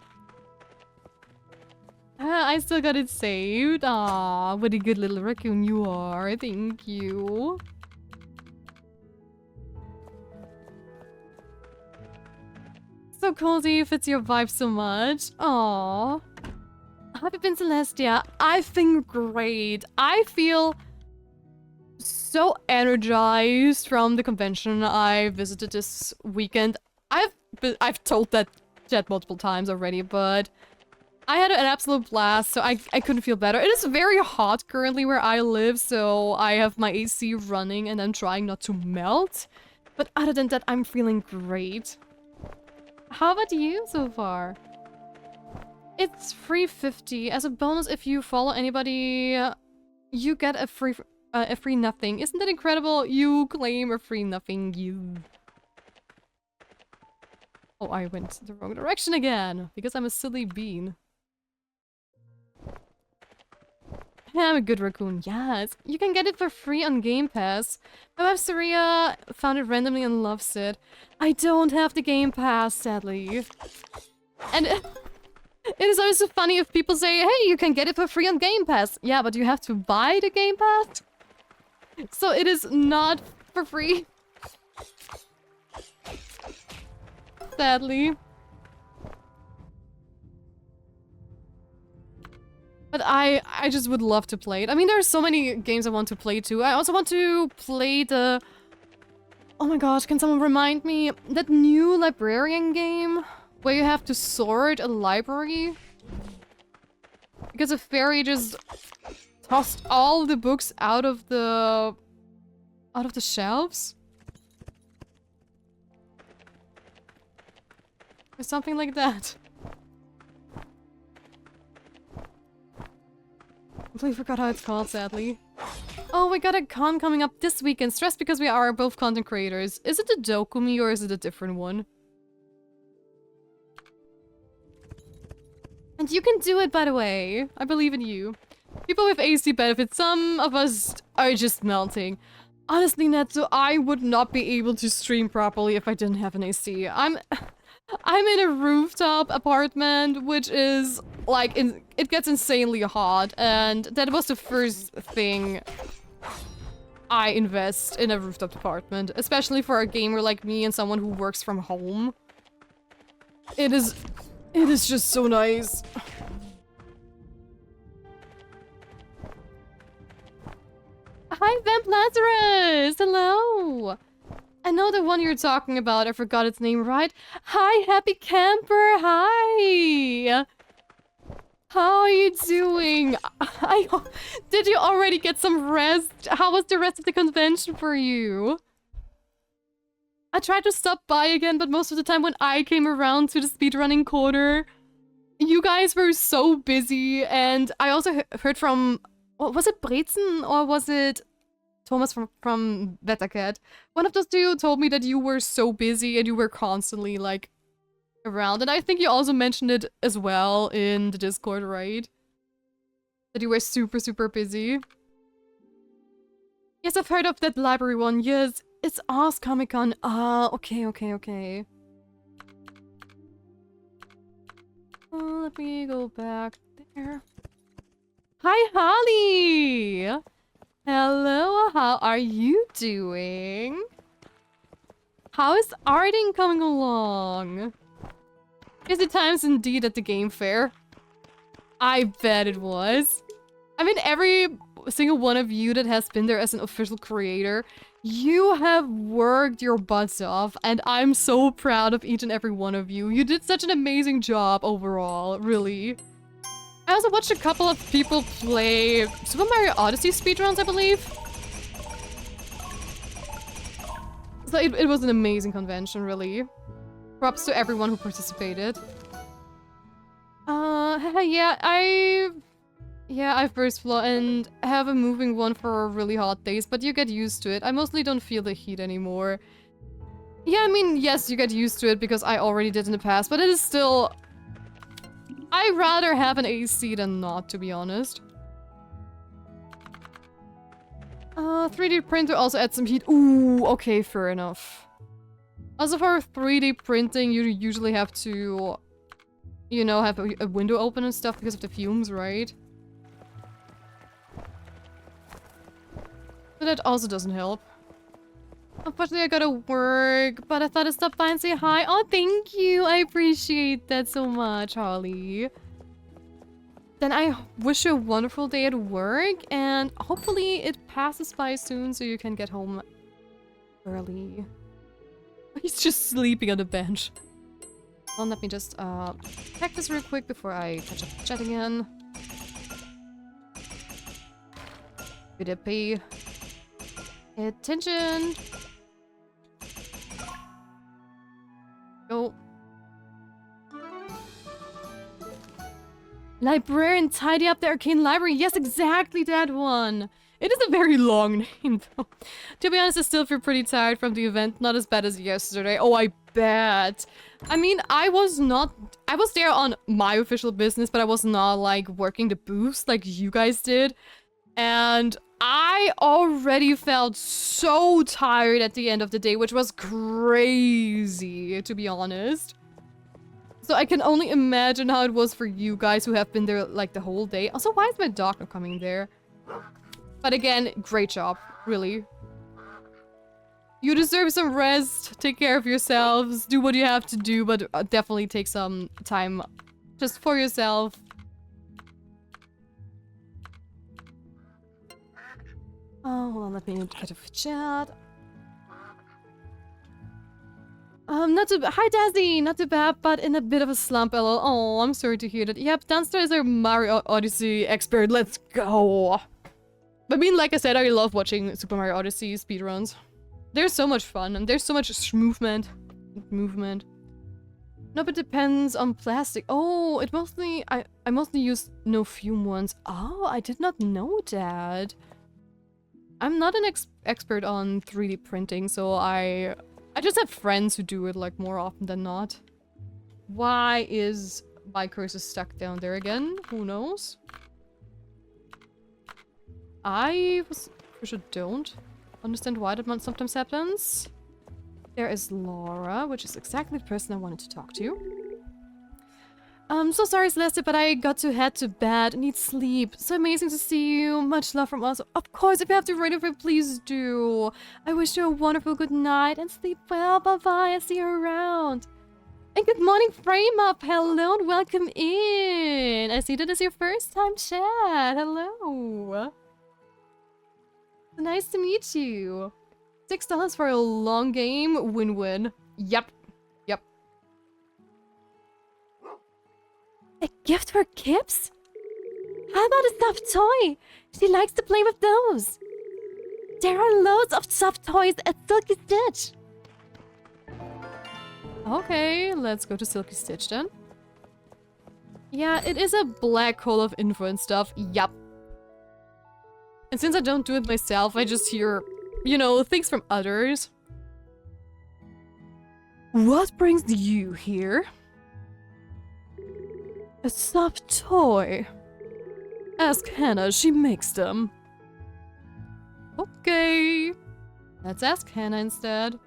I still got it saved. Aw, what a good little raccoon you are. Thank you. So cozy, fits your vibe so much. Aw. Have you been, Celestia? I've been great. I feel so energized from the convention I visited this weekend. I've told that chat multiple times already, but I had an absolute blast, so I couldn't feel better. It is very hot currently where I live, so I have my AC running and I'm trying not to melt. But other than that, I'm feeling great. How about you so far? It's free 50. As a bonus, if you follow anybody, you get a free nothing. Isn't that incredible? You claim a free nothing, you. Oh, I went the wrong direction again, because I'm a silly bean. I'm a good raccoon, yes. You can get it for free on Game Pass. My wife Saria found it randomly and loves it. I don't have the Game Pass, sadly. And it is always so funny if people say, hey, you can get it for free on Game Pass. Yeah, but you have to buy the Game Pass. So it is not for free. Sadly. But I just would love to play it. I mean, there are so many games I want to play too. I also want to play the... Oh my gosh, can someone remind me? That new librarian game? Where you have to sort a library? Because a fairy just tossed all the books out of the shelves? Or something like that. I completely forgot how it's called, sadly. Oh, we got a con coming up this weekend. Stressed because we are both content creators. Is it the Dokumi or is it a different one? And you can do it, by the way. I believe in you. People with AC benefits, some of us are just melting. Honestly, Netsu, I would not be able to stream properly if I didn't have an AC. I'm in a rooftop apartment, which is, like, it gets insanely hot, and that was the first thing I invest in a rooftop apartment, especially for a gamer like me and someone who works from home. It is just so nice. Hi, Vamp Lazarus! Hello! I know the one you're talking about. I forgot its name, right? Hi, Happy Camper! Hi! How are you doing? Did you already get some rest? How was the rest of the convention for you? I tried to stop by again, but most of the time when I came around to the speedrunning corner, you guys were so busy, and I also heard from... Was it Brezen or was it Thomas from Wettercat? One of those two told me that you were so busy and you were constantly, like, around. And I think you also mentioned it as well in the Discord, right? That you were super, super busy. Yes, I've heard of that library one. Yes, it's Oz Comic Con. Ah, okay. Oh, let me go back there. Hi, Holly! Hello, how are you doing? How is Arting coming along? Busy times indeed at the game fair. I bet it was. I mean, every single one of you that has been there as an official creator, you have worked your butts off, and I'm so proud of each and every one of you. You did such an amazing job overall, really. I also watched a couple of people play Super Mario Odyssey speedruns, I believe. So it was an amazing convention, really. Props to everyone who participated. Yeah, I've burst flow and have a moving one for really hot days, but you get used to it. I mostly don't feel the heat anymore. Yeah, I mean, yes, you get used to it because I already did in the past, but it is still... I'd rather have an AC than not, to be honest. 3D printer also adds some heat. Ooh, okay, fair enough. Also for 3D printing, you usually have to, you know, have a window open and stuff because of the fumes, right? But that also doesn't help. Unfortunately, I gotta work, but I thought I'd stop by and say hi. Oh, thank you! I appreciate that so much, Holly. Then I wish you a wonderful day at work, and hopefully it passes by soon so you can get home early. He's just sleeping on the bench. Well, let me just check this real quick before I catch up the chat again. Good pay. Attention! Go. Librarian, tidy up the arcane library. Yes, exactly that one. It is a very long name, though. To be honest, I still feel pretty tired from the event. Not as bad as yesterday. Oh, I bet. I mean, I was there on my official business, but I was not, like, working the booths like you guys did. And I already felt so tired at the end of the day, which was crazy, to be honest. So I can only imagine how it was for you guys who have been there, like, the whole day. Also, why is my dog not coming there? But again, great job, really. You deserve some rest, take care of yourselves, do what you have to do, but definitely take some time just for yourself. Oh, hold on, let me get a chat. Not too bad. Hi, Dazzy! Not too bad, but in a bit of a slump, lol. Oh, I'm sorry to hear that. Yep, Dunstar is our Mario Odyssey expert. Let's go! I mean, like I said, I love watching Super Mario Odyssey speedruns. They're so much fun, and there's so much movement. No, but it depends on plastic. Oh, it mostly... I mostly use no fume ones. Oh, I did not know that. I'm not an expert on 3D printing, so I just have friends who do it, like, more often than not. Why is my cursor stuck down there again? Who knows? I for sure don't understand why that sometimes happens. There is Laura, which is exactly the person I wanted to talk to. So sorry, Celeste, but I got to head to bed. I need sleep. So amazing to see you. Much love from us. Of course, if you have to write over, please do. I wish you a wonderful good night and sleep well. Bye-bye. I'll see you around. And good morning, Frame Up. Hello and welcome in. I see that is your first time chat. Hello. Nice to meet you. $6 for a long game. Win-win. Yep. A gift for Kips? How about a soft toy? She likes to play with those. There are loads of soft toys at Silky Stitch. Okay, let's go to Silky Stitch then. Yeah, it is a black hole of info and stuff. Yup. And since I don't do it myself, I just hear, you know, things from others. What brings you here? A soft toy. Ask Hannah, she makes them. Okay. Let's ask Hannah instead.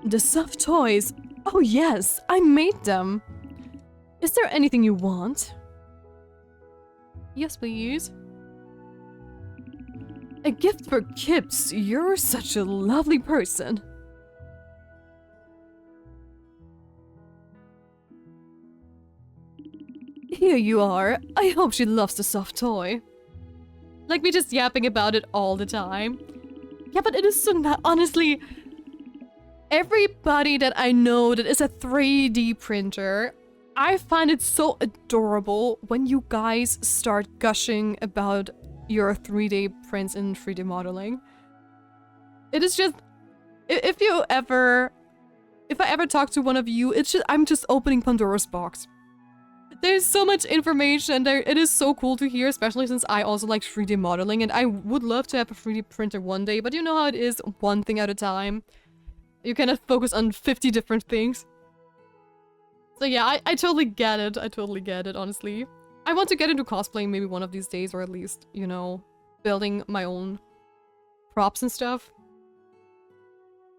The soft toys. Oh yes, I made them. Is there anything you want? Yes, please. A gift for Kips. You're such a lovely person. Here you are. I hope she loves the soft toy. Like me just yapping about it all the time. Yeah, but it is so honestly... Everybody that I know that is a 3D printer, I find it so adorable when you guys start gushing about your 3D prints in 3D modeling. It is just, if I ever talk to one of you, I'm just opening Pandora's box. There's so much information there. It is so cool to hear, especially since I also like 3D modeling, and I would love to have a 3D printer one day, but you know how it is, one thing at a time. You cannot focus on 50 different things. So yeah, I totally get it. I totally get it, honestly. I want to get into cosplaying maybe one of these days, or at least, you know, building my own props and stuff.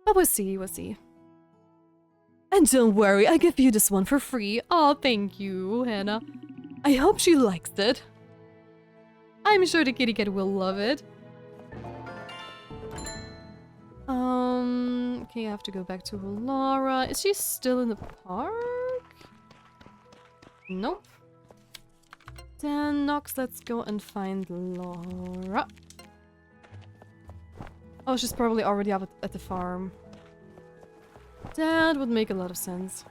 But we'll see, we'll see. And don't worry, I give you this one for free. Oh, thank you, Hannah. I hope she likes it. I'm sure the kitty cat will love it. Okay, I have to go back to Laura. Is she still in the park? Nope. Then, Nox, let's go and find Laura. Oh, she's probably already up at the farm. That would make a lot of sense.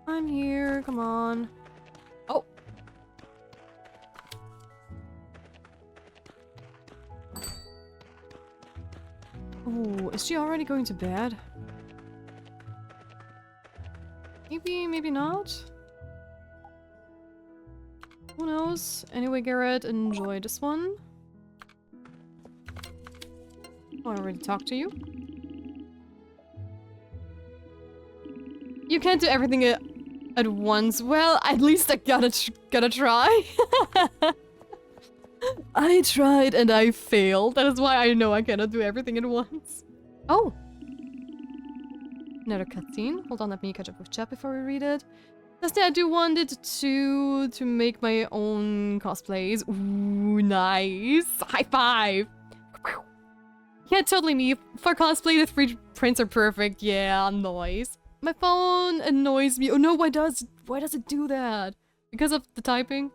I'm here, come on. Oh! Ooh, is she already going to bed? Maybe, maybe not? Who knows? Anyway, Garrett, enjoy this one. Oh, I already talked to you. You can't do everything at once. Well, at least I gotta try. I tried and I failed. That is why I know I cannot do everything at once. Oh! Another cutscene. Hold on, let me catch up with chat before we read it. Lastly, I do wanted to make my own cosplays. Ooh, nice! High five! Yeah, totally me. For cosplay, the 3D prints are perfect. Yeah, nice. My phone annoys me. Oh no, why does it do that? Because of the typing?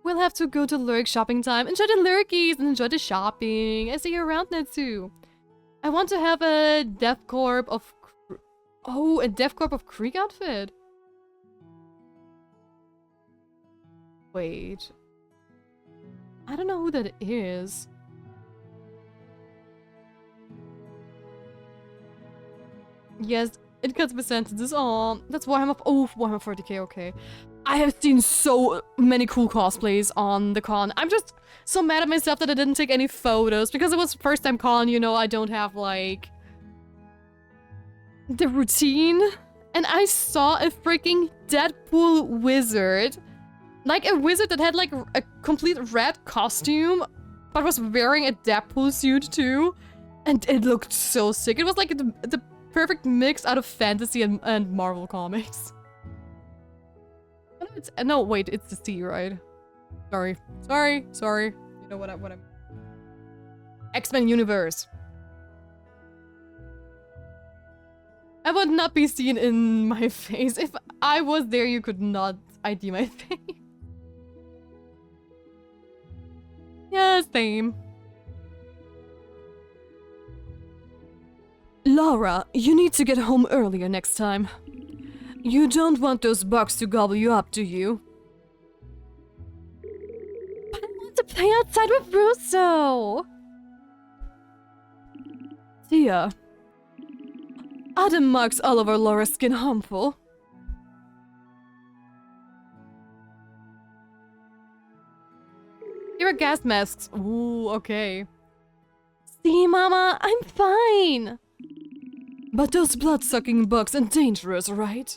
We'll have to go to Lurk shopping time. Enjoy the lurkies and enjoy the shopping. I see you around now too. I want to have a Death Corp of... Oh, a Death Corp of Krieg outfit. Wait. I don't know who that is. Yes, it cuts my sentences. Oh, that's Warhammer. Oh, Warhammer 40k. Okay, I have seen so many cool cosplays on the con. I'm just so mad at myself that I didn't take any photos because it was first time con. You know, I don't have like the routine, and I saw a freaking Deadpool wizard, like a wizard that had like a complete red costume, but was wearing a Deadpool suit too, and it looked so sick. It was like the perfect mix out of fantasy and Marvel comics. No, wait, it's the C, right? Sorry. You know what I'm... X-Men universe. I would not be seen in my face. If I was there, you could not ID my face. Yeah, same. Laura, you need to get home earlier next time. You don't want those bugs to gobble you up, do you? But I want to play outside with Russo! Tia. Are the marks all over Laura's skin harmful? Here are gas masks. Ooh, okay. See, Mama, I'm fine! But those blood-sucking bugs are dangerous, right?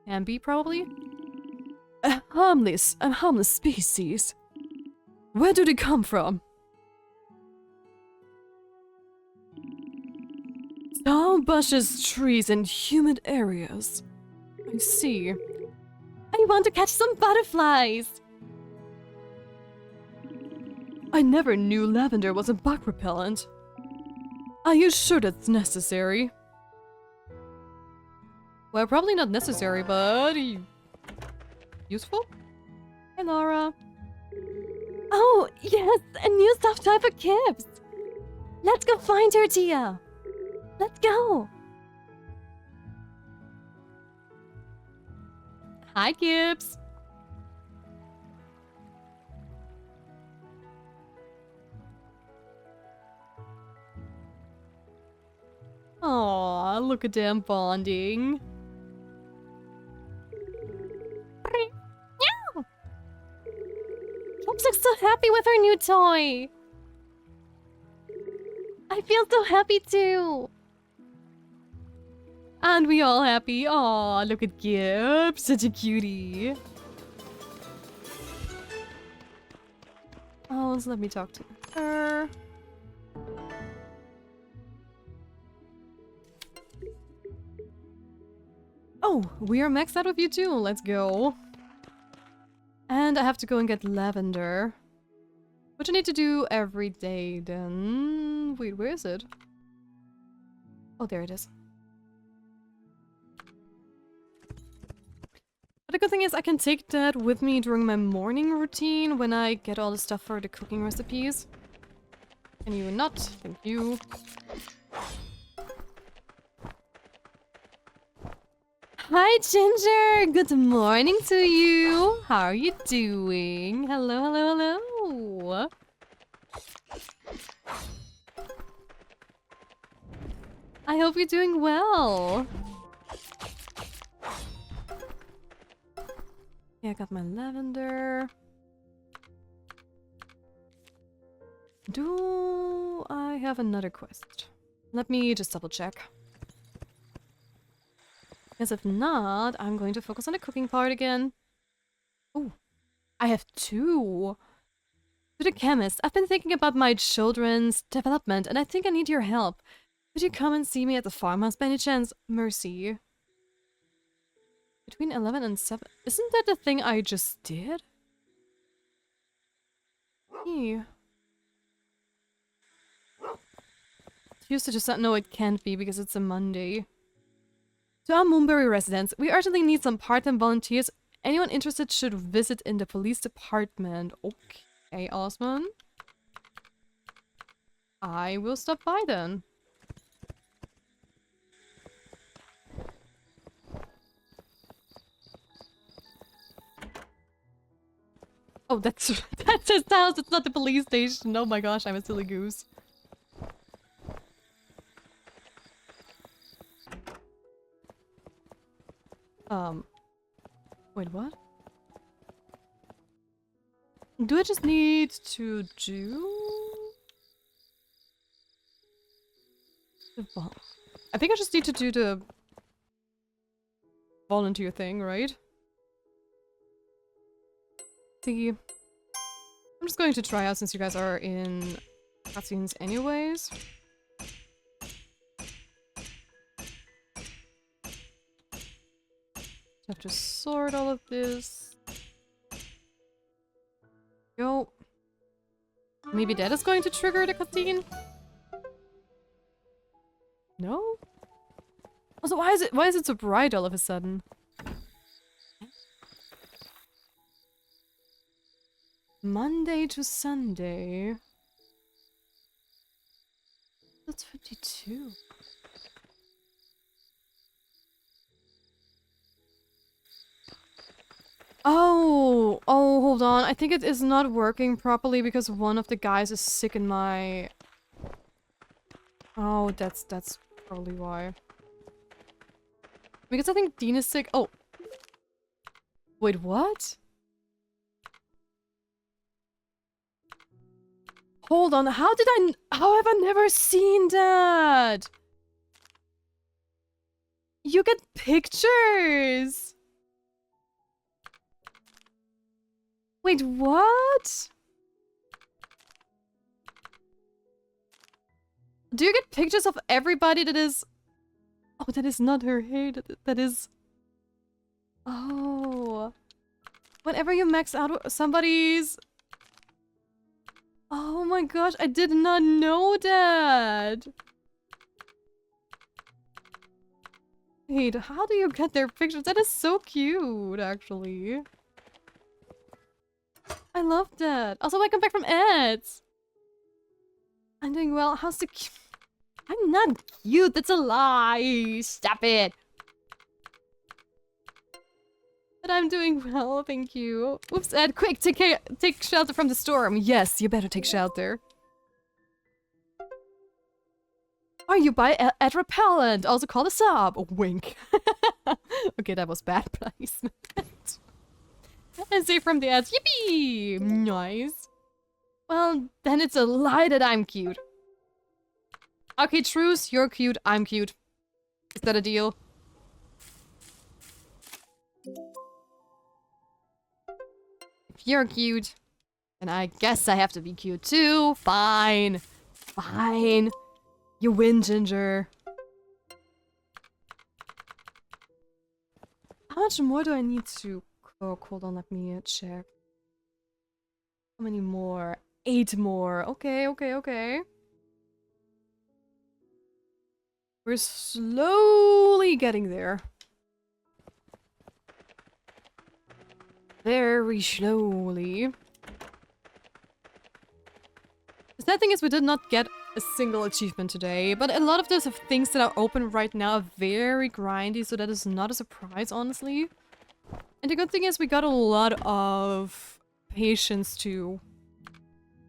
Can be, probably. A harmless species. Where do they come from? Tall bushes, trees, and humid areas. I see. I want to catch some butterflies! I never knew lavender was a bug repellent. Are you sure that's necessary? Well, probably not necessary, but... useful? Hi, Laura. Oh, yes, a new stuffed toy for Kips. Let's go find her, Tia. Let's go. Hi, Kips. Aw, look at them bonding. Kips looks so happy with her new toy. I feel so happy too. And we all happy. Aw, look at Gibbs. Such a cutie. Oh, so let me talk to her. Oh, we are maxed out with you too. Let's go. And I have to go and get lavender. Which I need to do every day then. Wait, where is it? Oh, there it is. But the good thing is I can take that with me during my morning routine when I get all the stuff for the cooking recipes. Can you not? Thank you. Hi, Ginger! Good morning to you! How are you doing? Hello, hello, hello! I hope you're doing well! Yeah, I got my lavender. Do I have another quest? Let me just double check. Because if not, I'm going to focus on the cooking part again. Oh, I have 2. To the chemist, I've been thinking about my children's development and I think I need your help. Could you come and see me at the farmhouse by any chance? Mercy. Between 11 and 7. Isn't that the thing I just did? Yeah. Used to just not know it can't be because it's a Monday. To our Moonbury residents, we urgently need some part-time volunteers. Anyone interested should visit in the police department. Okay, Osman. I will stop by then. Oh, that's his house. It's not the police station. Oh my gosh, I'm a silly goose. Wait, what? Do I just need to do... I think I just need to do the volunteer thing, right? See, I'm just going to try out since you guys are in cutscenes anyways. Have to sort all of this. Go. Maybe that is going to trigger the cutscene? No? Also, why is it so bright all of a sudden? Monday to Sunday. That's 52. Oh, hold on. I think it is not working properly because one of the guys is sick in my... Oh, that's probably why. Because I think Dean is sick. Oh. Wait, what? Hold on. How have I never seen that? You get pictures. Wait, what? Do you get pictures of everybody that is... Oh, that is not her hair. That is... Oh. Whenever you max out somebody's... Oh my gosh, I did not know that. Wait, how do you get their pictures? That is so cute, actually. I love that. Also, welcome back from ads. I'm doing well. How's the... I'm not cute. That's a lie. Stop it. But I'm doing well, thank you. Oops, Ed, quick, take shelter from the storm. Yes, you better take shelter. Are you by Ed Repellent? Also call us up. Wink. Okay, that was bad placement. And say from the ads, yippee! Nice. Well, then it's a lie that I'm cute. Okay, truce, you're cute, I'm cute. Is that a deal? If you're cute, then I guess I have to be cute too. Fine. Fine. You win, Ginger. How much more do I need to cook? Hold on, let me check. How many more? 8 more. Okay, okay, okay. We're slowly getting there. Very slowly. The sad thing is we did not get a single achievement today, but a lot of those things that are open right now are very grindy, so that is not a surprise, honestly. And the good thing is we got a lot of patience too,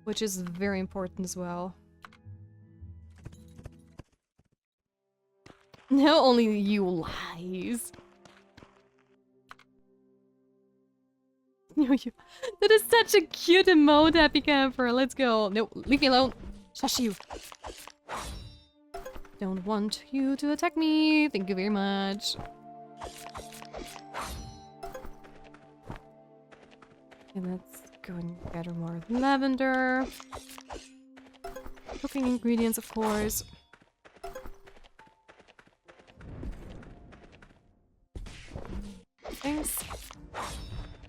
which is very important as well. No, only you lies. That is such a cute emote, Happy Camper. Let's go. No, leave me alone. Shush you. Don't want you to attack me. Thank you very much. Okay, let's go and gather more lavender. Cooking ingredients, of course. Thanks.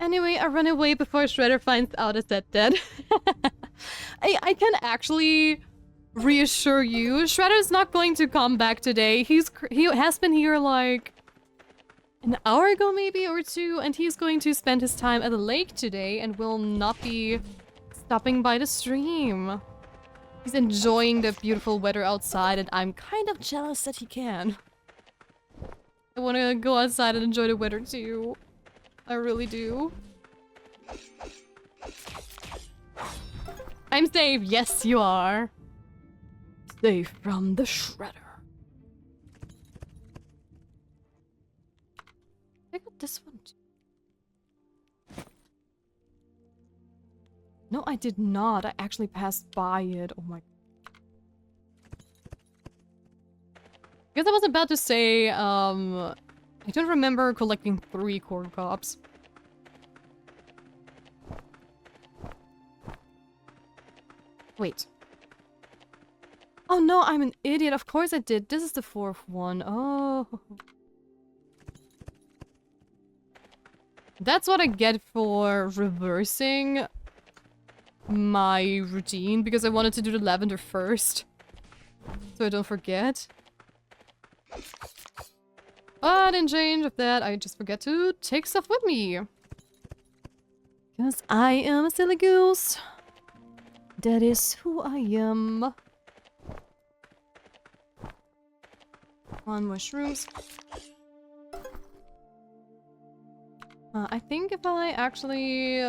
Anyway, I run away before Shredder finds out I said dead. I can actually reassure you, Shredder's not going to come back today. He has been here like an hour ago maybe or two, and he's going to spend his time at the lake today and will not be stopping by the stream. He's enjoying the beautiful weather outside, and I'm kind of jealous that he can. I want to go outside and enjoy the weather too. I really do. I'm safe. Yes, you are. Safe from the Shredder. I got this one too. No, I did not. I actually passed by it. Oh my. I guess I was about to say, I don't remember collecting 3 corn cobs. Wait. Oh no, I'm an idiot. Of course I did. This is the 4th one. Oh. That's what I get for reversing my routine, because I wanted to do the lavender first. So I don't forget. But in change of that, I just forget to take stuff with me. Because I am a silly goose. That is who I am. On mushrooms. I think if I actually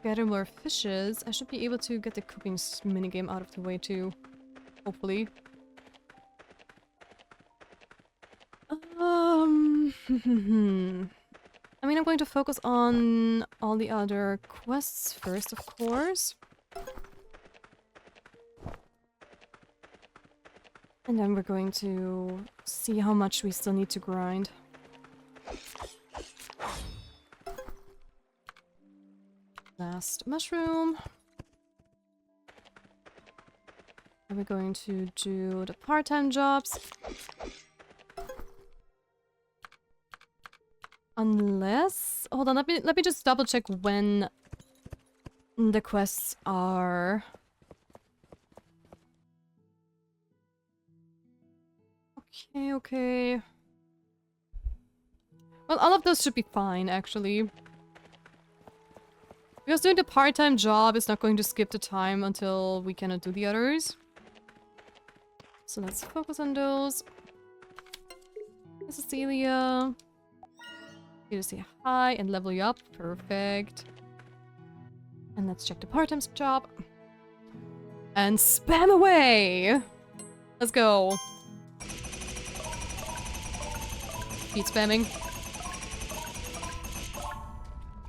gather more fishes, I should be able to get the cooking minigame out of the way too. Hopefully. I mean, I'm going to focus on all the other quests first, of course. And then we're going to see how much we still need to grind. Last mushroom. And we're going to do the part-time jobs. Unless... Hold on, let me just double check when the quests are... Okay, okay. Well, all of those should be fine, actually. Because doing the part-time job is not going to skip the time until we cannot do the others. So let's focus on those. This is Celia. You to say hi and level you up. Perfect. And let's check the part-time job. And spam away! Let's go. Speed spamming.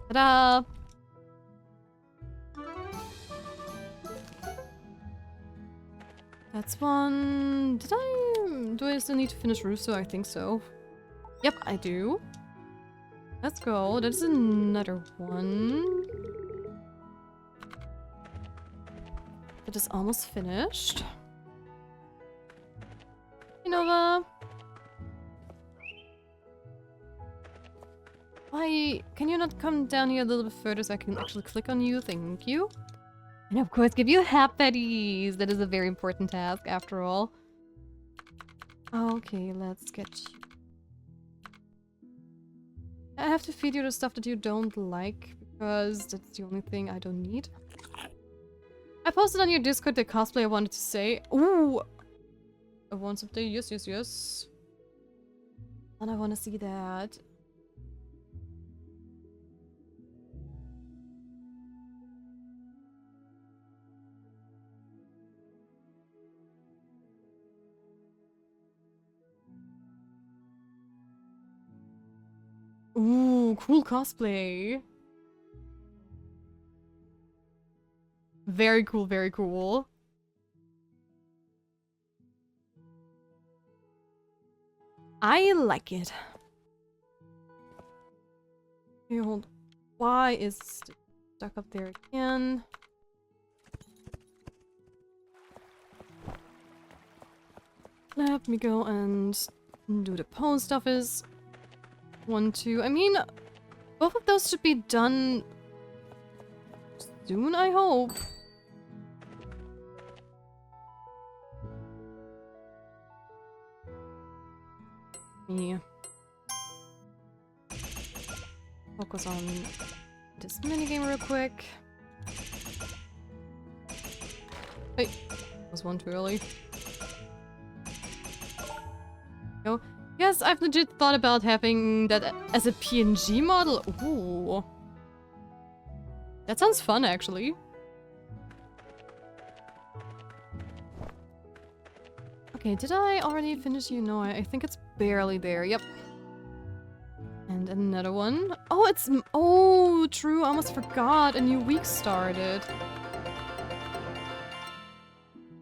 Ta-da! That's one. Do I still need to finish Russo? I think so. Yep, I do. Let's go. That is another one. That is almost finished. Hey, Nova. Why? Can you not come down here a little bit further so I can actually click on you? Thank you. And of course, give you half patties. That is a very important task, after all. Okay, let's get you. I have to feed you the stuff that you don't like, because that's the only thing I don't need. I posted on your Discord the cosplay I wanted to say. Ooh! I want something. Yes, yes, yes. And I want to see that. Ooh, cool cosplay. Very cool, very cool. I like it. Here, hold. Why is it stuck up there again? Let me go and do the post office. 1, 2. I mean, both of those should be done soon, I hope. Me focus on this minigame real quick. Hey, was one too early. Go. Yes, I've legit thought about having that as a PNG model. Ooh. That sounds fun, actually. Okay, did I already finish you? No, I think it's barely there. Yep. And another one. Oh, it's... Oh, true. I almost forgot. A new week started.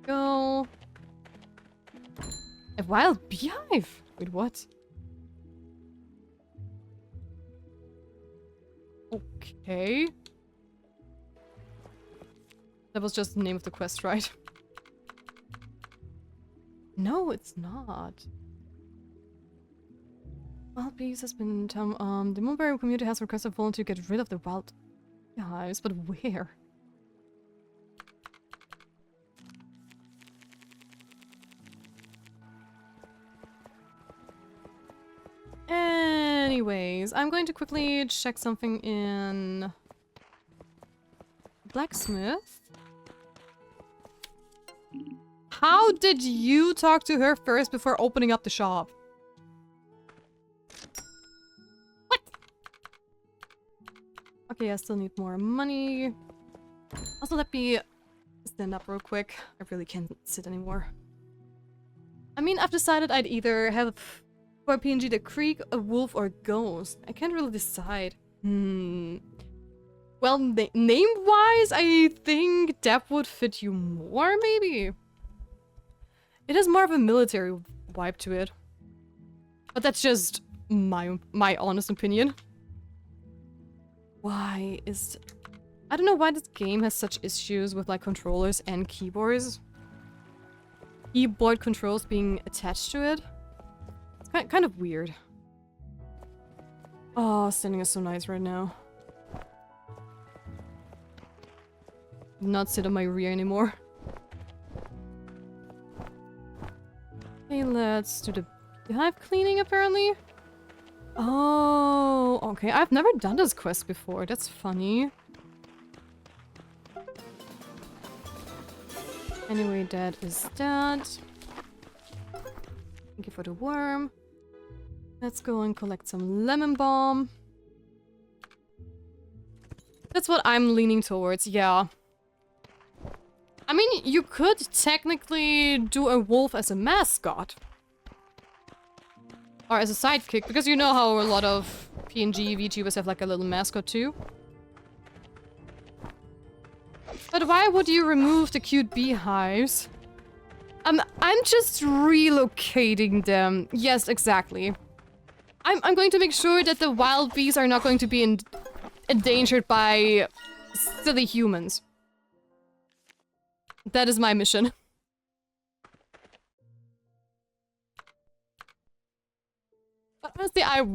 Go. A wild beehive. Wait, what? Okay. That was just the name of the quest, right? No, it's not. Wild bees has been... the Mulberry community has requested a volunteer to get rid of the wild beehives, but where? Anyways, I'm going to quickly check something in... Blacksmith? How did you talk to her first before opening up the shop? What? Okay, I still need more money. Also, let me stand up real quick. I really can't sit anymore. I mean, I've decided I'd either have for PNG the creek, a wolf, or a ghost. I can't really decide. Well, name-wise, I think that would fit you more, maybe? It has more of a military vibe to it. But that's just my honest opinion. Why is... I don't know why this game has such issues with, like, controllers and keyboards. Keyboard controls being attached to it. It's kind of weird. Oh, standing is so nice right now. Not sit on my rear anymore. Okay, let's do the beehive cleaning, apparently. Oh, okay. I've never done this quest before. That's funny. Anyway, that is that. Thank you for the worm. Let's go and collect some lemon balm. That's what I'm leaning towards, yeah. I mean, you could technically do a wolf as a mascot. Or as a sidekick, because you know how a lot of PNG VTubers have like a little mascot too. But why would you remove the cute beehives? I'm just relocating them. Yes, exactly. I'm going to make sure that the wild bees are not going to be endangered by silly humans. That is my mission. But honestly, I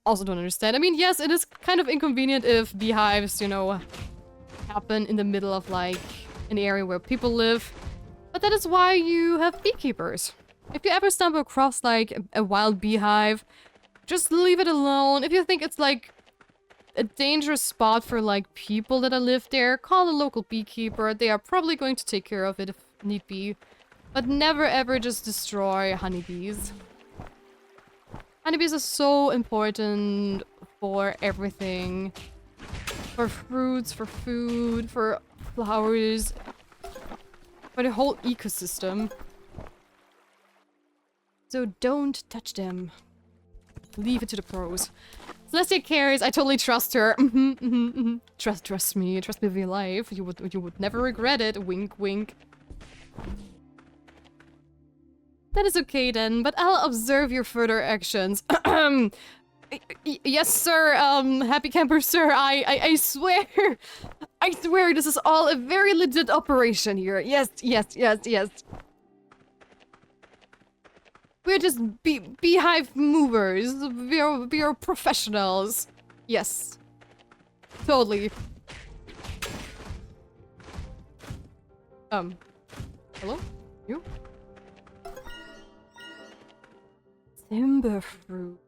also don't understand. I mean, yes, it is kind of inconvenient if beehives, you know, happen in the middle of, like, an area where people live. But that is why you have beekeepers. If you ever stumble across, like, a wild beehive, just leave it alone. If you think it's, like, a dangerous spot for, like, people that live there, call a local beekeeper. They are probably going to take care of it if need be. But never ever just destroy honeybees. Honeybees are so important for everything. For fruits, for food, for flowers, for the whole ecosystem. So don't touch them. Leave it to the pros. Celestia cares. I totally trust her. Trust me. Trust me with your life. You would never regret it. Wink, wink. That is okay then, but I'll observe your further actions. Yes, sir. Happy camper, sir. I swear. I swear this is all a very legit operation here. Yes. We're just beehive movers. We are professionals. Yes. Totally. Hello? You? Timber fruit.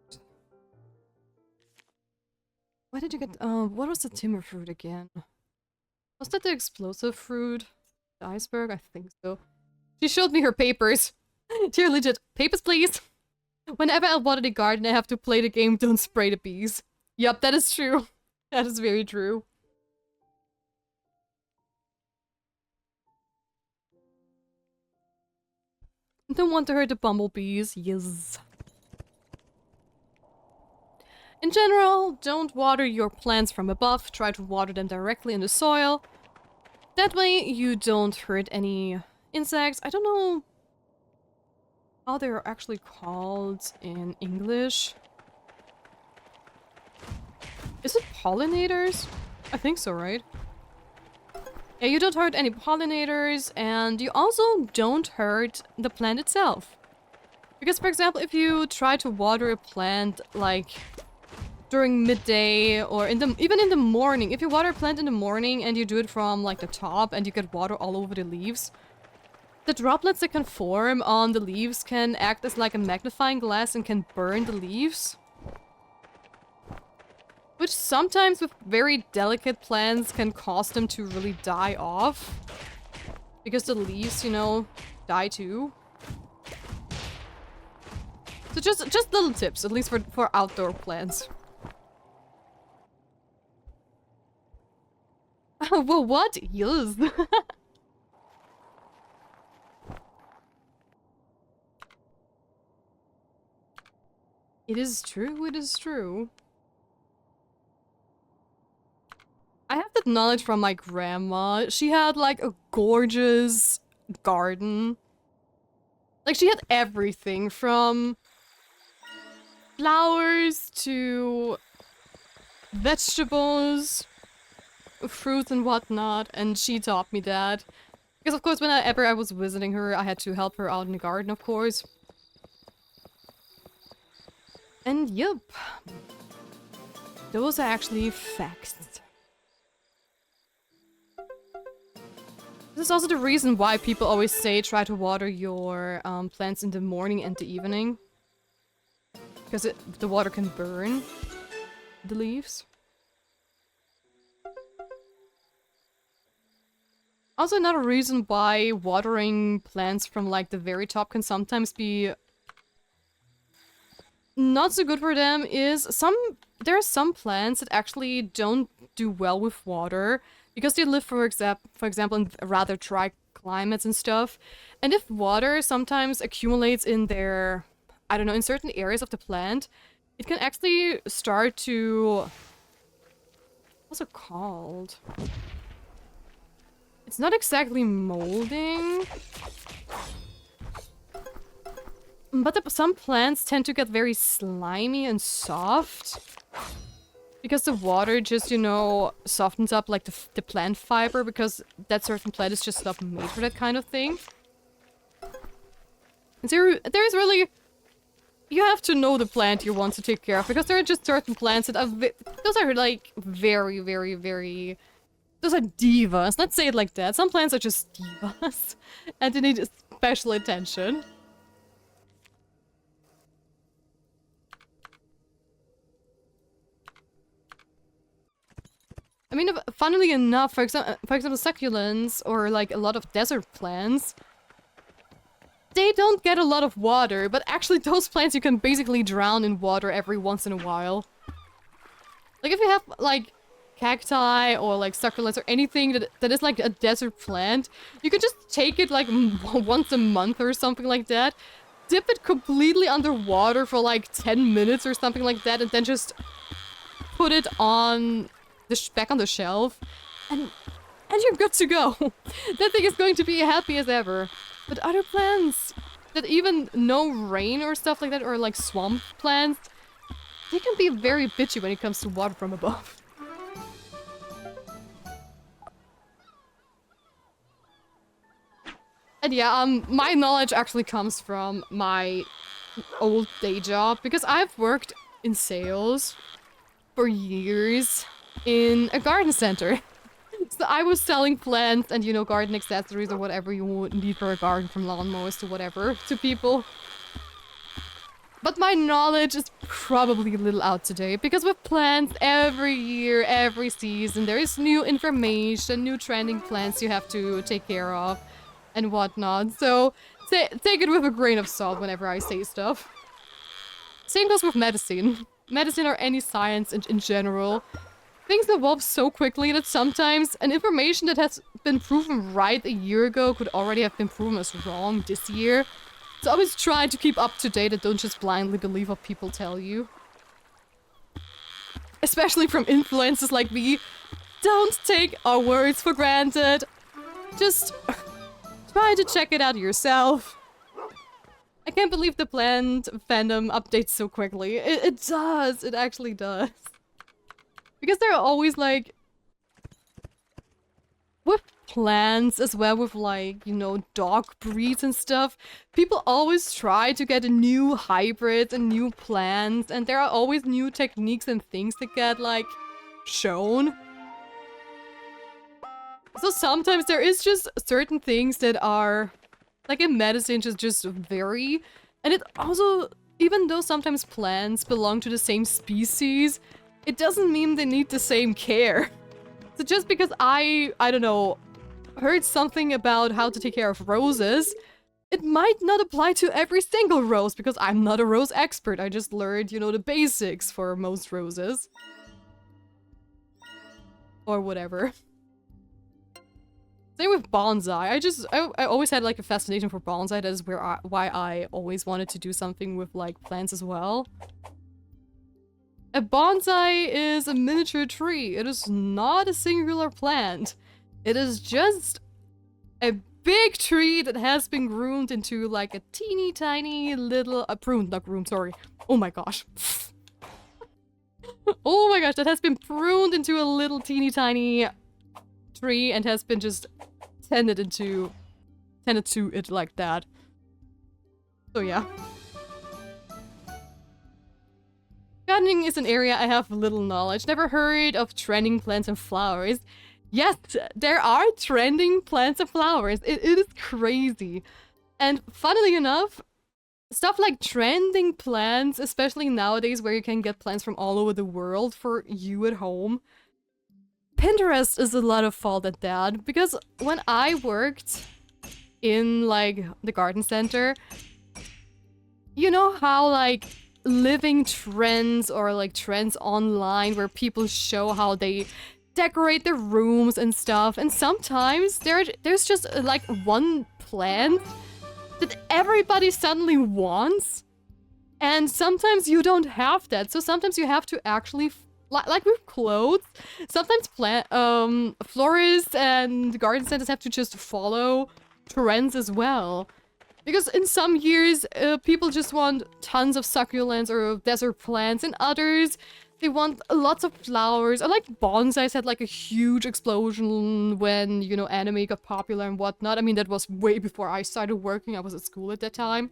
Why did you get... what was the timber fruit again? Was that the explosive fruit? The iceberg? I think so. She showed me her papers. Dear legit. Papers, please! Whenever I water the garden, I have to play the game Don't Spray the Bees. Yup, that is true. That is very true. Don't want to hurt the bumblebees. Yes. In general, don't water your plants from above. Try to water them directly in the soil. That way you don't hurt any insects. I don't know how they're actually called in English. Is it pollinators? I think so, right? Yeah, you don't hurt any pollinators, and you also don't hurt the plant itself. Because, for example, if you try to water a plant, like, during midday, or even in the morning, if you water a plant in the morning and you do it from, like, the top, and you get water all over the leaves, the droplets that can form on the leaves can act as like a magnifying glass and can burn the leaves. Which sometimes with very delicate plants can cause them to really die off. Because the leaves, you know, die too. So just little tips, at least for outdoor plants. Well, what? Yes. It is true, it is true. I have that knowledge from my grandma. She had, like, a gorgeous garden. Like, she had everything from flowers to vegetables, fruits and whatnot, and she taught me that. Because, of course, whenever I was visiting her, I had to help her out in the garden, of course. And yep, those are actually facts. This is also the reason why people always say try to water your plants in the morning and the evening. Because the water can burn the leaves. Also, another reason why watering plants from like the very top can sometimes be not so good for them is there are some plants that actually don't do well with water because they live for example in rather dry climates and stuff. And if water sometimes accumulates in their, I don't know, in certain areas of the plant, it can actually start to, what's it called? It's not exactly molding. But some plants tend to get very slimy and soft. Because the water just, you know, softens up like the plant fiber, because that certain plant is just not made for that kind of thing. And there's really... You have to know the plant you want to take care of, because there are just certain plants that are... Those are like very, very, very... Those are divas. Let's say it like that. Some plants are just divas. And they need special attention. I mean, funnily enough, for example, succulents or like a lot of desert plants, they don't get a lot of water, but actually those plants you can basically drown in water every once in a while. Like if you have like cacti or like succulents or anything that is like a desert plant, you can just take it like once a month or something like that, dip it completely underwater for like 10 minutes or something like that, and then just put it on back on the shelf, and you're good to go. That thing is going to be happy as ever. But other plants that even no rain or stuff like that, or like swamp plants, they can be very bitchy when it comes to water from above. And yeah, my knowledge actually comes from my old day job, because I've worked in sales for years in a garden center. So I was selling plants and, you know, garden accessories or whatever you would need for a garden, from lawnmowers to whatever, to people. But my knowledge is probably a little out to date, because with plants, every year, every season, there is new information, new trending plants you have to take care of, and whatnot. So take it with a grain of salt whenever I say stuff. Same goes with medicine. Medicine or any science in general. Things evolve so quickly that sometimes an information that has been proven right a year ago could already have been proven as wrong this year. So always try to keep up to date and don't just blindly believe what people tell you. Especially from influencers like me. Don't take our words for granted. Just try to check it out yourself. I can't believe the plant fandom updates so quickly. It does. It actually does. Because there are always, like, with plants as well, with, like, you know, dog breeds and stuff, people always try to get a new hybrid and new plants, and there are always new techniques and things that get, like, shown. So sometimes there is just certain things that are, like in medicine, just vary. And it also, even though sometimes plants belong to the same species, it doesn't mean they need the same care. So just because I don't know, heard something about how to take care of roses, it might not apply to every single rose, because I'm not a rose expert. I just learned, you know, the basics for most roses. Or whatever. Same with bonsai. I always had like a fascination for bonsai. That is why I always wanted to do something with like plants as well. A bonsai is a miniature tree. It is not a singular plant. It is just a big tree that has been groomed into like a teeny tiny little... pruned, not groomed, sorry. Oh my gosh. Oh my gosh, that has been pruned into a little teeny tiny tree and has been just tended to it like that. So yeah. Gardening is an area I have little knowledge. Never heard of trending plants and flowers. Yes, there are trending plants and flowers. It is crazy. And funnily enough, stuff like trending plants, especially nowadays where you can get plants from all over the world for you at home, Pinterest is a lot of fault at that, because when I worked in, like, the garden center, you know how, like, living trends or, like, trends online where people show how they decorate their rooms and stuff, and sometimes there's just, like, one plant that everybody suddenly wants, and sometimes you don't have that, so sometimes you have to actually... Like with clothes, sometimes florists and garden centers have to just follow trends as well. Because in some years, people just want tons of succulents or desert plants, and others, they want lots of flowers. Or like bonsais had like a huge explosion when, you know, anime got popular and whatnot. I mean, that was way before I started working. I was at school at that time.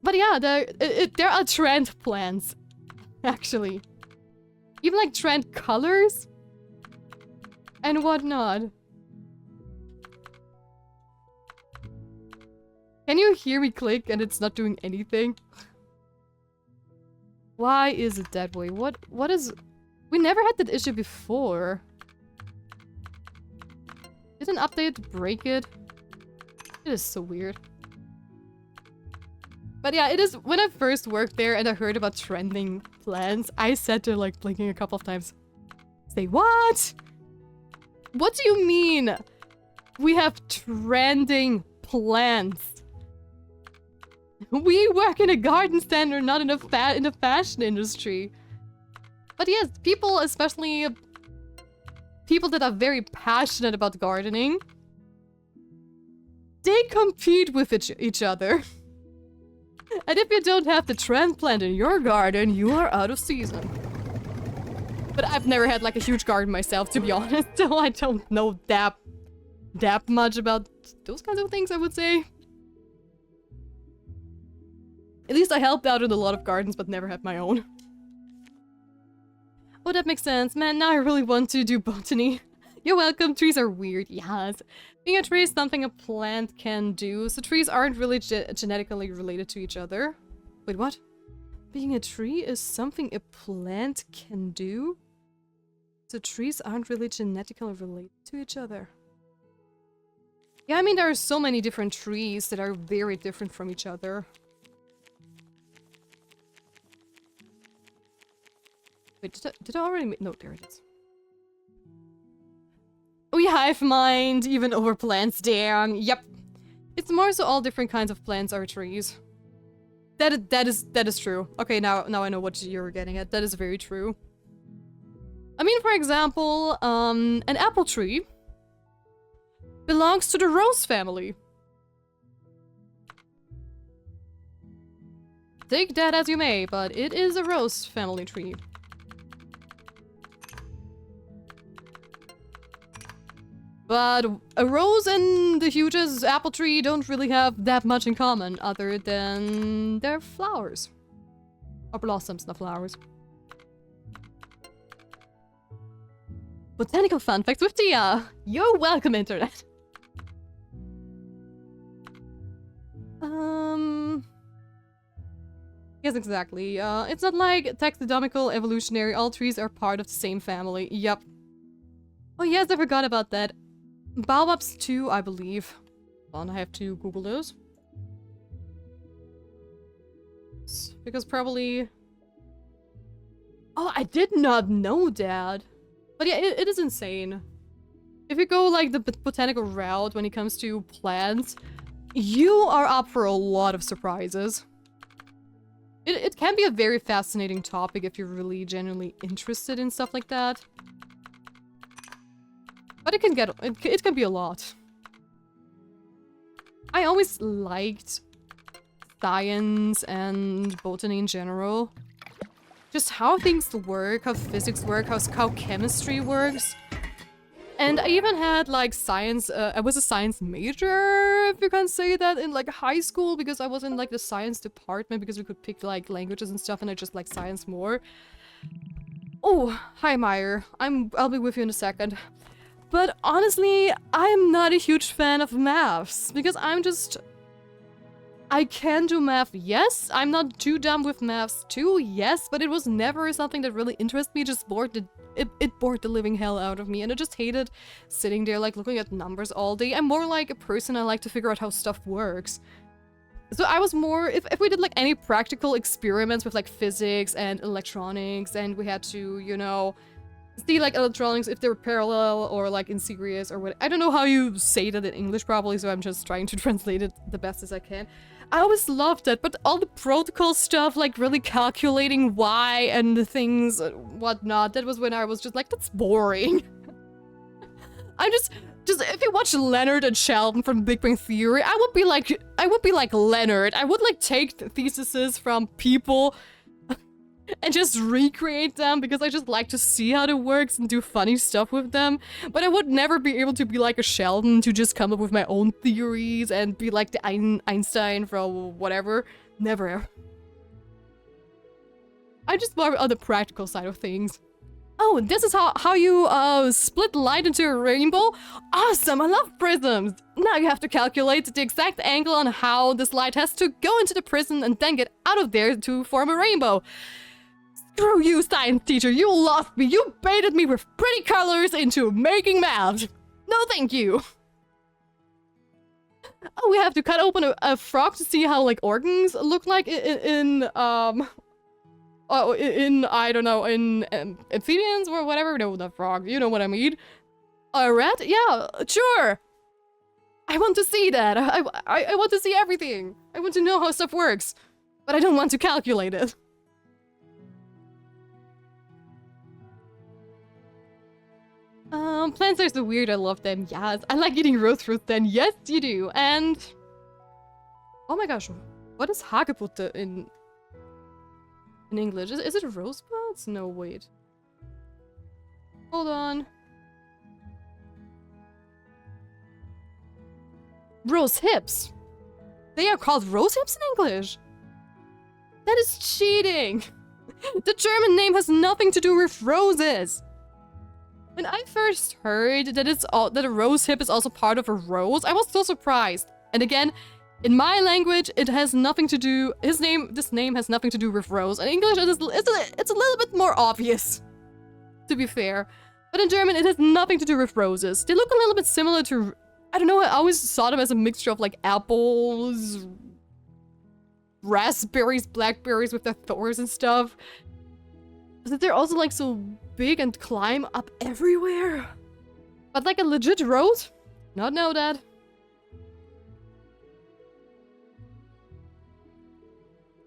But yeah, there are trend plants, actually. Even like trend colors and whatnot. Can you hear me click and it's not doing anything? Why is it that way? What is... We never had that issue before. Did an update break it? It is so weird. But yeah, it is... When I first worked there and I heard about trending plants, I sat there like blinking a couple of times. Say, what? What do you mean? We have trending plants. We work in a garden center, not in the fashion industry. But yes, people, especially people that are very passionate about gardening, they compete with each other. And if you don't have the trend plant in your garden, you are out of season. But I've never had like a huge garden myself, to be honest, so I don't know that much about those kinds of things, I would say. At least I helped out in a lot of gardens, but never had my own. Oh, that makes sense. Man, now I really want to do botany. You're welcome. Trees are weird. Yes. Being a tree is something a plant can do, so trees aren't really genetically related to each other. Wait, what? Being a tree is something a plant can do? So trees aren't really genetically related to each other. Yeah, I mean, there are so many different trees that are very different from each other. Wait, did I already make... No, there it is. We hive mind even over plants, damn. Yep. It's more so all different kinds of plants are trees. That is true. Okay, now I know what you're getting at. That is very true. I mean, for example, an apple tree belongs to the rose family. Take that as you may, but it is a rose family tree. But a rose and the hugest apple tree don't really have that much in common, other than their flowers. Or blossoms, not flowers. Botanical fun facts with Tia! You're welcome, internet! Yes, exactly. It's not like taxonomical evolutionary. All trees are part of the same family. Yep. Oh yes, I forgot about that. Baobabs too, I believe. Hold on, I have to Google those. Because probably... Oh, I did not know that. But yeah, it is insane. If you go like the botanical route when it comes to plants, you are up for a lot of surprises. It can be a very fascinating topic if you're really genuinely interested in stuff like that. But it can be a lot. I always liked science and botany in general. Just how things work, how physics work, how chemistry works. And I even had like science, I was a science major, if you can say that, in like high school, because I was in like the science department, because we could pick like languages and stuff, and I just like science more. Oh, hi Meyer. I'll be with you in a second. But honestly, I'm not a huge fan of maths, because I'm just... I can do math, yes. I'm not too dumb with maths too, yes. But it was never something that really interested me. It just it bored the living hell out of me. And I just hated sitting there like looking at numbers all day. I'm more like a person. I like to figure out how stuff works. So I was more, if we did like any practical experiments with like physics and electronics, and we had to, you know, see like electronics if they were parallel or like in series or what. I don't know how you say that in English probably, so I'm just trying to translate it the best as I can. I always loved it, but all the protocol stuff, like really calculating why and the things and whatnot, that was when I was just like, that's boring. I'm just if you watch Leonard and Sheldon from Big Bang Theory, I would be like Leonard. I would like take theses from people and just recreate them because I just like to see how it works and do funny stuff with them. But I would never be able to be like a Sheldon to just come up with my own theories and be like the Einstein from whatever. Never. I just more on the practical side of things. Oh, this is how you split light into a rainbow? Awesome, I love prisms! Now you have to calculate the exact angle on how this light has to go into the prism and then get out of there to form a rainbow. Screw you, science teacher, you lost me! You baited me with pretty colors into making math! No thank you! Oh, we have to cut open a frog to see how, like, organs look like I don't know, in amphibians or whatever. No, not frog. You know what I mean. A rat? Yeah, sure. I want to see that. I want to see everything. I want to know how stuff works. But I don't want to calculate it. Plants are so weird. I love them. Yes. I like eating rose fruit then. Yes, you do. And... oh my gosh. What is hagebutte in English? Is it rosebuds? No, wait. Hold on. Rose hips. They are called rose hips in English. That is cheating. The German name has nothing to do with roses. When I first heard that that a rose hip is also part of a rose, I was so surprised. And again, in my language, it has nothing to do. This name has nothing to do with rose. In English, it's a little bit more obvious, to be fair. But in German, it has nothing to do with roses. They look a little bit similar to, I don't know, I always saw them as a mixture of like apples, raspberries, blackberries with their thorns and stuff. But they're also like so big and climb up everywhere. But like a legit rose? Not know that.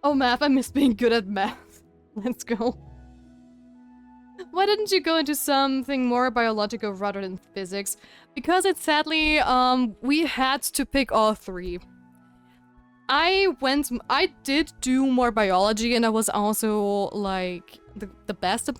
Oh, math, I miss being good at math. Let's go. Why didn't you go into something more biological rather than physics? Because it's sadly, we had to pick all three. I did do more biology, and I was also, like, the best at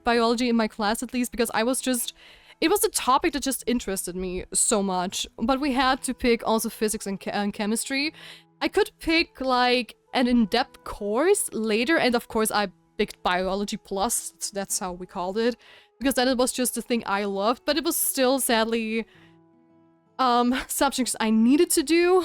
biology in my class, at least, because it was a topic that just interested me so much. But we had to pick also physics and chemistry. I could pick, like, an in-depth course later, and of course I picked Biology Plus, that's how we called it, because then it was just the thing I loved, but it was still, sadly, subjects I needed to do.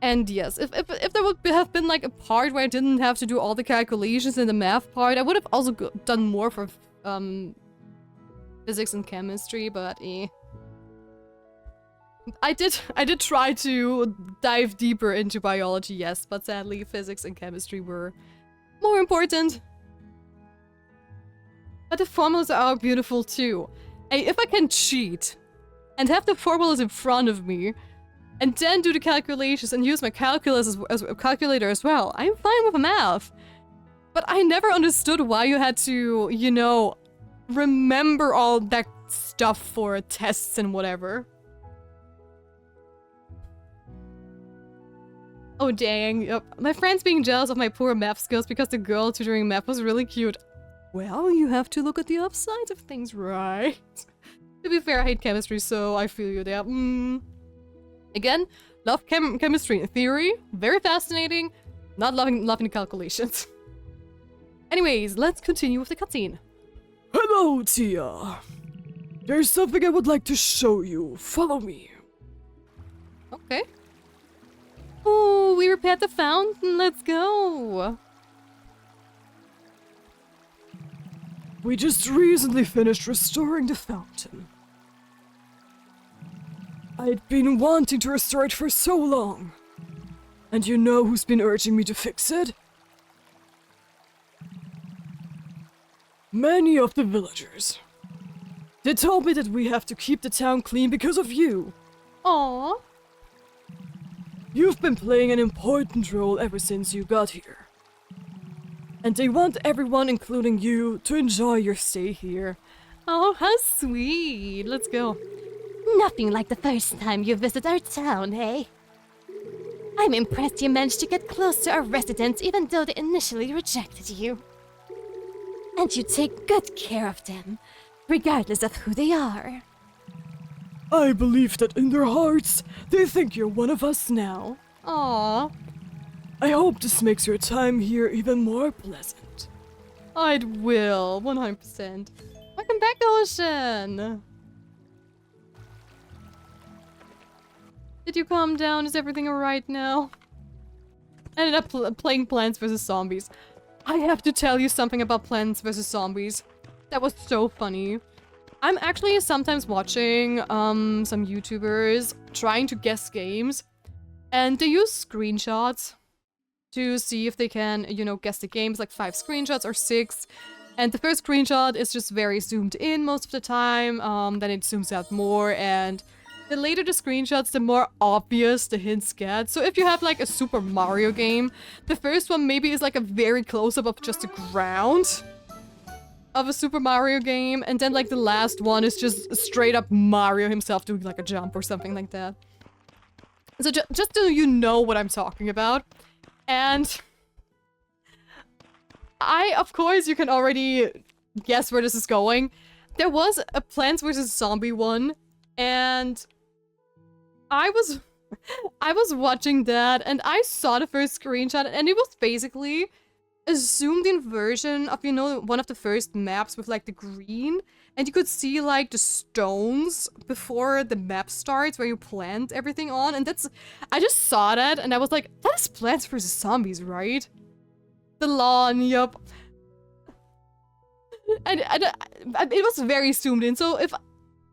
And yes, if there would have been like a part where I didn't have to do all the calculations in the math part, I would have also done more for physics and chemistry, but I did try to dive deeper into biology, yes, but sadly physics and chemistry were more important. But the formulas are beautiful too. Hey, if I can cheat and have the formulas in front of me and then do the calculations and use my calculus as a calculator as well, I'm fine with math. But I never understood why you had to, you know, remember all that stuff for tests and whatever. Oh dang, yep. My friend's being jealous of my poor math skills because the girl tutoring math was really cute. Well, you have to look at the upsides of things, right? To be fair, I hate chemistry, so I feel you there. Again, love chemistry in theory, very fascinating, not loving the calculations. Anyways, let's continue with the cutscene. Hello, Tia. There's something I would like to show you. Follow me. Okay. Ooh, we repaired the fountain. Let's go. We just recently finished restoring the fountain. I'd been wanting to restore it for so long. And you know who's been urging me to fix it? Many of the villagers. They told me that we have to keep the town clean because of you. Aww. You've been playing an important role ever since you got here. And they want everyone, including you, to enjoy your stay here. Oh, how sweet. Let's go. Nothing like the first time you visit our town, eh? I'm impressed you managed to get close to our residents even though they initially rejected you. And you take good care of them, regardless of who they are. I believe that in their hearts, they think you're one of us now. Aww. I hope this makes your time here even more pleasant. It will. 100%. Welcome back, Ocean. Did you calm down? Is everything alright now? I ended up playing Plants vs. Zombies. I have to tell you something about Plants vs. Zombies. That was so funny. I'm actually sometimes watching some YouTubers trying to guess games. And they use screenshots to see if they can, you know, guess the games, like 5 screenshots or 6. And the first screenshot is just very zoomed in most of the time. Then it zooms out more, and the later the screenshots, the more obvious the hints get. So if you have like a Super Mario game, the first one maybe is like a very close-up of just the ground of a Super Mario game, and then like the last one is just straight up Mario himself doing like a jump or something like that. So just so you know what I'm talking about. And of course, you can already guess where this is going. There was a Plants vs. Zombie one, and I was watching that, and I saw the first screenshot, and it was basically a zoomed-in version of, you know, one of the first maps with, like, the green, and you could see, like, the stones before the map starts where you plant everything on, and that's... I just saw that, and I was like, that is Plants vs. Zombies, right? The lawn, yup. And it was very zoomed in, so if...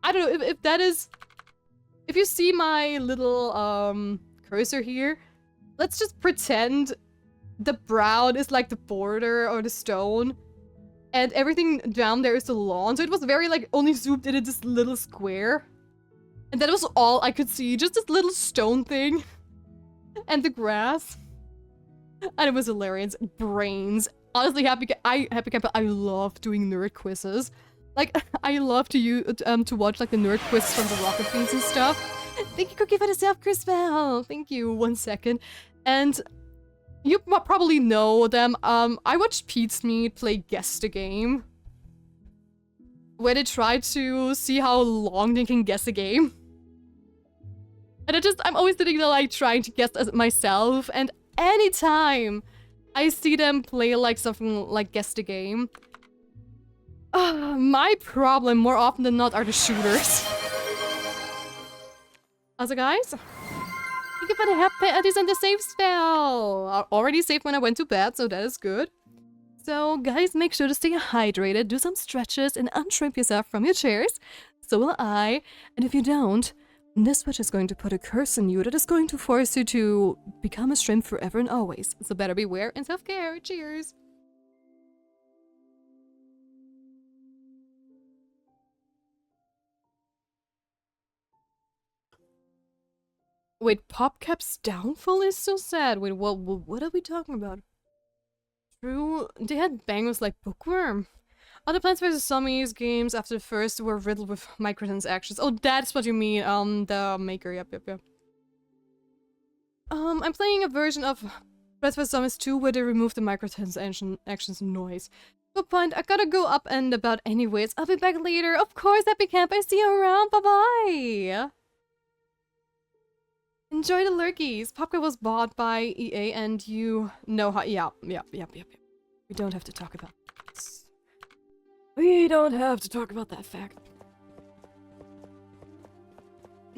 I don't know, if that is... If you see my little, cursor here, let's just pretend the brown is like the border or the stone, and everything down there is the lawn. So it was very like only zoomed in this little square, and that was all I could see, just this little stone thing and the grass, and it was hilarious. Brains. Honestly, Happy Camper, I love doing nerd quizzes. Like, I love to watch like the nerd quizzes from the Rocket Beans and stuff. Thank you, Cookie, for the self-Crispel. Thank you. 1 second. And you probably know them. I watched Pete's Meat play Guess the Game, where they try to see how long they can guess a game. And I'm always sitting there like trying to guess myself, and anytime I see them play like something like Guess the Game, my problem more often than not are the shooters. Also guys, thank you for the happy eddies and the save spell. I already saved when I went to bed, so that is good. So guys, make sure to stay hydrated, do some stretches, and unshrimp yourself from your chairs. So will I. And if you don't, this witch is going to put a curse on you that is going to force you to become a shrimp forever and always. So better beware and self-care. Cheers. Wait, PopCap's downfall is so sad. Wait, what are we talking about? True, they had bangers like Bookworm. Other Plants vs. Zombies games after the first were riddled with microtransactions. Oh, that's what you mean. The maker. Yep. I'm playing a version of Plants vs. Zombies 2 where they removed the microtransactions noise. Good point. I gotta go up and about anyways. I'll be back later. Of course, Happy Camp. I see you around. Bye-bye. Enjoy the lurkies. Popka was bought by EA and you know how- Yep. We don't have to talk about this. We don't have to talk about that fact.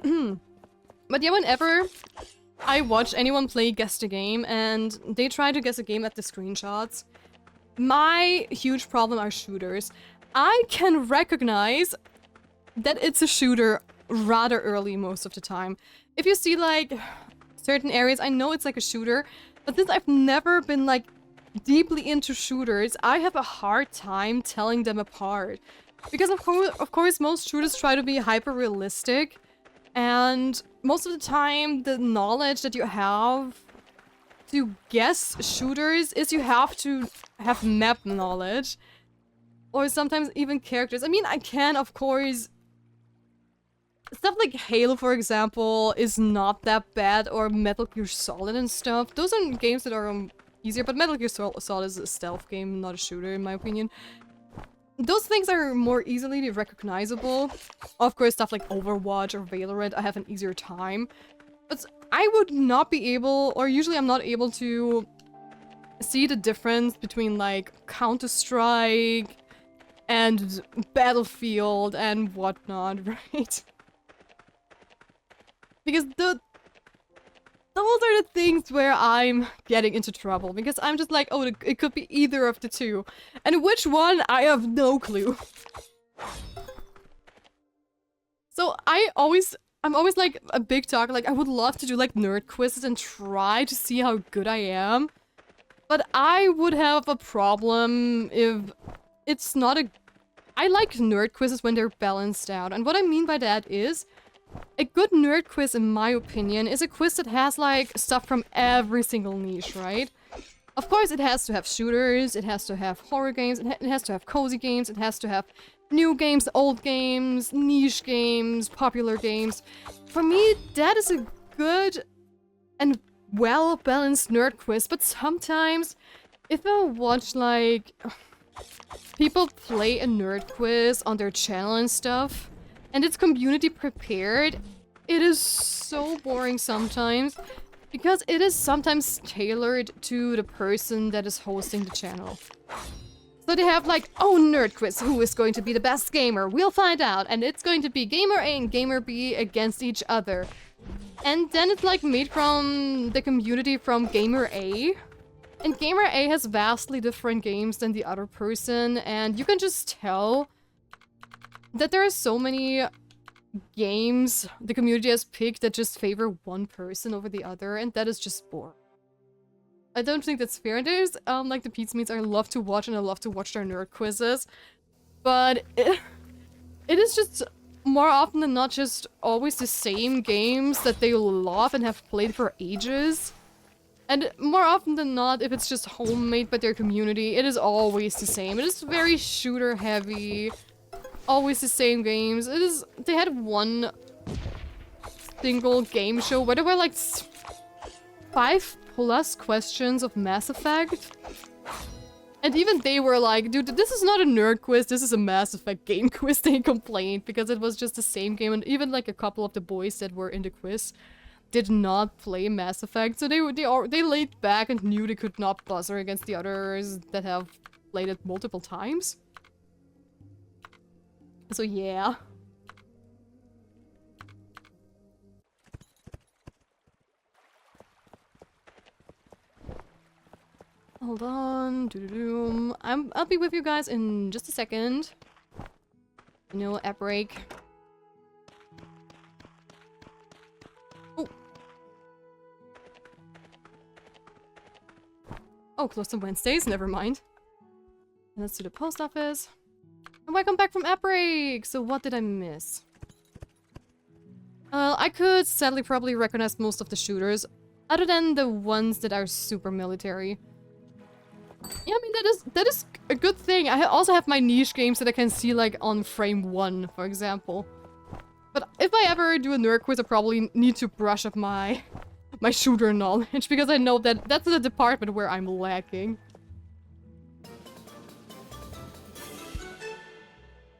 But yeah, whenever I watch anyone play Guess the Game, and they try to guess a game at the screenshots. My huge problem are shooters. I can recognize that it's a shooter rather early most of the time. If you see like certain areas, I know it's like a shooter, but since I've never been like deeply into shooters, I have a hard time telling them apart. Because of course most shooters try to be hyper realistic, and most of the time the knowledge that you have to guess shooters is you have to have map knowledge. Or sometimes even characters. I mean, I can, of course... Stuff like Halo, for example, is not that bad, or Metal Gear Solid and stuff. Those are games that are easier, but Metal Gear Solid is a stealth game, not a shooter, in my opinion. Those things are more easily recognizable. Of course, stuff like Overwatch or Valorant, I have an easier time. But I would not be able, or usually I'm not able to see the difference between like Counter-Strike and Battlefield and whatnot, right? Because those are the things where I'm getting into trouble. Because I'm just like, oh, it could be either of the two. And which one, I have no clue. So I'm always like a big talker. Like, I would love to do like nerd quizzes and try to see how good I am. But I would have a problem if it's not a... I like nerd quizzes when they're balanced out. And what I mean by that is... a good nerd quiz, in my opinion, is a quiz that has, like, stuff from every single niche, right? Of course, it has to have shooters, it has to have horror games, it has to have cozy games, it has to have new games, old games, niche games, popular games. For me, that is a good and well-balanced nerd quiz, but sometimes, if I watch, like, people play a nerd quiz on their channel and stuff, and it's community prepared, it is so boring sometimes, because it is sometimes tailored to the person that is hosting the channel. So they have like, oh, nerd quiz, who is going to be the best gamer? We'll find out, and it's going to be Gamer A and Gamer B against each other. And then it's like made from the community from Gamer A. And Gamer A has vastly different games than the other person, and you can just tell that there are so many games the community has picked that just favor one person over the other, and that is just boring. I don't think that's fair. And there's, like the Pizza Meets I love to watch, and I love to watch their nerd quizzes. But it is just more often than not just always the same games that they love and have played for ages. And more often than not, if it's just homemade by their community, it is always the same. It is very shooter heavy. Always the same games. It is. They had one single game show where there were like 5+ questions of Mass Effect. And even they were like, dude, this is not a nerd quiz, this is a Mass Effect game quiz. They complained because it was just the same game, and even like a couple of the boys that were in the quiz did not play Mass Effect, so they laid back and knew they could not buzzer against the others that have played it multiple times. So yeah. Hold on. I'll be with you guys in just a second. You know, app break. Oh. Oh, closed on Wednesdays. Never mind. Let's do the post office. And welcome back from app break! So what did I miss? I could sadly probably recognize most of the shooters, other than the ones that are super military. Yeah, I mean, that is a good thing. I also have my niche games that I can see, like, on frame 1, for example. But if I ever do a nerd quiz, I probably need to brush up my shooter knowledge, because I know that that's the department where I'm lacking.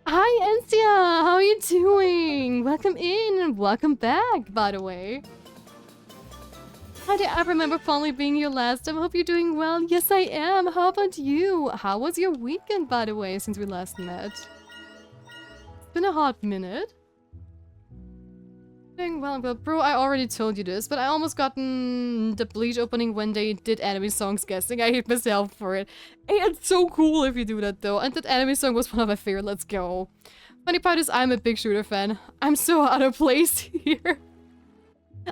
Hi, Encia! How are you doing? Welcome in and welcome back, by the way. Hi there, I remember fondly being here last time. Hope you're doing well. Yes, I am. How about you? How was your weekend, by the way, since we last met? It's been a hot minute. Doing well, bro, I already told you this, but I almost gotten the Bleach opening when they did anime songs guessing. I hate myself for it. Hey, it's so cool if you do that though, and that anime song was one of my favorite. Let's go. Funny part is I'm a big shooter fan. I'm so out of place here.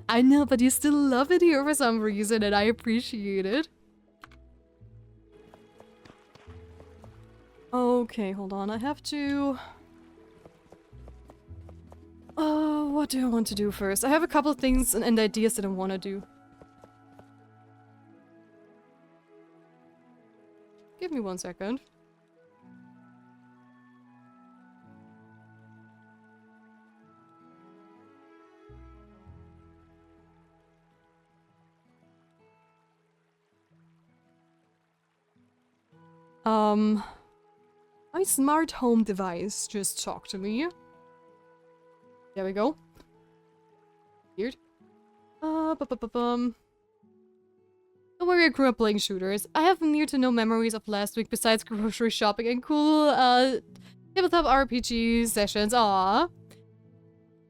I know, but you still love it here for some reason, and I appreciate it. Okay, hold on. I have to... what do I want to do first? I have a couple things and ideas that I want to do. Give me 1 second. My smart home device just talked to me. There we go. Weird. Don't worry, I grew up playing shooters. I have near to no memories of last week besides grocery shopping and cool, tabletop RPG sessions. Aww.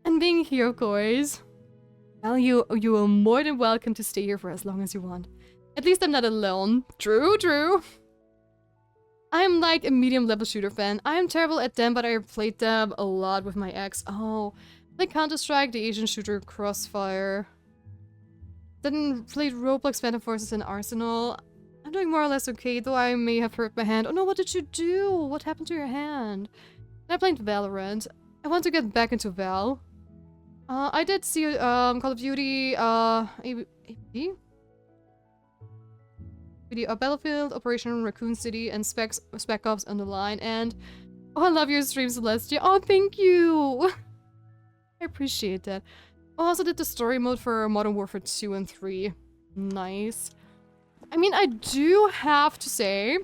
And being here, of course. Well, you are more than welcome to stay here for as long as you want. At least I'm not alone. True, true. I am like a medium level shooter fan. I am terrible at them, but I played them a lot with my ex. Oh, played Counter-Strike, the Asian shooter Crossfire. Then played Roblox Phantom Forces and Arsenal. I'm doing more or less okay, though I may have hurt my hand. Oh no, what did you do? What happened to your hand? I played Valorant. I want to get back into Val. I did see Call of Duty, AB? Battlefield, Operation Raccoon City, and Spec Ops on the line, and... Oh, I love your stream, Celestia. Oh, thank you! I appreciate that. I also did the story mode for Modern Warfare 2 and 3. Nice. I mean, I do have to say...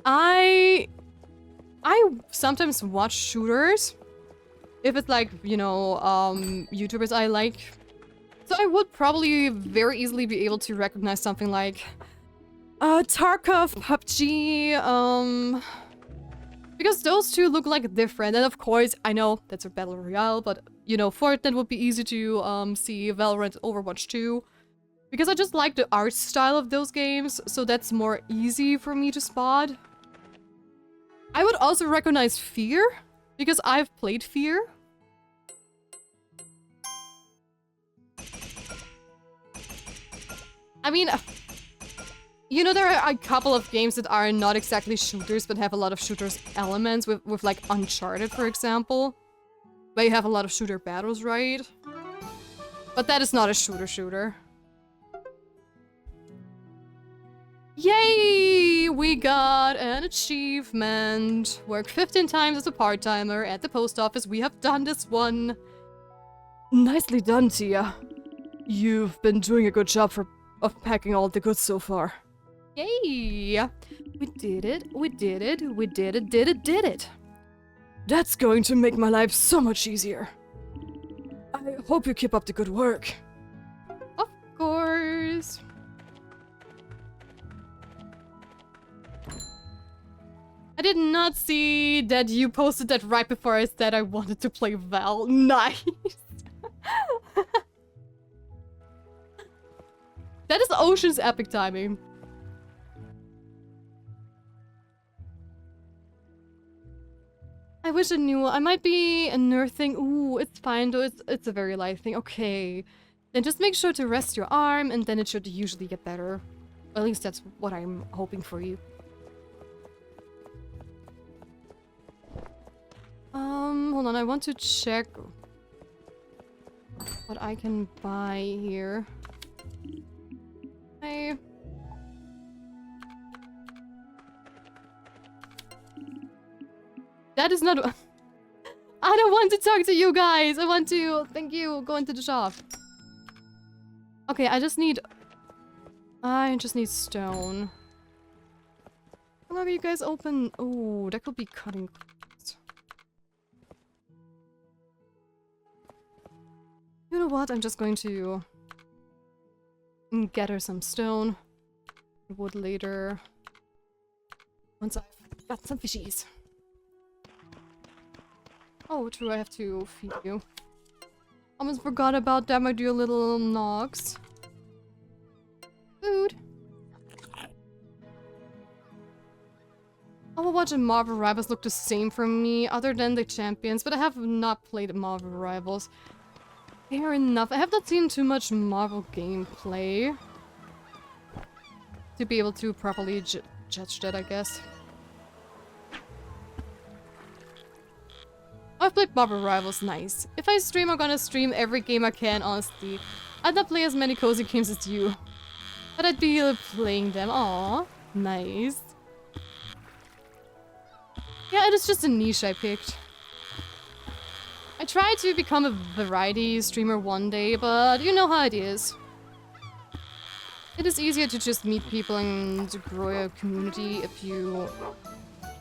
I sometimes watch shooters. If it's like, you know, YouTubers I like. So I would probably very easily be able to recognize something like Tarkov, PUBG, because those two look like different. And of course, I know that's a battle royale, but you know, Fortnite would be easy to see. Valorant, Overwatch 2, because I just like the art style of those games, so that's more easy for me to spot. I would also recognize Fear, because I've played Fear. I mean, you know, there are a couple of games that are not exactly shooters, but have a lot of shooters elements, with like Uncharted, for example. Where you have a lot of shooter battles, right? But that is not a shooter. Yay! We got an achievement. Work 15 times as a part-timer at the post office. We have done this one. Nicely done, Tia. You've been doing a good job of packing all the goods so far. Yay! We did it. We did it. We did it. That's going to make my life so much easier. I hope you keep up the good work. Of course. I did not see that you posted that right before I said I wanted to play Val. Nice. That is Ocean's epic timing. I wish I knew. I might be a nerd thing. Ooh, it's fine though. It's a very light thing. Okay. Then just make sure to rest your arm and then it should usually get better. Or at least that's what I'm hoping for you. Hold on. I want to check what I can buy here. That is not... I don't want to talk to you guys! I want to... Thank you! Go into the shop. Okay, I just need stone. How long are you guys open? Oh, that could be cutting close. You know what? I'm just going to... gather some stone. Wood later. Once I've got some fishies. Oh, true, I have to feed you. Almost forgot about that, my dear little Nox. Food. Overwatch and Marvel Rivals look the same for me, other than the champions, but I have not played Marvel Rivals. Fair enough. I have not seen too much Marvel gameplay to be able to properly judge that, I guess. I've played Marvel Rivals, nice. If I stream, I'm gonna stream every game I can, honestly. I'd not play as many cozy games as you, but I'd be playing them. Aw, nice. Yeah, it is just a niche I picked. I tried to become a variety streamer one day, but you know how it is. It is easier to just meet people and grow a community if you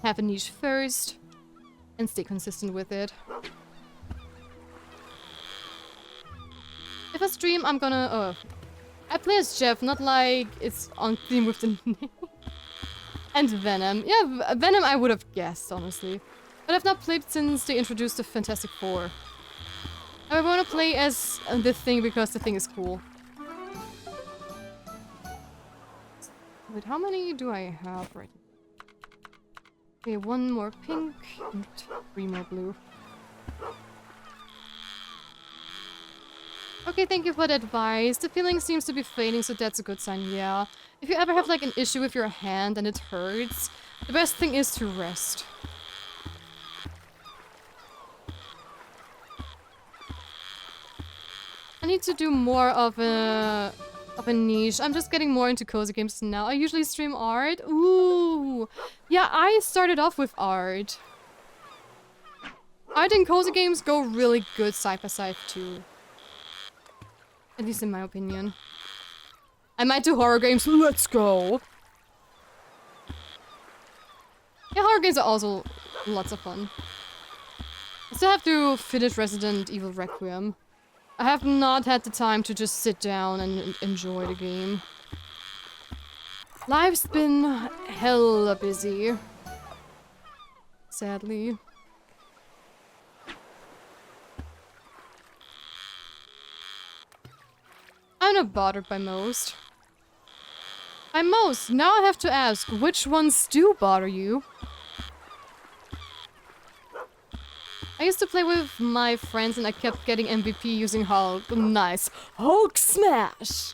have a niche first and stay consistent with it. If I stream, I'm gonna... Oh, I play as Jeff, not like it's on theme with the name. And Venom. Yeah, Venom I would have guessed, honestly. But I've not played since they introduced the Fantastic Four. I want to play as the Thing because the Thing is cool. Wait, how many do I have right now? Okay, one more pink and 3 more blue. Okay, thank you for the advice. The feeling seems to be fading, so that's a good sign, yeah. If you ever have like an issue with your hand and it hurts, the best thing is to rest. I need to do more of a niche. I'm just getting more into cozy games now. I usually stream art. Ooh. Yeah, I started off with art. Art and cozy games go really good side by side too. At least in my opinion. I might do horror games. Let's go. Yeah, horror games are also lots of fun. I still have to finish Resident Evil Requiem. I have not had the time to just sit down and enjoy the game. Life's been hella busy. Sadly. I'm not bothered by most. By most, now I have to ask, which ones do bother you? I used to play with my friends and I kept getting MVP using Hulk. Nice. Hulk smash!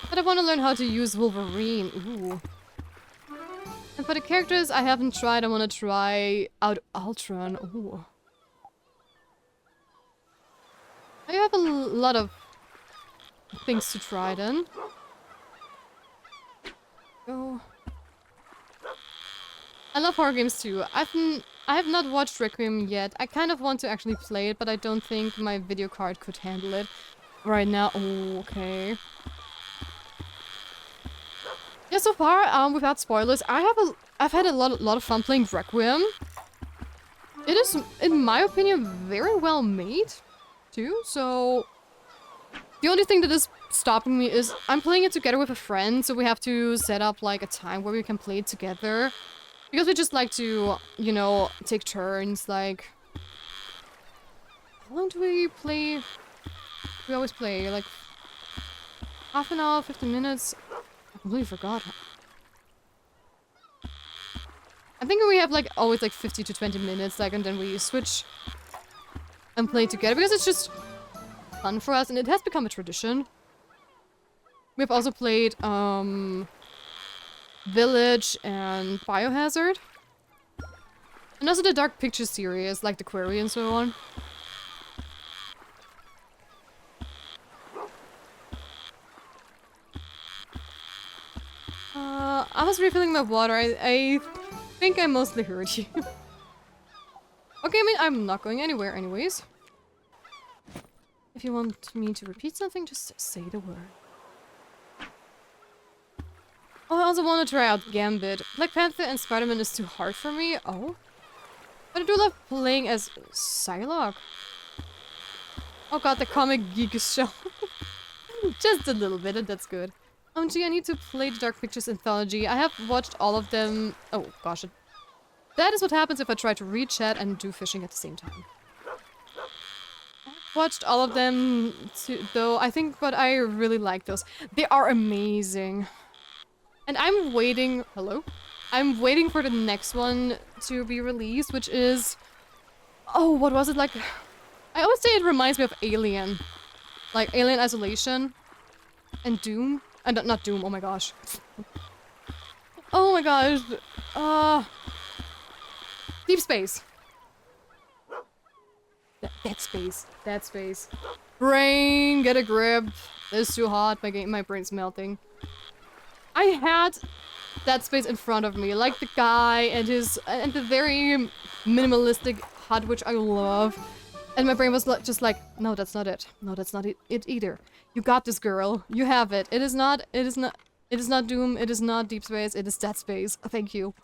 But I want to learn how to use Wolverine. Ooh. And for the characters I haven't tried, I want to try out Ultron. Ooh. I have a lot of things to try then. Go. I love horror games too. I have not watched Requiem yet. I kind of want to actually play it, but I don't think my video card could handle it right now. Oh, okay. Yeah, so far, without spoilers, I've had a lot of fun playing Requiem. It is, in my opinion, very well made too. So the only thing that is stopping me is I'm playing it together with a friend, so we have to set up like a time where we can play it together. Because we just like to, you know, take turns, like... How long do we play? We always play, like... half an hour, 15 minutes? I completely forgot. I think we have, like, always, like, 50 to 20 minutes, like, and then we switch and play together, because it's just fun for us, and it has become a tradition. We've also played, Village and Biohazard. And also the Dark Picture series, like The Quarry and so on. I was refilling my water. I think I mostly heard you. Okay, I mean, I'm not going anywhere anyways. If you want me to repeat something, just say the word. Oh, I also want to try out Gambit. Black Panther and Spider-Man is too hard for me. Oh. But I do love playing as Psylocke. Oh god, the comic geek is show. Just a little bit, and that's good. Gee, I need to play the Dark Pictures anthology. I have watched all of them. Oh gosh. That is what happens if I try to read chat and do fishing at the same time. I've watched all of them too, though, I think, but I really like those. They are amazing. And I'm waiting... Hello? I'm waiting for the next one to be released, which is... Oh, what was it like? I always say it reminds me of Alien. Like Alien Isolation. And Doom. And not Doom, oh my gosh. Oh my gosh. Deep Space. Dead Space. Dead Space. Brain, get a grip. This is too hot. My brain's melting. I had Dead Space in front of me, like the guy and the very minimalistic hut, which I love. And my brain was just like, no, that's not it. No, that's not it either. You got this, girl. You have it. It is not Doom. It is not Deep Space. It is Dead Space. Thank you.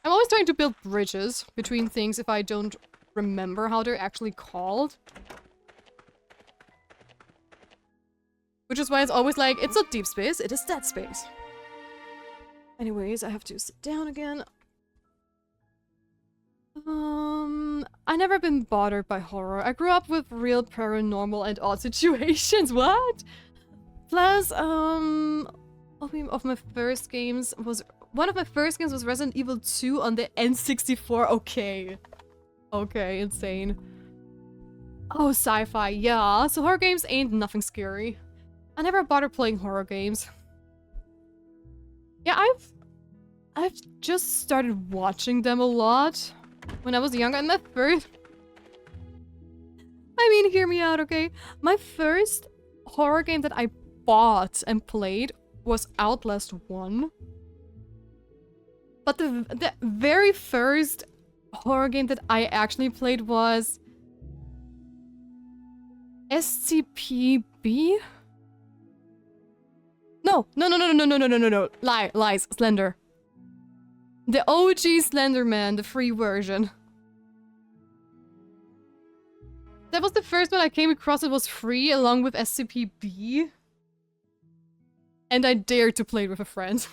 I'm always trying to build bridges between things if I don't remember how they're actually called. Which is why it's always like, it's not Deep Space, it is Dead Space. Anyways, I have to sit down again. I never been bothered by horror. I grew up with real paranormal and odd situations. What? Plus, one of my first games was Resident Evil 2 on the N64. Okay. Okay, insane. Oh, sci-fi, yeah. So horror games ain't nothing scary. I never bothered playing horror games. Yeah, I've just started watching them a lot when I was younger, and hear me out, okay? My first horror game that I bought and played was Outlast 1. But the very first horror game that I actually played was SCP-B? No. Lies. Slender. The OG Slender Man, the free version. That was the first one I came across. It was free along with SCP-B. And I dared to play it with a friend.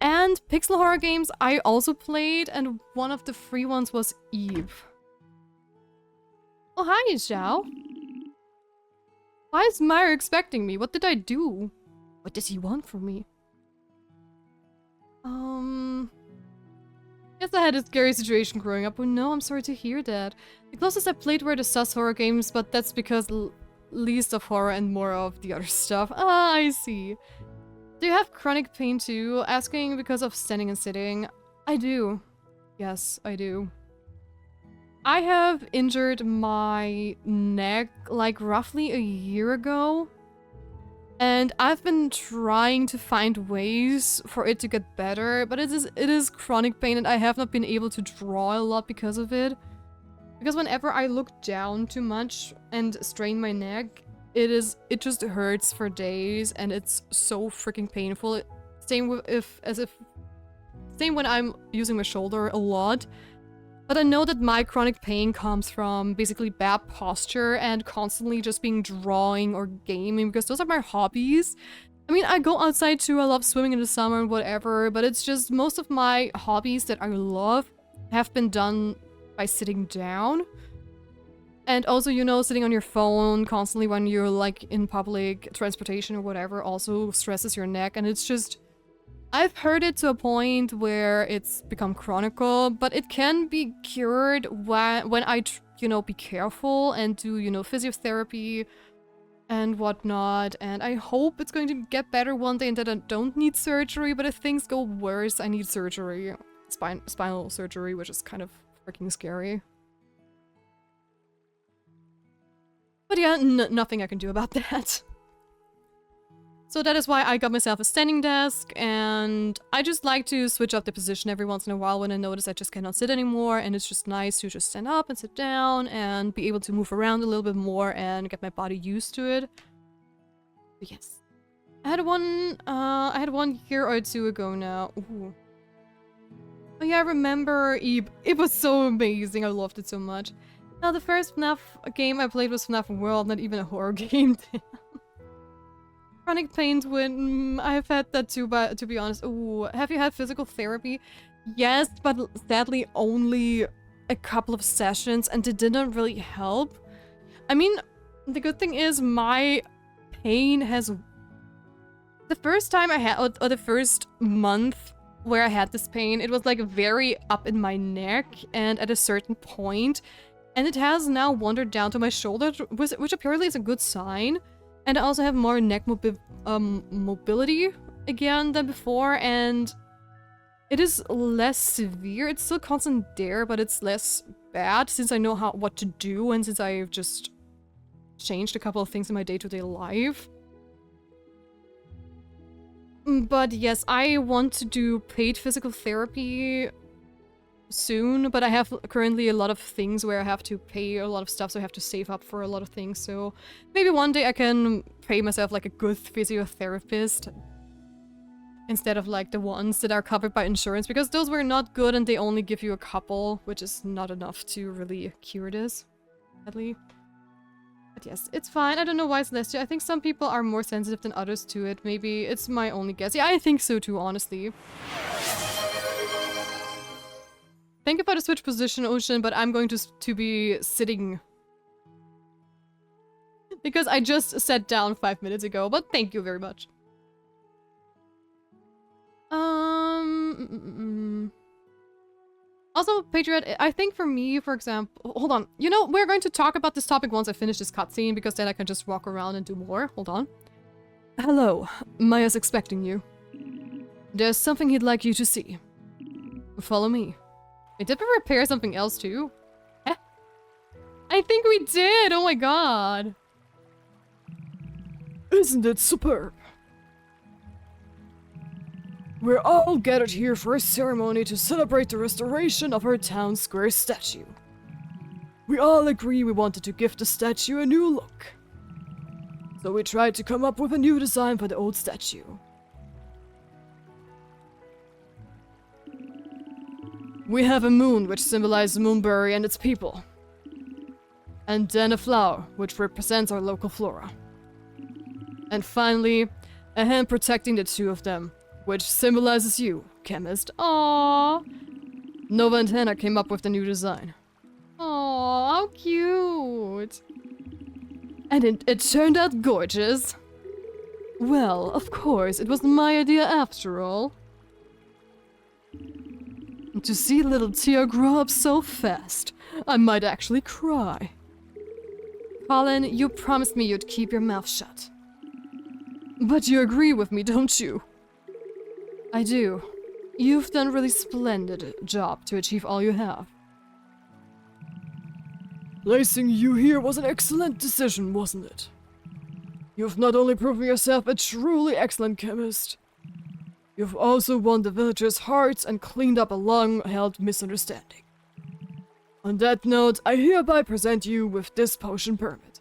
And pixel horror games I also played, and one of the free ones was Eve. Oh, hi, Xiao. Why is Meyer expecting me? What did I do? What does he want from me? Guess I had a scary situation growing up. Oh no, I'm sorry to hear that. The closest I played were the sus horror games, but that's because least of horror and more of the other stuff. Ah, I see. Do you have chronic pain too? Asking because of standing and sitting. I do. Yes, I do. I have injured my neck like roughly a year ago. And I've been trying to find ways for it to get better, but it is chronic pain and I have not been able to draw a lot because of it. Because whenever I look down too much and strain my neck, it just hurts for days and it's so freaking painful. Same when I'm using my shoulder a lot. But I know that my chronic pain comes from basically bad posture and constantly just being drawing or gaming, because those are my hobbies. I mean, I go outside too, I love swimming in the summer and whatever, but it's just most of my hobbies that I love have been done by sitting down. And also, you know, sitting on your phone constantly when you're like in public transportation or whatever also stresses your neck, and it's just... I've heard it to a point where it's become chronicle, but it can be cured when I, be careful and do, physiotherapy and whatnot. And I hope it's going to get better one day and that I don't need surgery, but if things go worse, I need surgery. Spinal surgery, which is kind of freaking scary. But yeah, nothing I can do about that. So that is why I got myself a standing desk, and I just like to switch up the position every once in a while when I notice I just cannot sit anymore, and it's just nice to just stand up and sit down and be able to move around a little bit more and get my body used to it. But yes. I had one year or two ago now. Ooh. Oh yeah, I remember Eve. It was so amazing. I loved it so much. Now the first FNAF game I played was FNAF World, not even a horror game. Chronic pain when I've had that too, but to be honest. Ooh, have you had physical therapy? Yes, but sadly only a couple of sessions and it didn't really help. I mean, the good thing is my pain has... The first time I had, or the first month where I had this pain, it was like very up in my neck and at a certain point, and it has now wandered down to my shoulder, which apparently is a good sign. And I also have more neck mobility again than before, and it is less severe. It's still constant there, but it's less bad since I know what to do and since I've just changed a couple of things in my day-to-day life. But yes, I want to do paid physical therapy soon, but I have currently a lot of things where I have to pay a lot of stuff, so I have to save up for a lot of things. So maybe one day I can pay myself like a good physiotherapist instead of like the ones that are covered by insurance, because those were not good and they only give you a couple, which is not enough to really cure this, sadly. But yes, it's fine. I don't know why Celestia. I think some people are more sensitive than others to it. Maybe it's my only guess. Yeah, I think so too, honestly. Think about a switch position, Ocean, but I'm going to be sitting. Because I just sat down 5 minutes ago, but thank you very much. Also, Patriot, I think for me, for example... Hold on. You know, we're going to talk about this topic once I finish this cutscene, because then I can just walk around and do more. Hold on. Hello. Maya's expecting you. There's something he'd like you to see. Follow me. Wait, did we repair something else too? Eh? I think we did! Oh my god! Isn't it superb? We're all gathered here for a ceremony to celebrate the restoration of our town square statue. We all agree we wanted to give the statue a new look. So we tried to come up with a new design for the old statue. We have a moon, which symbolizes Moonbury and its people. And then a flower, which represents our local flora. And finally, a hand protecting the two of them, which symbolizes you, chemist. Aww. Nova and Hannah came up with the new design. Aww, how cute. And it turned out gorgeous. Well, of course, it was my idea after all. To see little Tia grow up so fast, I might actually cry. Colin, you promised me you'd keep your mouth shut. But you agree with me, don't you? I do. You've done a really splendid job to achieve all you have. Placing you here was an excellent decision, wasn't it? You've not only proven yourself a truly excellent chemist, you've also won the villagers' hearts and cleaned up a long-held misunderstanding. On that note, I hereby present you with this potion permit.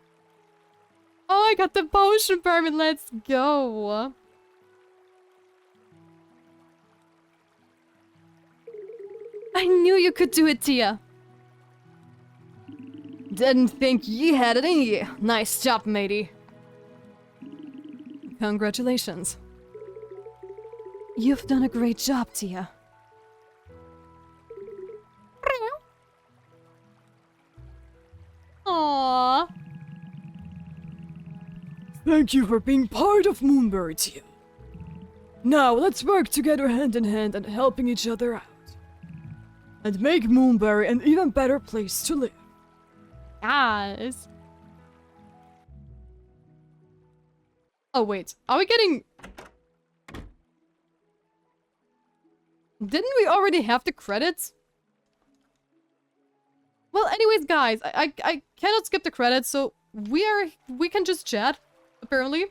Oh, I got the potion permit, let's go! I knew you could do it, Tia! Didn't think ye had it in ye. Nice job, matey. Congratulations. You've done a great job, Tia. Aww. Thank you for being part of Moonbury, Tia. Now, let's work together hand in hand and helping each other out. And make Moonbury an even better place to live. Yes. Oh, wait. Are we getting... Didn't we already have the credits? Well, anyways, guys, I cannot skip the credits, so we can just chat, apparently.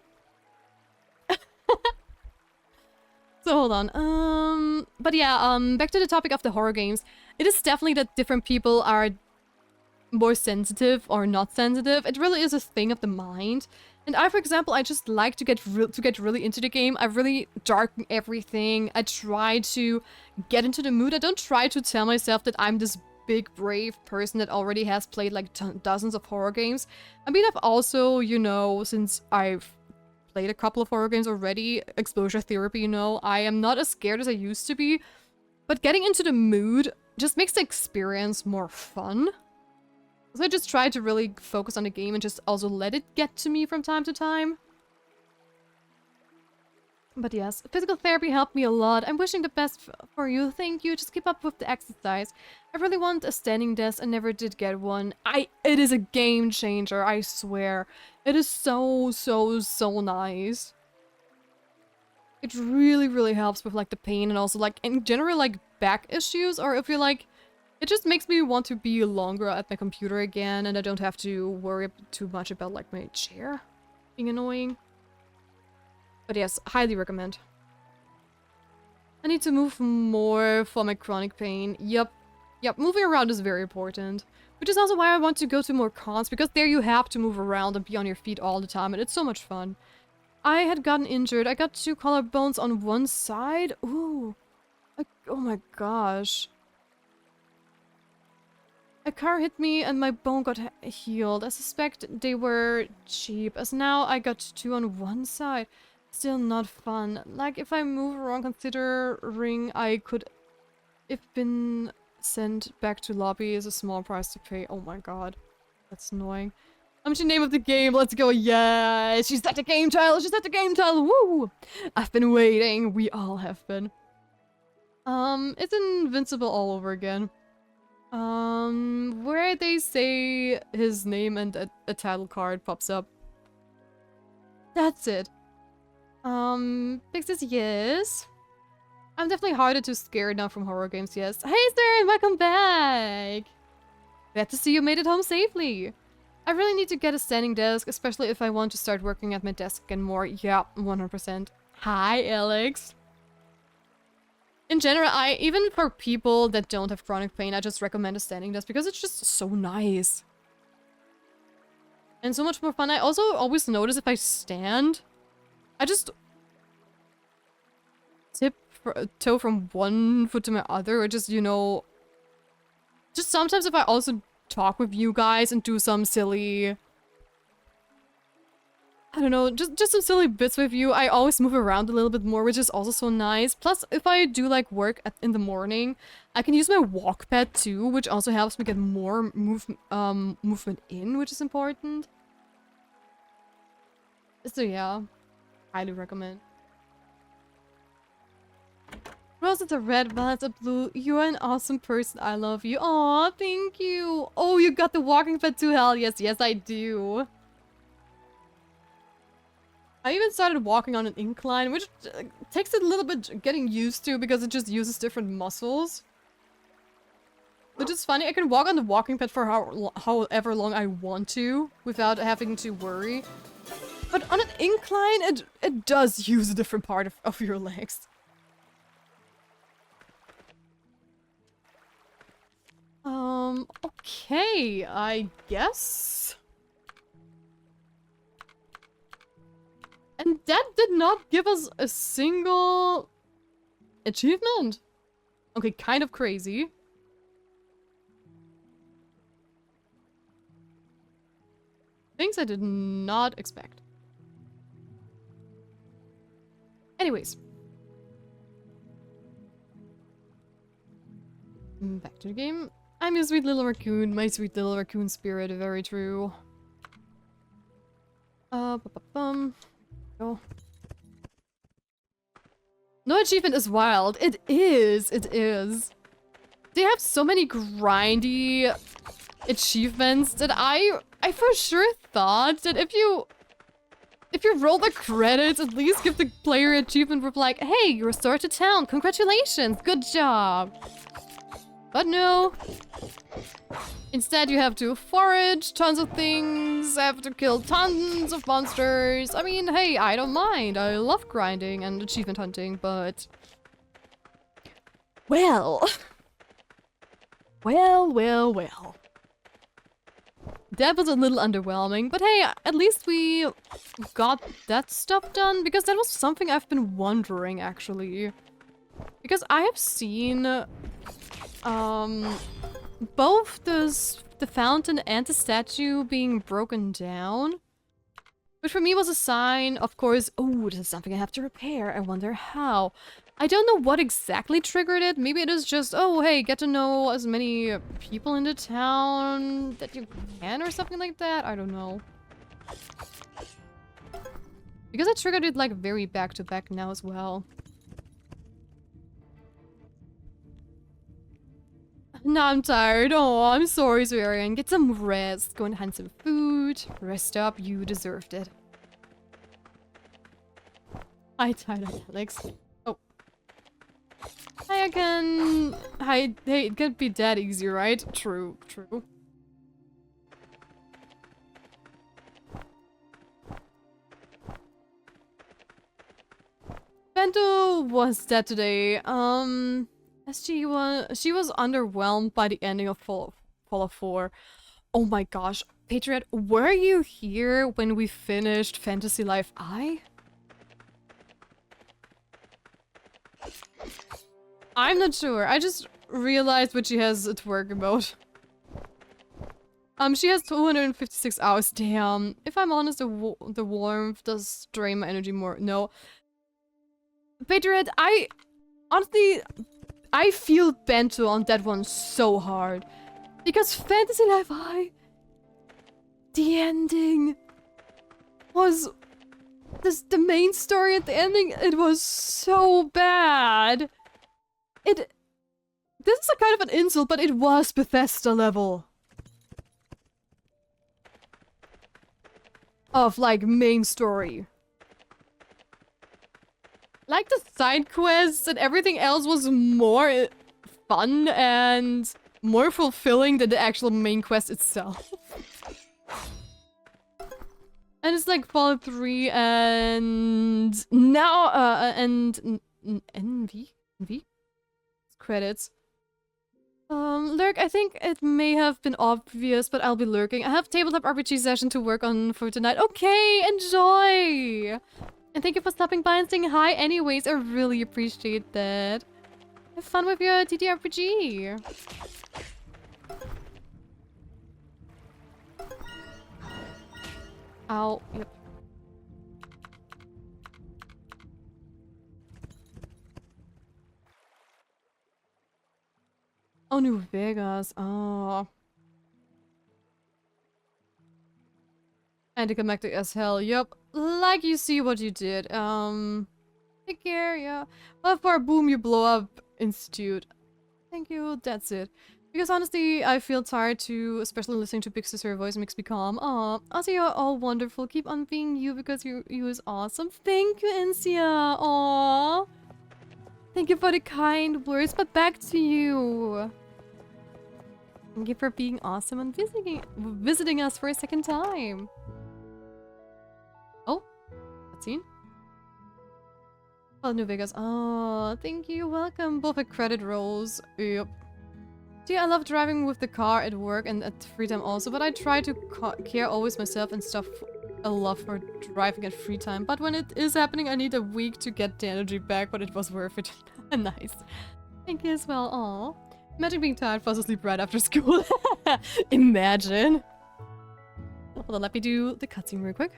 So hold on. But yeah, back to the topic of the horror games. It is definitely that different people are more sensitive or not sensitive. It really is a thing of the mind. And I, for example, I just like to get really into the game. I really darken everything. I try to get into the mood. I don't try to tell myself that I'm this big, brave person that already has played like dozens of horror games. I mean, I've also, you know, since I've played a couple of horror games already. Exposure therapy, you know. I am not as scared as I used to be. But getting into the mood just makes the experience more fun. So I just try to really focus on the game and just also let it get to me from time to time. But yes, physical therapy helped me a lot. I'm wishing the best for you. Thank you. Just keep up with the exercise. I really want a standing desk. I never did get one. It is a game changer, I swear. It is so nice. It really, really helps with like the pain and also like in general like back issues, or if you're like, it just makes me want to be longer at my computer again and I don't have to worry too much about like my chair being annoying. But yes, highly recommend. I need to move more for my chronic pain. Yep, moving around is very important. Which is also why I want to go to more cons, because there you have to move around and be on your feet all the time, and it's so much fun. I had gotten injured. I got 2 collarbones on one side. Ooh. Oh my gosh. A car hit me and my bone got healed. I suspect they were cheap, as now I got 2 on one side. Still not fun. Like, if I move around, considering I could have been sent back to lobby is a small price to pay. Oh my god. That's annoying. I'm the name of the game. Let's go. Yeah, she's at the game title. She's at the game title. Woo! I've been waiting. We all have been. It's invincible all over again. Where they say his name and a title card pops up. That's it. Fixes, yes. I'm definitely harder to scare now from horror games, yes. Hey, Stern, welcome back! Glad to see you made it home safely. I really need to get a standing desk, especially if I want to start working at my desk again more. Yeah, 100%. Hi, Alex. In general, even for people that don't have chronic pain, I just recommend a standing desk because it's just so nice. And so much more fun. I also always notice if I stand, I just toe from one foot to my other, or just, you know, just sometimes if I also talk with you guys and do some silly, I don't know, just some silly bits with you, I always move around a little bit more, which is also so nice. Plus, if I do like work in the morning, I can use my walk pad too, which also helps me get more movement in, which is important. So yeah, highly recommend. Roses are red, violets are blue. You're an awesome person. I love you. Aw, thank you. Oh, you got the walking pad too? Hell yes, yes I do. I even started walking on an incline, which takes a little bit getting used to because it just uses different muscles. Which is funny. I can walk on the walking pad for however long I want to without having to worry. But on an incline, it does use a different part of your legs. Okay, I guess. And that did not give us a single achievement. Okay, kind of crazy. Things I did not expect. Anyways. Back to the game. I'm your sweet little raccoon. My sweet little raccoon spirit. Very true. Go. No achievement is wild. It is. It is. They have so many grindy achievements that I for sure thought that if you roll the credits, at least give the player achievement with like, hey, you restored to town. Congratulations. Good job. But no. Instead, you have to forage tons of things, have to kill tons of monsters. I mean, hey, I don't mind. I love grinding and achievement hunting, but... Well. Well. That was a little underwhelming, but hey, at least we got that stuff done, because that was something I've been wondering, actually. Because I have seen... both the fountain and the statue being broken down. which for me was a sign, of course, oh, this is something I have to repair. I wonder how. I don't know what exactly triggered it. Maybe it is just, oh, hey, get to know as many people in the town that you can or something like that. I don't know. Because I triggered it like very back to back now as well. Now I'm tired. Oh, I'm sorry, Zwarian. Get some rest. Go and hunt some food. Rest up. You deserved it. Hi, tired Alex. Oh. Hi again. Hi. Hey, it can't be that easy, right? True, true. Bento was dead today. As she was underwhelmed by the ending of Fallout 4. Oh my gosh, Patriot, were you here when we finished Fantasy Life I? I'm not sure. I just realized what she has at work about. She has 256 hours. Damn. If I'm honest, the warmth does drain my energy more. No. Patriot, honestly, I feel Bento on that one so hard. Because Fantasy Life I, the ending was the main story at the ending, it was so bad. This is a kind of an insult, but it was Bethesda level of like main story. Like the side quests and everything else was more fun and more fulfilling than the actual main quest itself. And it's like Fallout 3 and now and NV credits. Lurk, I think it may have been obvious, but I'll be lurking. I have tabletop RPG session to work on for tonight. Okay, enjoy! And thank you for stopping by and saying hi anyways. I really appreciate that. Have fun with your TTRPG. Ow. Yep. Oh, New Vegas. Oh. Anticlimactic as hell. Yup. Like you see what you did. Take care, yeah. Well, for a boom, you blow up Institute. Thank you, that's it. Because honestly, I feel tired too, especially listening to Big Sister voice makes me calm. Aw, also you're all wonderful. Keep on being you because you is awesome. Thank you, Encia. Aw. Thank you for the kind words, but back to you. Thank you for being awesome and visiting us for a second time. Oh, cutscene. Oh, New Vegas. Oh, thank you. Welcome. Both at credit rolls. Yep. See, I love driving with the car at work and at free time also, but I try to care always myself and stuff a lot for driving at free time. But when it is happening, I need a week to get the energy back, but it was worth it. Nice. Thank you as well. Aw. Imagine being tired, falls asleep right after school. Imagine. Hold on, let me do the cutscene real quick.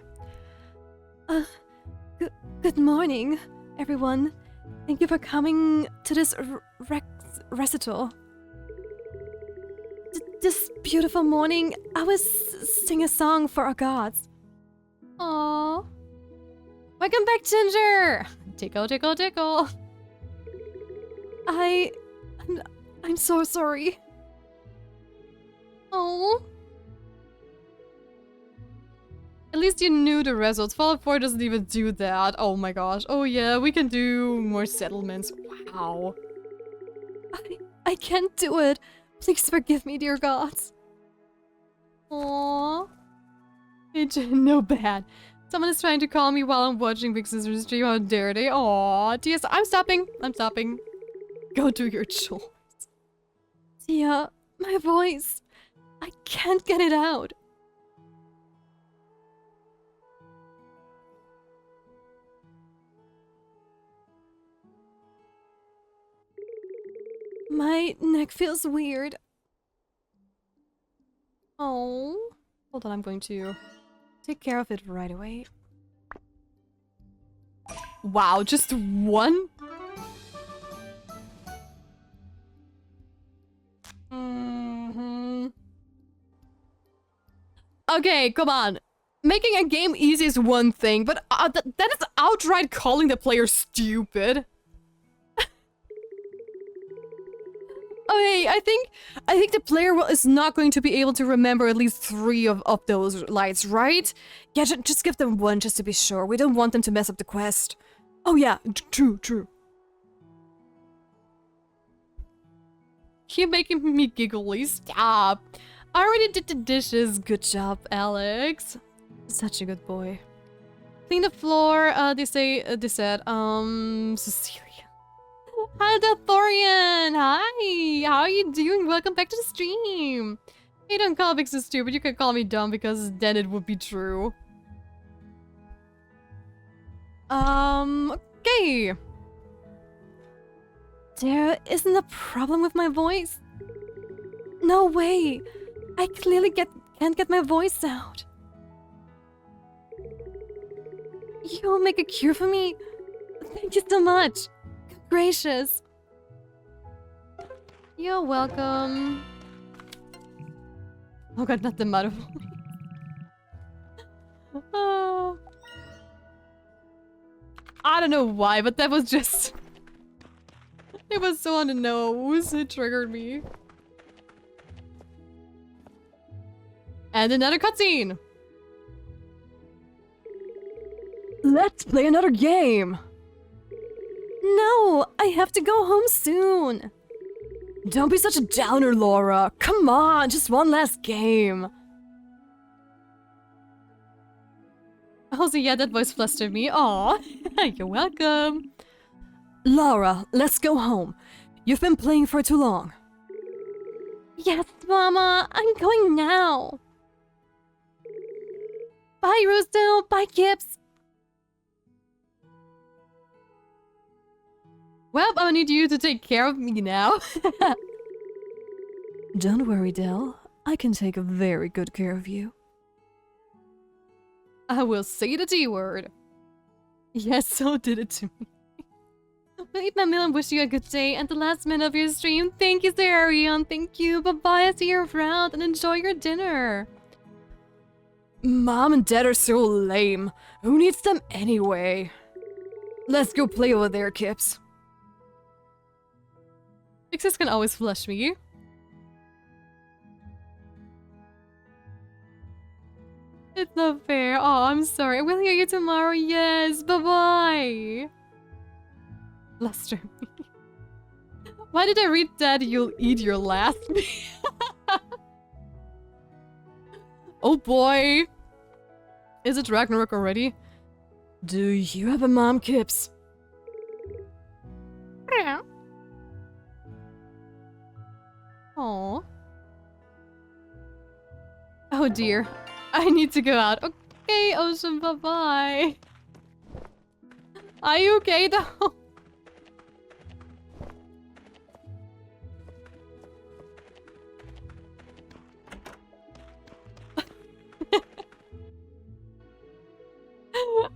Good morning, everyone. Thank you for coming to this recital. This beautiful morning, I was singing a song for our gods. Aww. Welcome back, Ginger! Tickle, tickle, tickle. I'm so sorry. Oh. At least you knew the results. Fallout 4 doesn't even do that. Oh my gosh. Oh yeah, we can do more settlements. Wow. I can't do it. Please forgive me, dear gods. Aww. No bad. Someone is trying to call me while I'm watching Big Sister's stream. How dare they? Aww. Tia, I'm stopping. I'm stopping. Go do your chores. Tia, my voice. I can't get it out. My neck feels weird. Oh. Hold on, I'm going to take care of it right away. Wow, just one? Okay, come on. Making a game easy is one thing, but that is outright calling the player stupid. Okay, I think the player is not going to be able to remember at least 3 of those lights, right? Yeah, just give them 1 just to be sure. We don't want them to mess up the quest. Oh yeah, true. You're making me giggly. Stop. I already did the dishes. Good job, Alex. Such a good boy. Clean the floor. They said, Cecilia. Hi, Thorian. Hi. How are you doing? Welcome back to the stream. Hey, don't call me so stupid. You can call me dumb because then it would be true. Okay. There isn't a problem with my voice. No way. I clearly can't get my voice out. You'll make a cure for me? Thank you so much. Gracious. You're welcome. Oh god, not the mother. Oh. I don't know why, but that was just... It was so on the nose. It triggered me. And another cutscene. Let's play another game. No, I have to go home soon. Don't be such a downer, Laura. Come on, just one last game. Also, yeah, that voice flustered me. Aw, you're welcome. Laura, let's go home. You've been playing for too long. Yes, Mama, I'm going now. Bye, Rusto. Bye, Kips. Well, I need you to take care of me now. Don't worry, Del. I can take a very good care of you. I will say the T word. Yes, so did it to me. We'll eat my meal and wish you a good day and the last minute of your stream. Thank you, Zarion. Thank you. Bye-bye. I see you around and enjoy your dinner. Mom and Dad are so lame. Who needs them anyway? Let's go play over there, Kips. Pixis can always flush me. It's not fair. Oh, I'm sorry. I will hear you tomorrow. Yes. Bye-bye. Bluster me. Why did I read that you'll eat your last meal? Oh boy. Is it Ragnarok already? Do you have a mom, Kips? Yeah. Aww. Oh dear. I need to go out. Okay, Ocean, bye-bye. Are you okay though?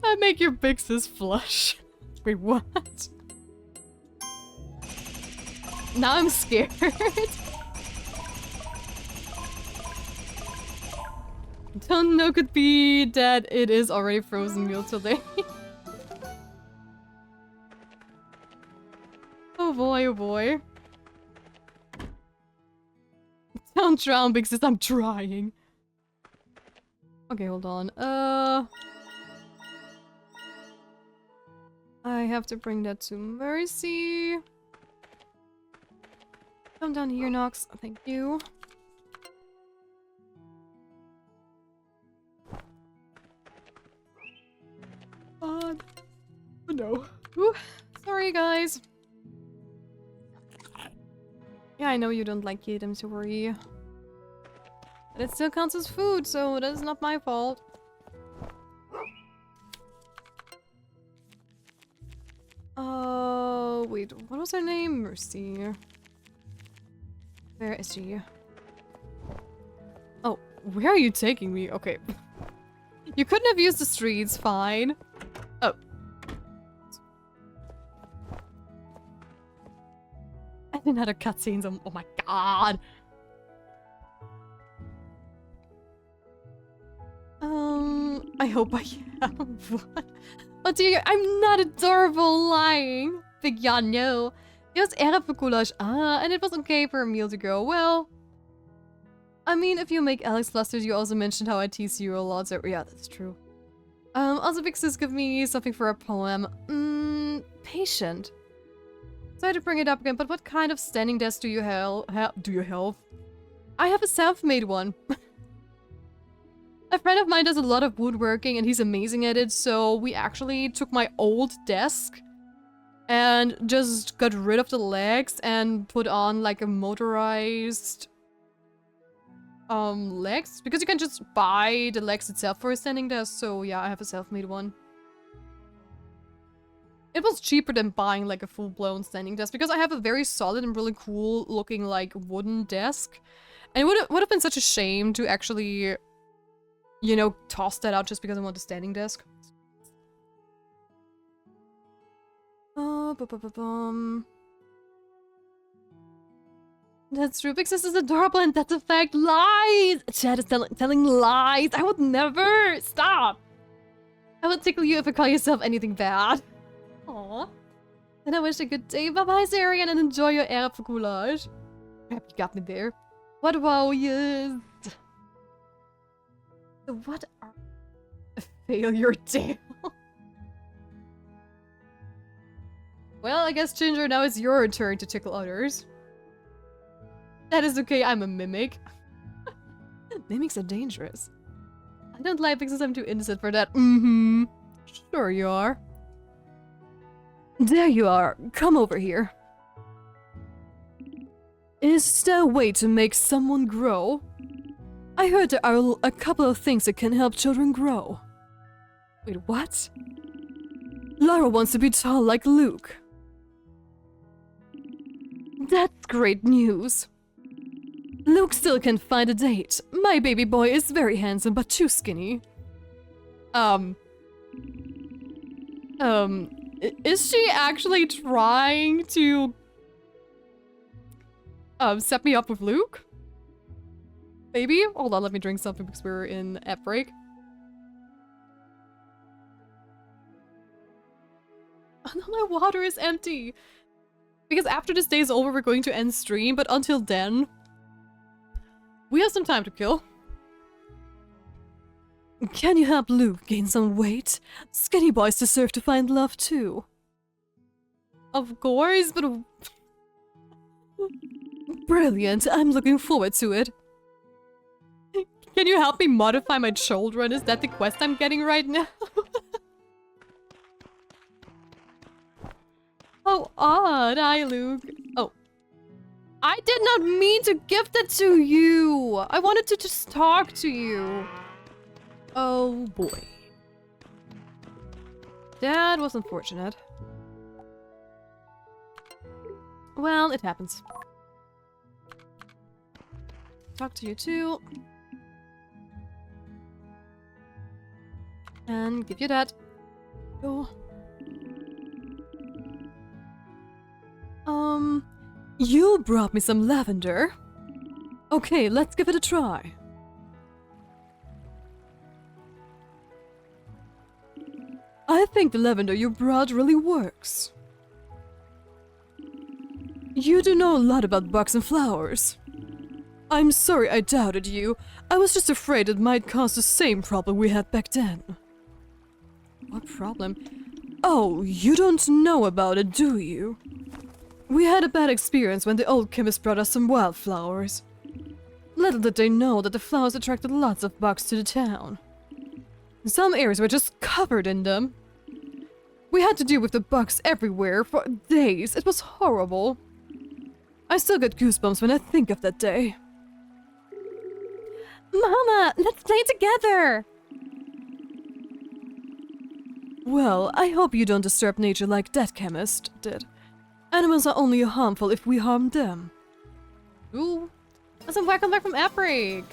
I make your big sis flush. Wait, what? Now I'm scared. Don't know could be that it is already frozen meal today. Oh boy, oh boy. Don't drown, big sis, I'm trying. Okay, hold on. I have to bring that to Mercy. Come down here, Nox. Thank you. Oh no. Ooh, sorry, guys. Yeah, I know you don't like it, I'm sorry. But it still counts as food, so that's not my fault. Oh, wait, what was her name? Mercy. Where is she? Oh, where are you taking me? Okay. You couldn't have used the streets, fine. Oh. another cutscene. Oh my god. I hope I have one. Oh dear, I'm not adorable lying. Big yawn, no. It was era for goulash. Ah, and it was okay for a meal to go. Well, I mean, if you make Alex clusters, you also mentioned how I tease you a lot, so yeah, that's true. Also, Big Sis, give me something for a poem. Patient. Sorry to bring it up again, but what kind of standing desk do you have? I have a self-made one. A friend of mine does a lot of woodworking and he's amazing at it, so we actually took my old desk and just got rid of the legs and put on like a motorized legs, because you can just buy the legs itself for a standing desk. So yeah, I have a self-made one. It was cheaper than buying like a full-blown standing desk because I have a very solid and really cool looking like wooden desk, and it would have been such a shame to actually, you know, toss that out just because I want a standing desk. That's true. Big Sis is adorable and that's a fact. Lies! Chad is telling lies. I would never. Stop. I would tickle you if I call yourself anything bad. Aww. And I wish a good day. Bye-bye, Zarian, and enjoy your air for goulash. Crap, you got me there. What wow, yes. So what are a failure tale? Well, I guess, Ginger, now it's your turn to tickle others. That is okay, I'm a mimic. Mimics are dangerous. I don't lie because I'm too innocent for that. Mm-hmm. Sure you are. There you are. Come over here. Is there a way to make someone grow? I heard there are a couple of things that can help children grow. Wait, what? Lara wants to be tall like Luke. That's great news. Luke still can't find a date. My baby boy is very handsome, but too skinny. Is she actually trying to, set me up with Luke? Maybe? Hold on, let me drink something because we're in app break. Oh no, my water is empty. Because after this day is over, we're going to end stream, but until then, we have some time to kill. Can you help Luke gain some weight? Skinny boys deserve to find love too. Of course, but... Brilliant, I'm looking forward to it. Can you help me modify my children? Is that the quest I'm getting right now? Oh, odd. Hi, Luke. Oh. I did not mean to gift it to you. I wanted to just talk to you. Oh, boy. That was unfortunate. Well, it happens. Talk to you too. And give you that. Go. You brought me some lavender. Okay, let's give it a try. I think the lavender you brought really works. You do know a lot about bugs and flowers. I'm sorry I doubted you. I was just afraid it might cause the same problem we had back then. What problem? Oh, you don't know about it, do you? We had a bad experience when the old chemist brought us some wildflowers. Little did they know that the flowers attracted lots of bugs to the town. Some areas were just covered in them. We had to deal with the bugs everywhere for days. It was horrible. I still get goosebumps when I think of that day. Mama, let's play together! Well, I hope you don't disturb nature like that chemist did. Animals are only harmful if we harm them. Ooh. Awesome, welcome back from app break.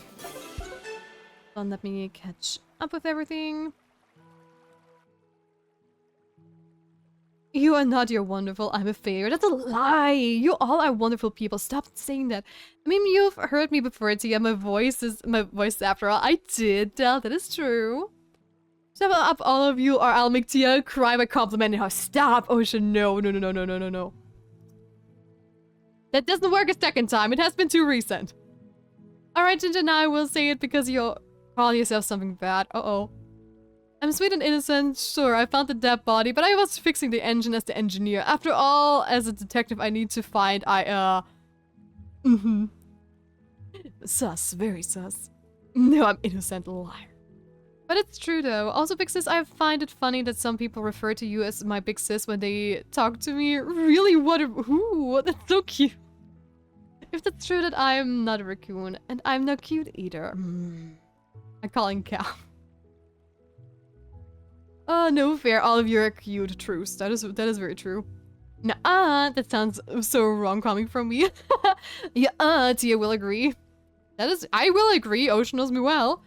Don't let me catch up with everything. You are not, you're wonderful. I'm a failure. That's a lie. You all are wonderful people. Stop saying that. I mean, you've heard me before, Tia. My voice after all. I did tell. That is true. Step up, all of you, or I'll make Tia cry by complimenting her. Stop, Ocean. No, no, no, no, no, no, no, no. That doesn't work a second time. It has been too recent. Alright, Ginger, now I will say it because you call yourself something bad. Uh-oh. I'm sweet and innocent, sure, I found the dead body, but I was fixing the engine as the engineer. After all, as a detective, I need to find, Sus, very sus. No, I'm innocent, liar. But it's true, though. Also, Big Sis, I find it funny that some people refer to you as my Big Sis when they talk to me. Really, ooh, that's so cute. If that's true that I'm not a raccoon, and I'm not cute either. I call him Cow. Oh, no fair. All of you are cute. Truce. That is very true. Nuh-uh. That sounds so wrong coming from me. Yeah, Tia will agree. I will agree. Ocean knows me well.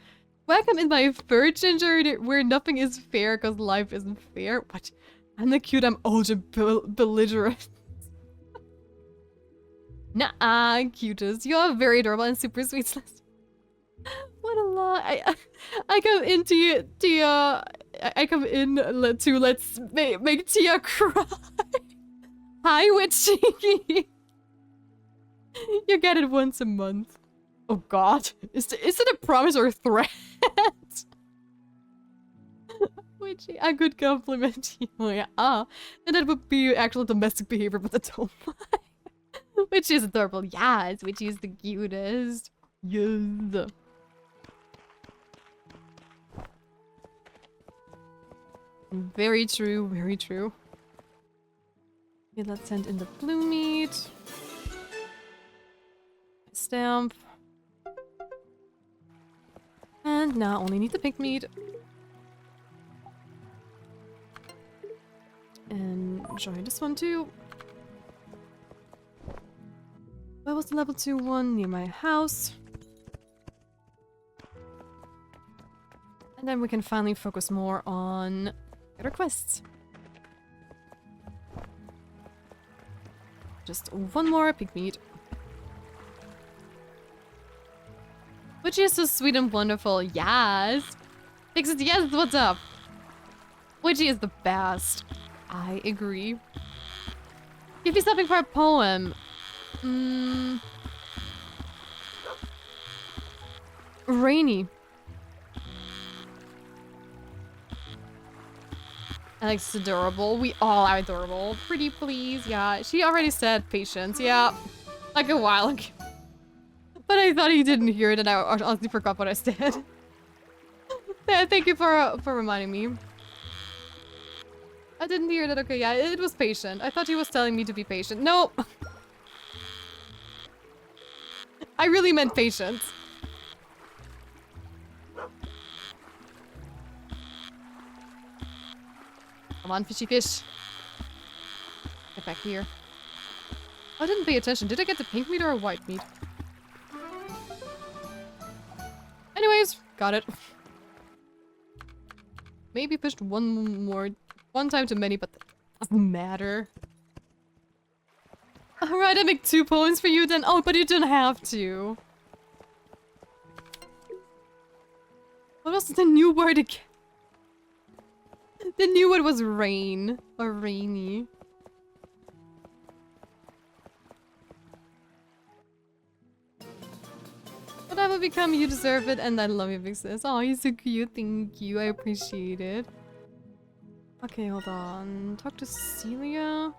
Welcome in my fur, Ginger, where nothing is fair because life isn't fair. What? I'm not cute. I'm old and belligerent. Nuh-uh, cutest. You are very adorable and super sweet, Celeste. What a lie. I come in Tia. I come in to let's make Tia cry. Hi, Witchy. You get it once a month. Oh God, is it a promise or a threat? Witchy, I could compliment you. Yeah, and that would be actual domestic behavior, but I don't mind. Witchy is adorable. Yes, Witchy is the cutest. Yes. Very true, very true. Okay, let's send in the blue meat. Stamp. And now only need the pink meat. And join this one too. Where was the level 2 one? Near my house. And then we can finally focus more on other quests. Just one more pig meat. Which is so sweet and wonderful. Yes. Fix it. Yes, what's up? Witchy is the best. I agree. Give me something for a poem. Rainy. Alex's adorable. We all are adorable. Pretty please. Yeah, she already said patience. Yeah, like a while ago. But I thought he didn't hear it and I honestly forgot what I said. Yeah, thank you for reminding me. I didn't hear that. Okay, yeah, it was patient. I thought he was telling me to be patient. Nope. I really meant patience. Come on, fishy fish. Get back here. I didn't pay attention. Did I get the pink meat or a white meat? Anyways, got it. Maybe pushed one time too many, but that doesn't matter. Alright, I make 2 poems for you then. Oh, but you don't have to. What was the new word again? The new word was rain. Or rainy. Whatever become, you deserve it, and I love you, Big Sis. Oh, you're so cute. Thank you. I appreciate it. Okay, hold on. Talk to Celia.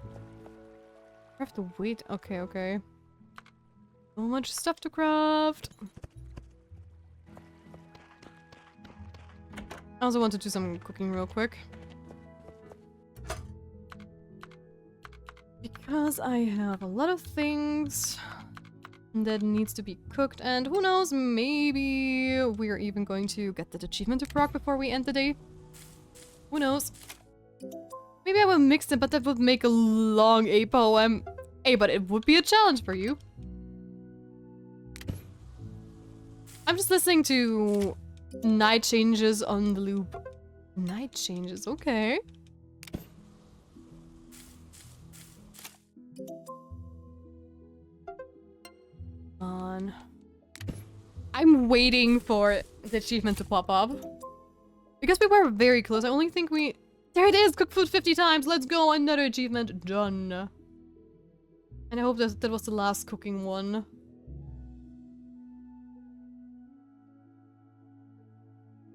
I have to wait. Okay, okay. So much stuff to craft. I also want to do some cooking real quick. Because I have a lot of things that needs to be cooked, and who knows, maybe we're even going to get that achievement to proc before we end the day. Who knows? Maybe I will mix them, but that would make a long A poem. Hey, but it would be a challenge for you. I'm just listening to night changes on the loop. Night changes, okay. on. I'm waiting for the achievement to pop up. Because we were very close. I only think we... There it is! Cook food 50 times! Let's go! Another achievement done. And I hope that was the last cooking one.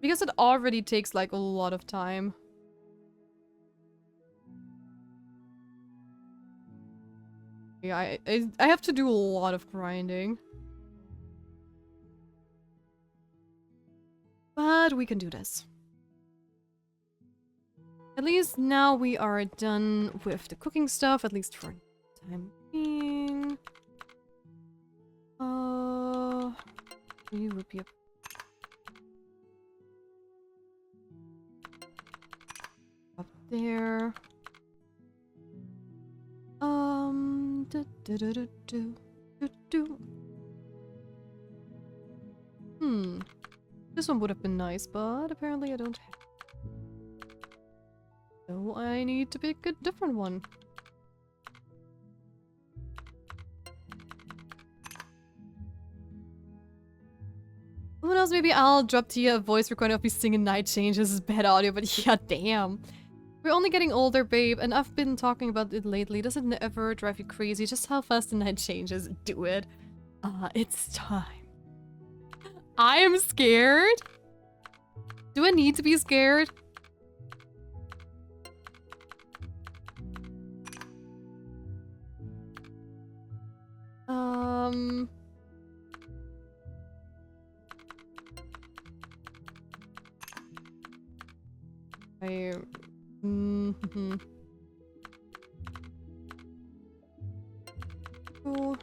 Because it already takes like a lot of time. Yeah, I have to do a lot of grinding. But we can do this. At least now we are done with the cooking stuff, at least for the time being. You would be up there. This one would have been nice, but apparently I don't have. So I need to pick a different one. Who knows, maybe I'll drop to you a voice recording of me singing Night Changes. This is bad audio, but yeah, damn. We're only getting older, babe, and I've been talking about it lately. Does it ever drive you crazy just how fast the night changes? Do it. It's time. I am scared. Do I need to be scared? Cool.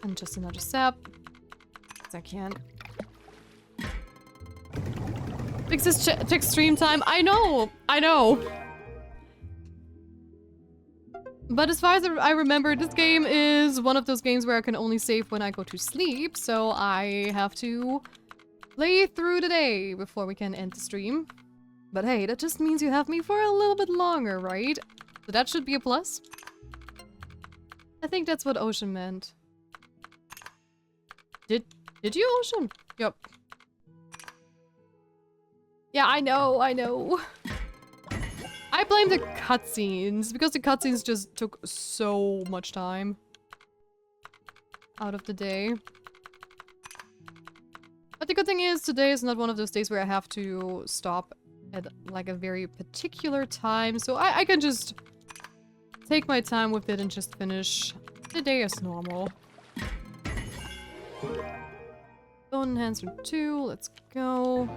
And just another sap. I can't. Fix this check stream time. I know! I know! But as far as I remember, this game is one of those games where I can only save when I go to sleep, so I have to play through the day before we can end the stream. But hey, that just means you have me for a little bit longer, right? So that should be a plus. I think that's what Ocean meant. Did you, Ocean? Yep. Yeah, I know. I blame the cutscenes, because the cutscenes just took so much time out of the day. But the good thing is, today is not one of those days where I have to stop at like a very particular time, so I can just take my time with it and just finish the day as normal. Bone enhancer 2, let's go.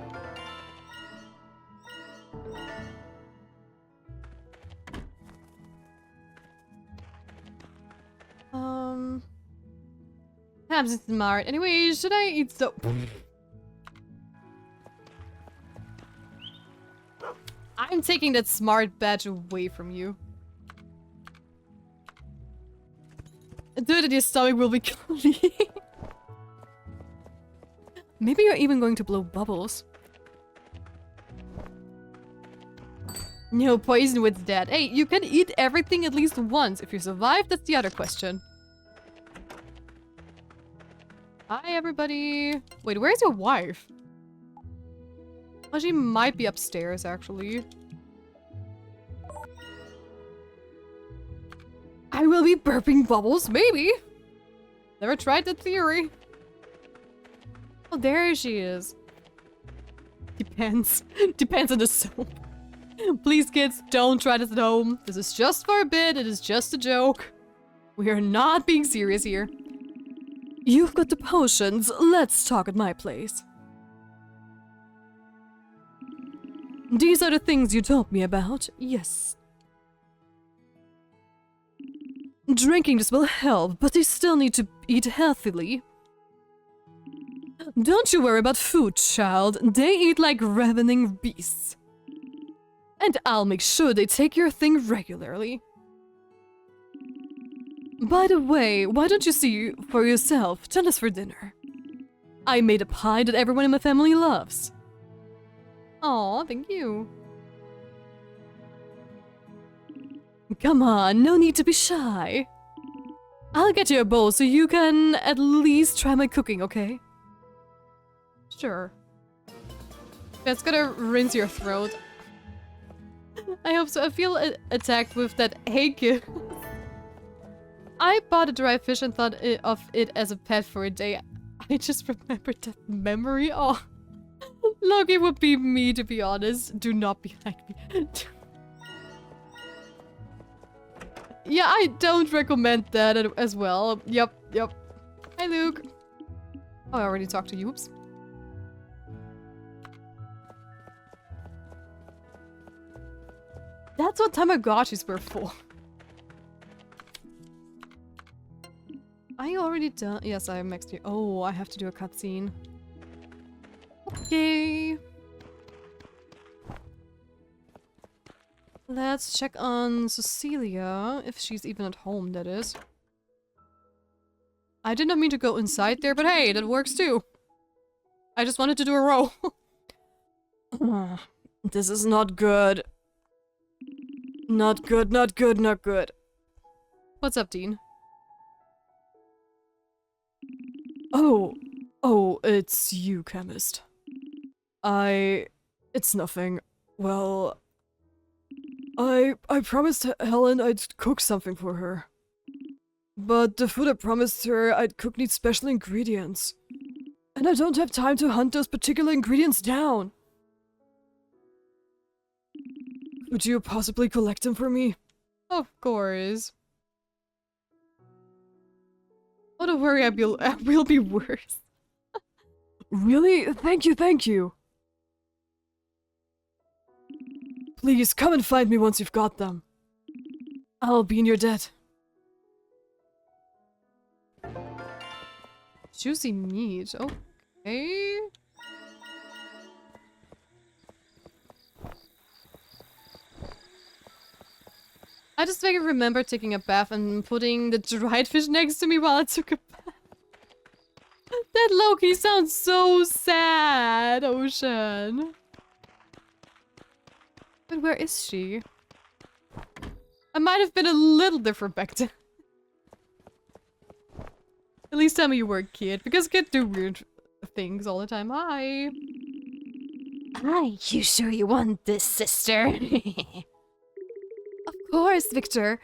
I'm smart. Anyway, should I eat so? I'm taking that smart badge away from you. Do it, your stomach will be clean. Maybe you're even going to blow bubbles. No poison with that. Hey, you can eat everything at least once. If you survive, that's the other question. Hi, everybody. Wait, where's your wife? Oh, she might be upstairs, actually. I will be burping bubbles, maybe. Never tried that theory. Oh, there she is. Depends. Depends on the soap. Please, kids, don't try this at home. This is just for a bit. It is just a joke. We are not being serious here. You've got the potions. Let's talk at my place. These are the things you told me about. Yes. Drinking this will help, but you still need to eat healthily. Don't you worry about food, child. They eat like ravening beasts. And I'll make sure they take your thing regularly. By the way, why don't you see for yourself? Join us for dinner. I made a pie that everyone in my family loves. Aw, thank you. Come on, no need to be shy. I'll get you a bowl so you can at least try my cooking, okay? Sure. That's gonna rinse your throat. I hope so. I feel attacked with that hey kid. I bought a dry fish and thought of it as a pet for a day. I just remembered that memory. Oh, Loki would be me, to be honest. Do not be like me. Yeah, I don't recommend that as well. Yep. Hi, Luke. Oh, I already talked to you. Oops. That's what Tamagotchis were for. Are you already done? Yes, I am next to you. Oh, I have to do a cutscene. Okay. Let's check on Cecilia, if she's even at home, that is. I did not mean to go inside there, but hey, that works too. I just wanted to do a row. This is not good. Not good, not good, not good. What's up, Dean? Oh, it's you, chemist. It's nothing. Well, I promised Helen I'd cook something for her. But the food I promised her I'd cook needs special ingredients. And I don't have time to hunt those particular ingredients down. Could you possibly collect them for me? Of course. Oh, don't worry, I will be worse. Really? Thank you. Please, come and find me once you've got them. I'll be in your debt. Juicy meat. Okay. I just vaguely remember taking a bath and putting the dried fish next to me while I took a bath. That Loki sounds so sad, Ocean. But where is she? I might have been a little different back then. At least tell me you were a kid, because kids do weird things all the time. Hi. Hi, you sure you want this, sister? Of course, Victor.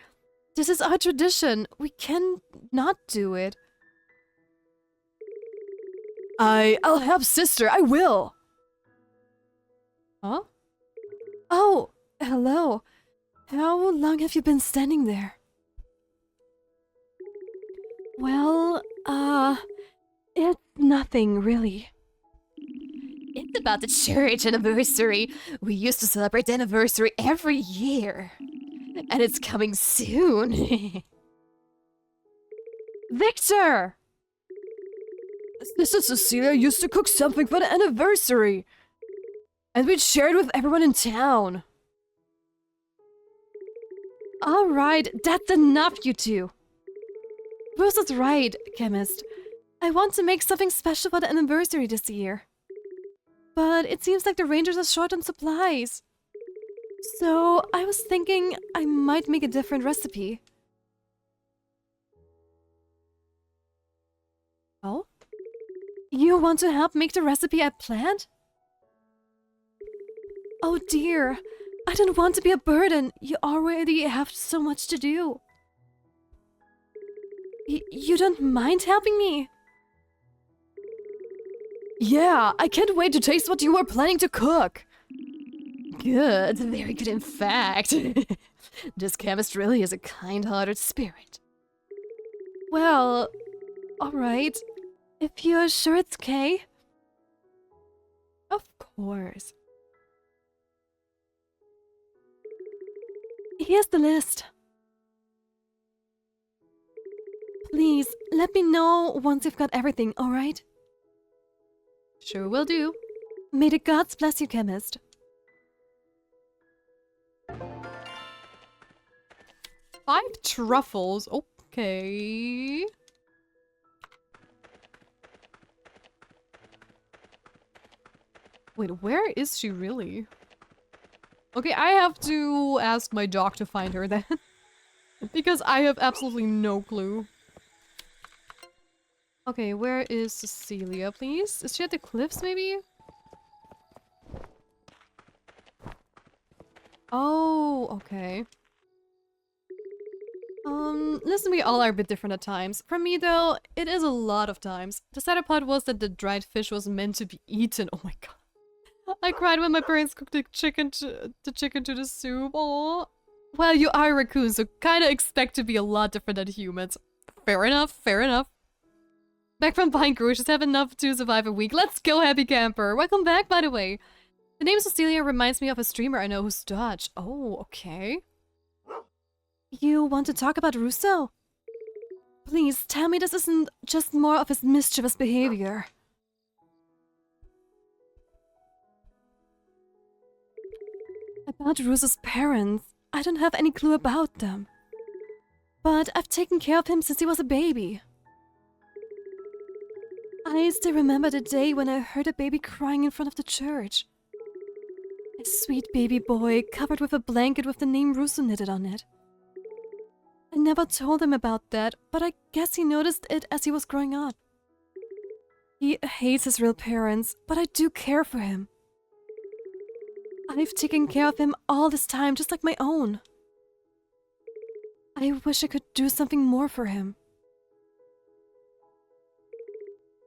This is our tradition. We can not do it. I'll help sister, I will! Huh? Oh, hello. How long have you been standing there? Well, it's nothing really. It's about the church anniversary. We used to celebrate the anniversary every year. And it's coming soon. Victor! Sister Cecilia used to cook something for the anniversary. And we'd share it with everyone in town. Alright, that's enough, you two. Bruce is right, chemist. I want to make something special for the anniversary this year. But it seems like the Rangers are short on supplies. So I was thinking I might make a different recipe. Oh? You want to help make the recipe I planned? Oh dear, I don't want to be a burden. You already have so much to do. You don't mind helping me? Yeah, I can't wait to taste what you were planning to cook. Good, very good in fact. This chemist really is a kind-hearted spirit. Well, alright. If you're sure it's okay. Of course. Here's the list. Please, let me know once you've got everything, alright? Sure will do. May the gods bless you, chemist. 5 truffles, okay. Wait, where is she really? Okay, I have to ask my dog to find her then. Because I have absolutely no clue. Okay, where is Cecilia, please? Is she at the cliffs, maybe? Oh, okay. Listen, we all are a bit different at times. For me, though, it is a lot of times. The sadder part was that the dried fish was meant to be eaten. Oh my god. I cried when my parents cooked the chicken to the soup. Oh. Well, you are a raccoon, so kinda expect to be a lot different than humans. Fair enough, fair enough. Back from buying groceries, have enough to survive a week. Let's go, happy camper. Welcome back, by the way. The name Cecilia reminds me of a streamer I know who's Dutch. Oh, okay. You want to talk about Russo? Please, tell me this isn't just more of his mischievous behavior. About Russo's parents, I don't have any clue about them. But I've taken care of him since he was a baby. I still remember the day when I heard a baby crying in front of the church. A sweet baby boy covered with a blanket with the name Russo knitted on it. I never told him about that, but I guess he noticed it as he was growing up. He hates his real parents, but I do care for him. I've taken care of him all this time, just like my own. I wish I could do something more for him.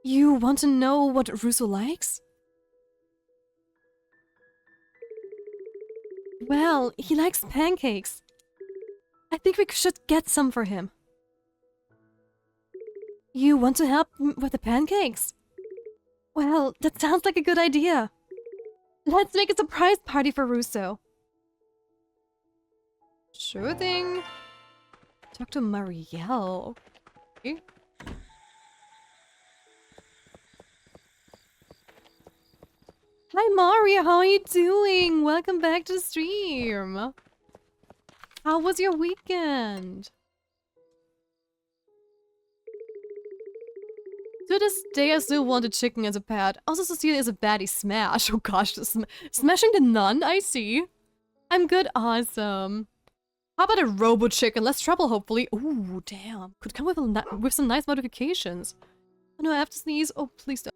You want to know what Russo likes? Well, he likes pancakes. I think we should get some for him. You want to help with the pancakes? Well, that sounds like a good idea. Let's make a surprise party for Russo. Sure thing. Talk to Marielle. Okay. Hi Mario, how are you doing? Welcome back to the stream. How was your weekend? To this day, I still wanted chicken as a pet. Also, Cecilia is a baddie smash. Oh gosh, smashing the nun, I see. I'm good, awesome. How about a robo chicken? Less trouble, hopefully. Ooh, damn. Could come with some nice modifications. Oh no, I have to sneeze. Oh, please don't.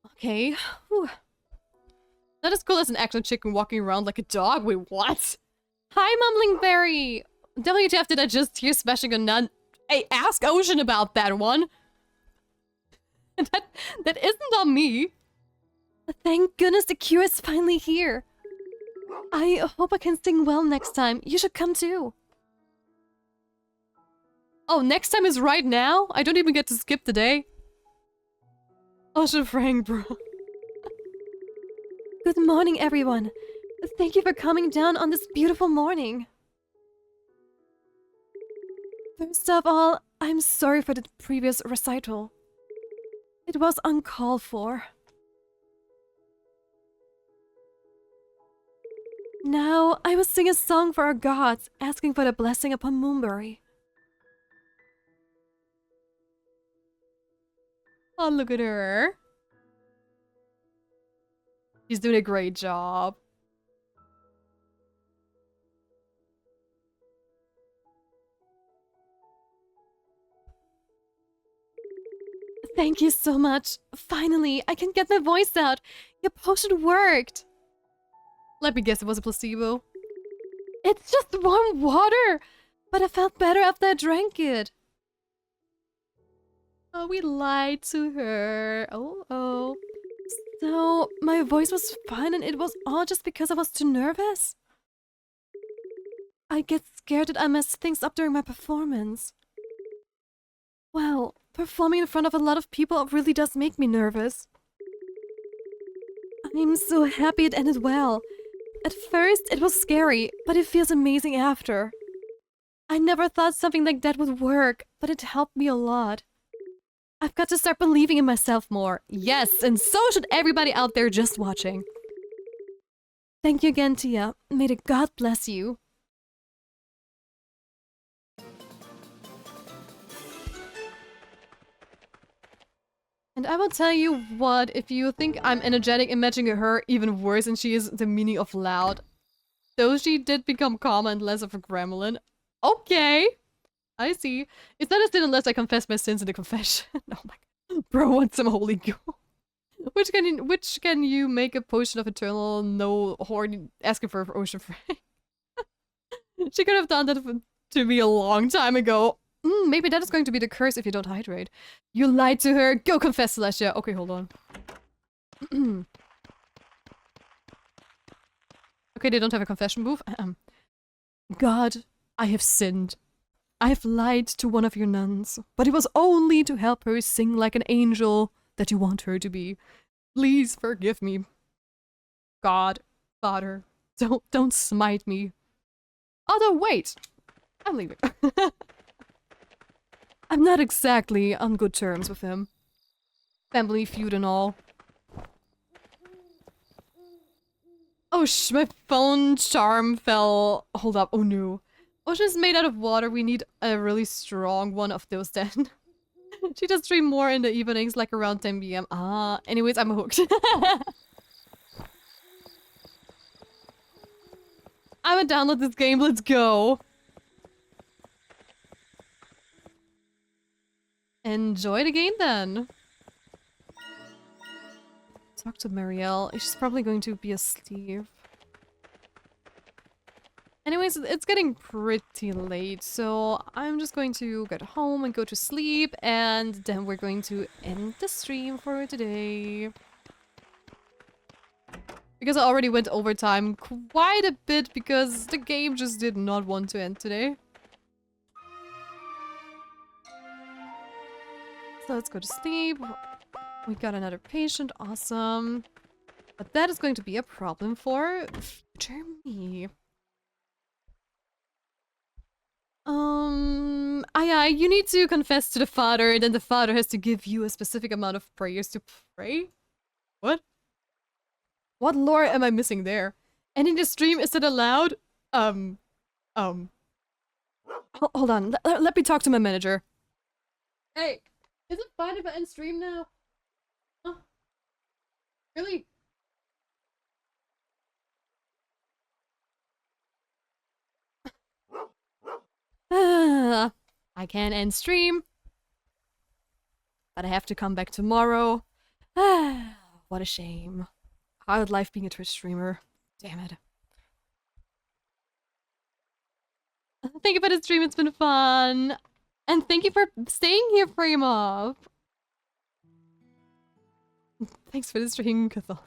Okay. Whew. Not as cool as an actual chicken walking around like a dog. Wait, what? Hi, Mumblingberry! WTF, did I just hear smashing a nun? Hey, ask Ocean about that one. that isn't on me. Thank goodness the cure is finally here. I hope I can sing well next time. You should come too. Oh, next time is right now? I don't even get to skip the day. Ocean Frank, bro. Good morning, everyone. Thank you for coming down on this beautiful morning. First of all, I'm sorry for the previous recital. It was uncalled for. Now, I will sing a song for our gods, asking for the blessing upon Moonbury. Oh, look at her. She's doing a great job. Thank you so much. Finally, I can get my voice out. Your potion worked. Let me guess, it was a placebo. It's just warm water, but I felt better after I drank it. Oh, we lied to her. Oh. So, my voice was fine and it was all just because I was too nervous? I get scared that I mess things up during my performance. Well, performing in front of a lot of people really does make me nervous. I'm so happy it ended well. At first, it was scary, but it feels amazing after. I never thought something like that would work, but it helped me a lot. I've got to start believing in myself more. Yes, and so should everybody out there just watching. Thank you again, Tia. May the God bless you. And I will tell you what, if you think I'm energetic, imagining her even worse than she is the meaning of loud. Though she did become calm and less of a gremlin. Okay. I see. It's not a sin unless I confess my sins in the confession. Oh my god. Bro wants some holy goo. Which can you make a potion of eternal no horny asking for ocean frame? She could have done that to me a long time ago. Maybe that is going to be the curse if you don't hydrate. You lied to her. Go confess, Celestia. Okay, hold on. Okay, they don't have a confession booth. God, I have sinned. I have lied to one of your nuns, but it was only to help her sing like an angel that you want her to be. Please forgive me. God, Father, don't smite me. Although, wait, I'm leaving. I'm not exactly on good terms with him. Family feud and all. Oh my phone charm fell. Hold up, oh no. Ocean is made out of water, we need a really strong one of those then. She does stream more in the evenings, like around 10 p.m. Anyways, I'm hooked. I'm gonna download this game, let's go. Enjoy the game then. Talk to Marielle. She's probably going to be asleep. Anyways, it's getting pretty late, so I'm just going to get home and go to sleep, and then we're going to end the stream for today. Because I already went overtime quite a bit because the game just did not want to end today. So let's go to sleep. We got another patient, awesome. But that is going to be a problem for future me. Yeah, you need to confess to the Father, and then the Father has to give you a specific amount of prayers to pray? What? What lore am I missing there? Ending the stream, is it allowed? Hold on, let me talk to my manager. Hey, is it fine if I end stream now? Huh? Really? I can't end stream. But I have to come back tomorrow. What a shame. How would life being a Twitch streamer? Damn it. Thank you for the stream, it's been fun. And thank you for staying here, Fremov. Thanks for the stream, Catholic.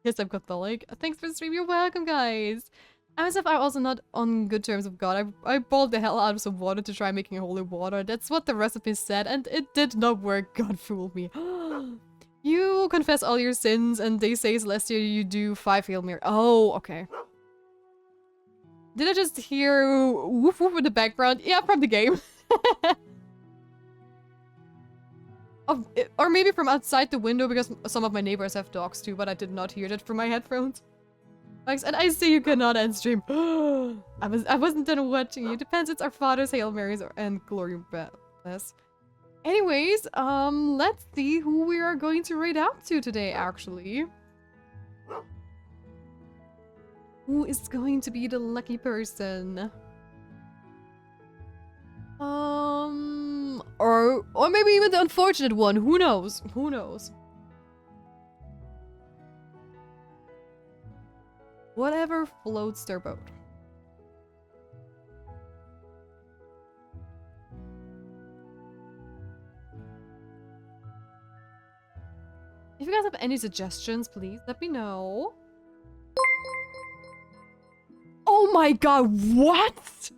Yes, I'm Catholic. Thanks for the stream, you're welcome, guys. As if I'm also not on good terms with God. I boiled the hell out of some water to try making holy water. That's what the recipe said, and it did not work. God fooled me. You confess all your sins, and they say, Celestia, you do 5 Hail Mary. Oh, okay. Did I just hear woof woof in the background? Yeah, from the game. Oh, or maybe from outside the window, because some of my neighbors have dogs too, but I did not hear that from my headphones. And I see you cannot end stream. I wasn't done watching you. Depends, it's our Father's Hail Marys and Glory Bless. Anyways, let's see who we are going to raid out to today, actually. Who is going to be the lucky person? Or maybe even the unfortunate one. Who knows? Who knows? Whatever floats their boat. If you guys have any suggestions, please let me know. Oh my god, what?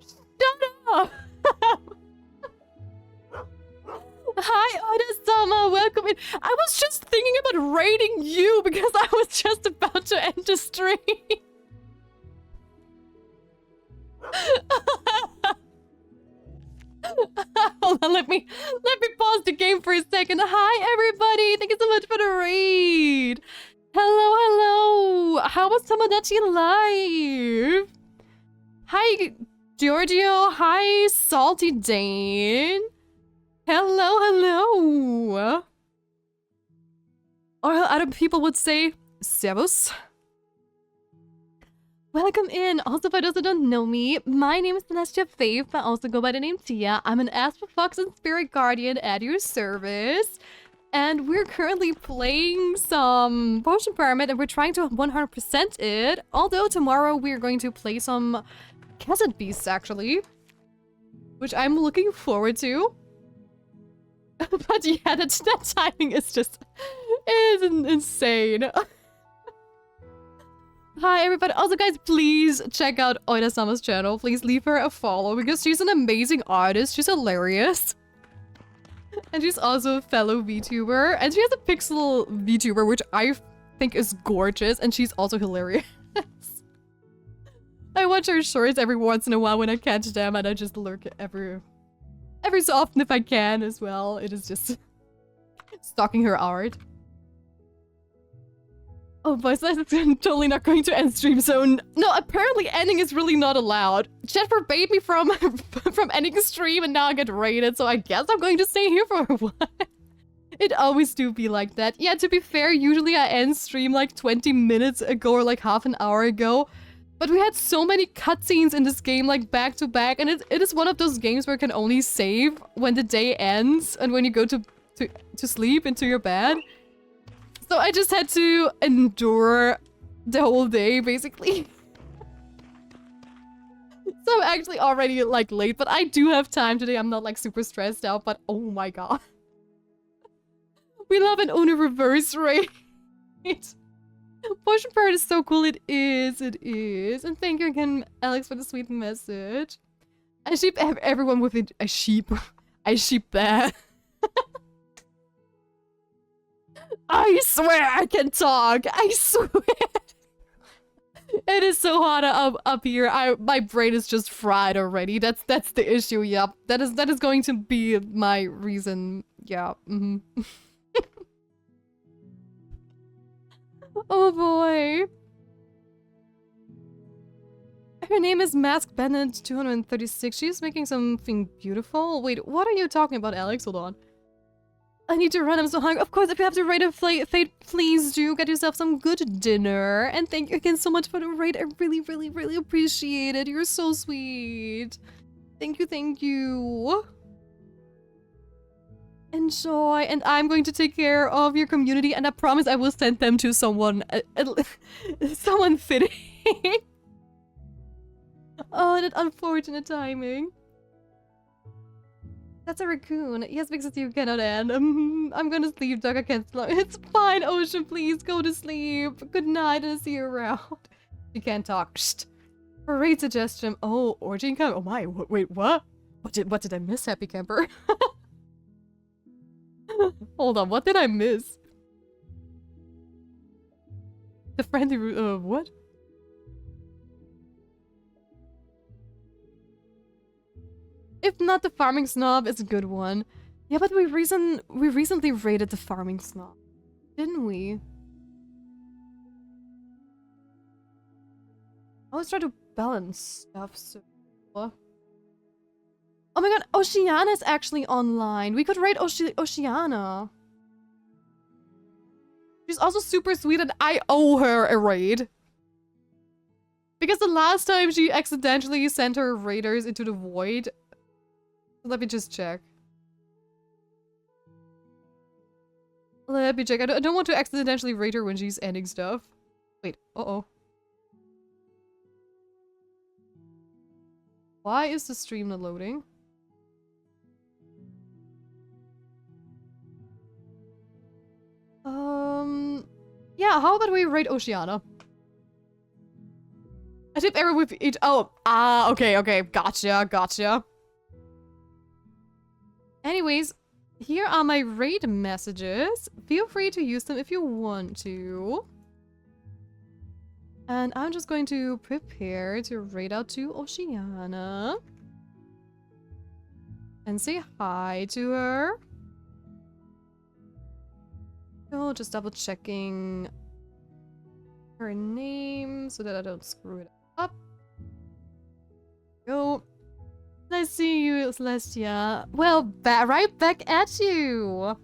Shut up! Hi, Oda-sama, welcome in. I was just thinking about raiding you because I was just about to end the stream. Hold on, let me pause the game for a second. Hi, everybody. Thank you so much for the raid. Hello, hello. How was Tomodachi Live? Hi, Giorgio. Hi, Salty Dane. Hello, hello. Or other people would say, Servus. Welcome in. Also, for those who don't know me, my name is Celestia Faith. I also go by the name Tia. I'm an Asper Fox and Spirit Guardian at your service. And we're currently playing some Potion Pyramid and we're trying to 100% it. Although tomorrow we're going to play some Cassette Beasts, actually. Which I'm looking forward to. But yeah, that timing is just... is insane. Hi everybody. Also guys, please check out Oida Sama's channel. Please leave her a follow because she's an amazing artist. She's hilarious. And she's also a fellow VTuber. And she has a pixel VTuber, which I think is gorgeous. And she's also hilarious. I watch her shorts every once in a while when I catch them. And I just lurk every so often if I can as well. It is just stalking her art. Oh, but that's totally not going to end stream zone. No, apparently ending is really not allowed. Chat forbade me from ending stream and now I get raided, so I guess I'm going to stay here for a while. It always do be like that. Yeah, to be fair, usually I end stream like 20 minutes ago or like half an hour ago. But we had so many cutscenes in this game like back to back, and it is one of those games where you can only save when the day ends and when you go to sleep into your bed. So I just had to endure the whole day, basically. So I'm actually already, like, late, but I do have time today. I'm not, like, super stressed out, but oh my god. We love an Uno reverse raid. Potion Pirate is so cool. It is. It is. And thank you again, Alex, for the sweet message. I sheep everyone with it. I sheep that. I swear I can talk. I swear. It is so hot up here. My brain is just fried already. That's the issue. Yep. That is going to be my reason. Yeah. Oh boy. Her name is Mask Bennett 236. She's making something beautiful. Wait, what are you talking about, Alex? Hold on. I need to run, I'm so hungry. Of course, if you have to raid a fate, please do get yourself some good dinner. And thank you again so much for the raid. I really, really, really appreciate it. You're so sweet. Thank you, thank you. Enjoy. And I'm going to take care of your community. And I promise I will send them to someone, someone fitting. Oh, that unfortunate timing. That's a raccoon. Yes, because you cannot end. I'm gonna sleep, Doug. I can't sleep. It's fine, Ocean. Please go to sleep. Good night, and I'll see you around. You can't talk. Shh. For raid suggestion. Oh, origin camp. Oh my. Wait, what? What did I miss, Happy Camper? Hold on. What did I miss? The friendly what? If not, the Farming Snob is a good one. Yeah, but we recently raided the Farming Snob, didn't we? I always try to balance stuff, so... Oh my god, Oceana is actually online. We could raid Oceana. She's also super sweet and I owe her a raid. Because the last time she accidentally sent her raiders into the void... Let me just check. Let me check. I don't want to accidentally raid her when she's ending stuff. Wait. Uh-oh. Why is the stream not loading? Yeah, how about we raid Oceana? I tip error with each- oh, okay, gotcha. Anyways, here are my raid messages. Feel free to use them if you want to. And I'm just going to prepare to raid out to Oceana. And say hi to her. Oh, just double checking her name so that I don't screw it up. Go. Nice to see you, Celestia. Well, right back at you.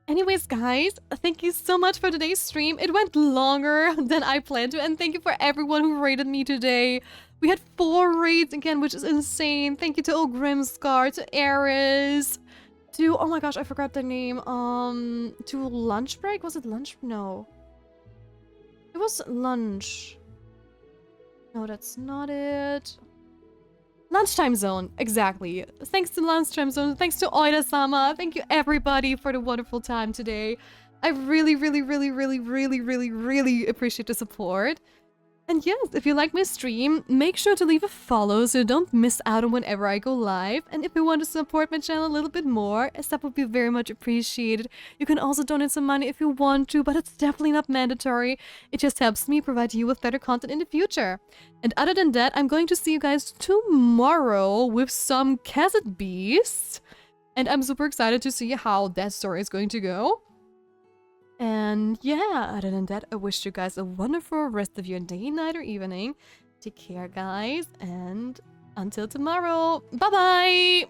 Anyways, guys, thank you so much for today's stream. It went longer than I planned to, and thank you for everyone who rated me today. We had 4 raids again, which is insane. Thank you to Grimscar, to Eris, to, oh my gosh, I forgot their name. To Lunch Break? Was it Lunch? No. It was Lunch. No, that's not it. Lunchtime Zone, exactly. Thanks to Lunchtime Zone, thanks to Oida-sama, thank you everybody for the wonderful time today. I really, really, really, really, really, really, really appreciate the support. And yes, if you like my stream, make sure to leave a follow so you don't miss out on whenever I go live. And if you want to support my channel a little bit more, a sub would be very much appreciated. You can also donate some money if you want to, but it's definitely not mandatory. It just helps me provide you with better content in the future. And other than that, I'm going to see you guys tomorrow with some Cassette Beasts. And I'm super excited to see how that story is going to go. And yeah, other than that, I wish you guys a wonderful rest of your day, night, or evening. Take care, guys, and until tomorrow, bye-bye!